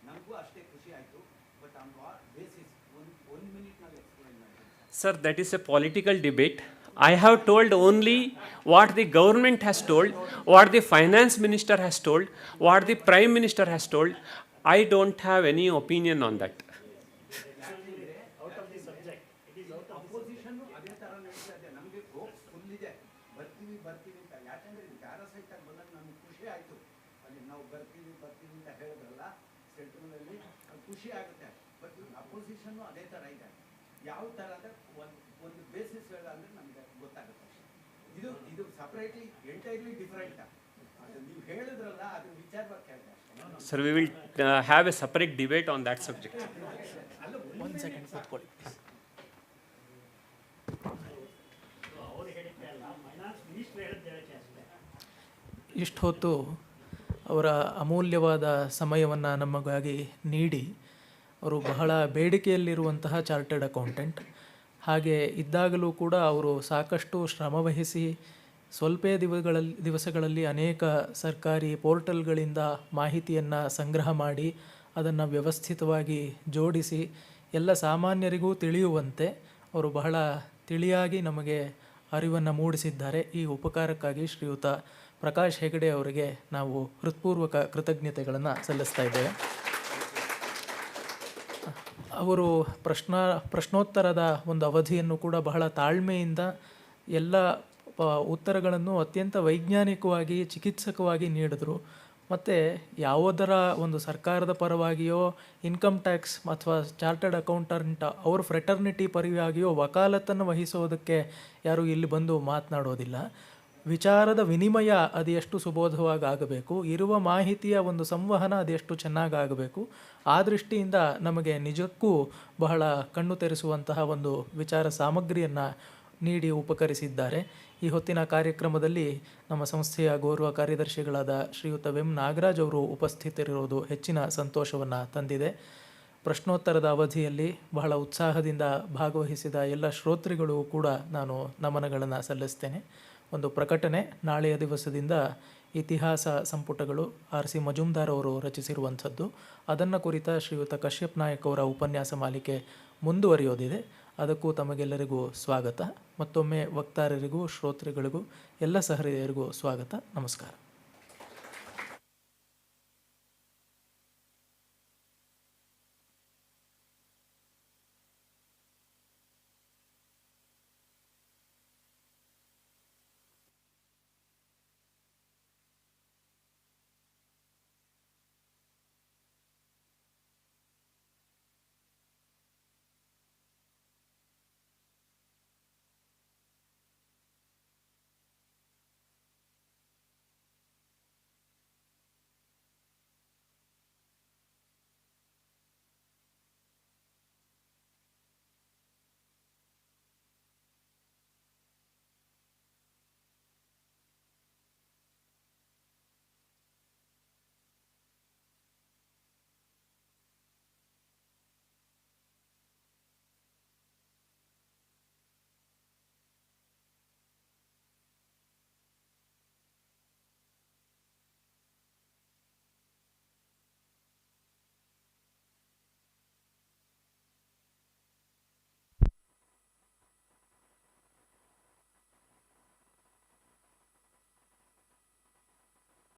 ನಮಗೂ ಅಷ್ಟೇ ಖುಷಿ ಆಯಿತು. ಬಟ್ ಆನ್ ವಾಟ್ ಬೇಸಿಸ್ ಒಂದು ಮಿನಿಟ್ನಲ್ಲಿ ಎಕ್ಸ್ಪ್ಲೈನ್ ಮಾಡಿ. Sir, that is a political debate. I have told only what the government has told, what the finance minister has told, what the prime minister has told. I don't have any opinion on that. Out of the subject. It is out of the opposition ಅದೇ ಥರ ನಡೀತಾ ಇದೆ. ನಮಗೆ hopes full ಇದೆ, ಬರ್ತೀವಿ ಅಂತ. ಯಾಕಂದರೆ ಇದು ಪ್ಯಾರಾಸೈಟ್ ಆಗಿ ಬಂದಾಗ ನಮ್ಗೆ ಖುಷಿ ಆಯಿತು. ಅಲ್ಲಿ ನಾವು ಬರ್ತೀವಿ ಅಂತ ಹೇಳಿದ್ರಲ್ಲ ಸೆಂಟ್ರಲಲ್ಲಿ, ಅದು ಖುಷಿ ಆಗುತ್ತೆ. ಬಟ್ ಅಪೋಸಿಷನ್ನು ಅದೇ ಥರ ಇದೆ. ಯಾವ ಥರ ಅಂದರೆ ಒಂದು ಬೇಸಿಸ್ ಅಂದರೆ ನಮಗೆ ಗೊತ್ತಾಗುತ್ತೆ. ಇದು ಸಪ್ರೇಟ್ಲಿ ಎಂಟೈರ್ಲಿ ಡಿಫ್ರೆಂಟ್. ಅದು ನೀವು ಹೇಳಿದ್ರಲ್ಲ, ಅದು ವಿಚಾರವಾಗಿ ಕೇಳಿದೆ. Sir, we will have a separate debate on that subject. ಒಂದು ಸೆಕೆಂಡ್ ಕೂತ್ಕೊಳ್ಳಿ. ಅವ್ರು ಹೇಳಿದ್ದೆ ಅಲ್ಲ, ಫೈನಾನ್ಸ್ ಮಿನಿಸ್ಟರ್ ಹೇಳಿದ್ದೆ ಅಷ್ಟೇ. ಇಷ್ಟು ಹೊತ್ತು ಅವರ ಅಮೂಲ್ಯವಾದ ಸಮಯವನ್ನು ನಮಗಾಗಿ ನೀಡಿ ಅವರು ಬಹಳ ಬೇಡಿಕೆಯಲ್ಲಿರುವಂತಹ ಚಾರ್ಟರ್ಡ್ ಅಕೌಂಟೆಂಟ್. ಹಾಗೆ ಇದ್ದಾಗಲೂ ಕೂಡ ಅವರು ಸಾಕಷ್ಟು ಶ್ರಮವಹಿಸಿ ಸ್ವಲ್ಪೇ ದಿವಸಗಳಲ್ಲಿ ಅನೇಕ ಸರ್ಕಾರಿ ಪೋರ್ಟಲ್ಗಳಿಂದ ಮಾಹಿತಿಯನ್ನು ಸಂಗ್ರಹ ಮಾಡಿ ಅದನ್ನು ವ್ಯವಸ್ಥಿತವಾಗಿ ಜೋಡಿಸಿ ಎಲ್ಲ ಸಾಮಾನ್ಯರಿಗೂ ತಿಳಿಯುವಂತೆ ಅವರು ಬಹಳ ತಿಳಿಯಾಗಿ ನಮಗೆ ಅರಿವನ್ನು ಮೂಡಿಸಿದ್ದಾರೆ. ಈ ಉಪಕಾರಕ್ಕಾಗಿ ಶ್ರೀಯುತ ಪ್ರಕಾಶ್ ಹೆಗಡೆ ಅವರಿಗೆ ನಾವು ಹೃತ್ಪೂರ್ವಕ ಕೃತಜ್ಞತೆಗಳನ್ನು ಸಲ್ಲಿಸ್ತಾ ಇದ್ದೇವೆ. ಅವರು ಪ್ರಶ್ನೋತ್ತರದ ಒಂದು ಅವಧಿಯನ್ನು ಕೂಡ ಬಹಳ ತಾಳ್ಮೆಯಿಂದ ಎಲ್ಲ ಉತ್ತರಗಳನ್ನು ಅತ್ಯಂತ ವೈಜ್ಞಾನಿಕವಾಗಿ ಚಿಕಿತ್ಸಕವಾಗಿ ನೀಡಿದ್ರು. ಮತ್ತು ಯಾವುದರ ಒಂದು ಸರ್ಕಾರದ ಪರವಾಗಿಯೋ ಇನ್ಕಮ್ ಟ್ಯಾಕ್ಸ್ ಅಥವಾ ಚಾರ್ಟರ್ಡ್ ಅಕೌಂಟೆಂಟ್ ಅವ್ರ ಫ್ರೆಟರ್ನಿಟಿ ಪರವಾಗಿಯೋ ವಕಾಲತ್ತನ್ನು ವಹಿಸೋದಕ್ಕೆ ಯಾರೂ ಇಲ್ಲಿ ಬಂದು ಮಾತನಾಡೋದಿಲ್ಲ. ವಿಚಾರದ ವಿನಿಮಯ ಅದು ಎಷ್ಟು ಸುಬೋಧವಾಗಿ ಆಗಬೇಕು, ಇರುವ ಮಾಹಿತಿಯ ಒಂದು ಸಂವಹನ ಅದೆಷ್ಟು ಚೆನ್ನಾಗಾಗಬೇಕು. ಆ ದೃಷ್ಟಿಯಿಂದ ನಮಗೆ ನಿಜಕ್ಕೂ ಬಹಳ ಕಣ್ಣು ತೆರೆಸುವಂತಹ ಒಂದು ವಿಚಾರ ಸಾಮಗ್ರಿಯನ್ನು ನೀಡಿ ಉಪಕರಿಸಿದ್ದಾರೆ. ಈ ಹೊತ್ತಿನ ಕಾರ್ಯಕ್ರಮದಲ್ಲಿ ನಮ್ಮ ಸಂಸ್ಥೆಯ ಗೌರವ ಕಾರ್ಯದರ್ಶಿಗಳಾದ ಶ್ರೀಯುತ ಎಂ ನಾಗರಾಜ್ ಅವರು ಉಪಸ್ಥಿತರಿರುವುದು ಹೆಚ್ಚಿನ ಸಂತೋಷವನ್ನು ತಂದಿದೆ. ಪ್ರಶ್ನೋತ್ತರದ ಅವಧಿಯಲ್ಲಿ ಬಹಳ ಉತ್ಸಾಹದಿಂದ ಭಾಗವಹಿಸಿದ ಎಲ್ಲ ಶ್ರೋತೃಗಳು ಕೂಡ ನಾನು ನಮನಗಳನ್ನು ಸಲ್ಲಿಸ್ತೇನೆ. ಒಂದು ಪ್ರಕಟಣೆ, ನಾಳೆಯ ದಿವಸದಿಂದ ಇತಿಹಾಸ ಸಂಪುಟಗಳು ಆರ್ ಸಿ ಮಜುಮ್ದಾರ್ ಅವರು ರಚಿಸಿರುವಂಥದ್ದು, ಅದನ್ನು ಕುರಿತ ಶ್ರೀಯುತ ಕಶ್ಯಪ್ ನಾಯಕ್ ಅವರ ಉಪನ್ಯಾಸ ಮಾಲಿಕೆ ಮುಂದುವರಿಯೋದಿದೆ. ಅದಕ್ಕೂ ತಮಗೆಲ್ಲರಿಗೂ ಸ್ವಾಗತ. ಮತ್ತೊಮ್ಮೆ ವಕ್ತಾರರಿಗೂ ಶ್ರೋತೃಗಳಿಗೂ ಎಲ್ಲ ಸಹೃದಯರಿಗೂ ಸ್ವಾಗತ. ನಮಸ್ಕಾರ.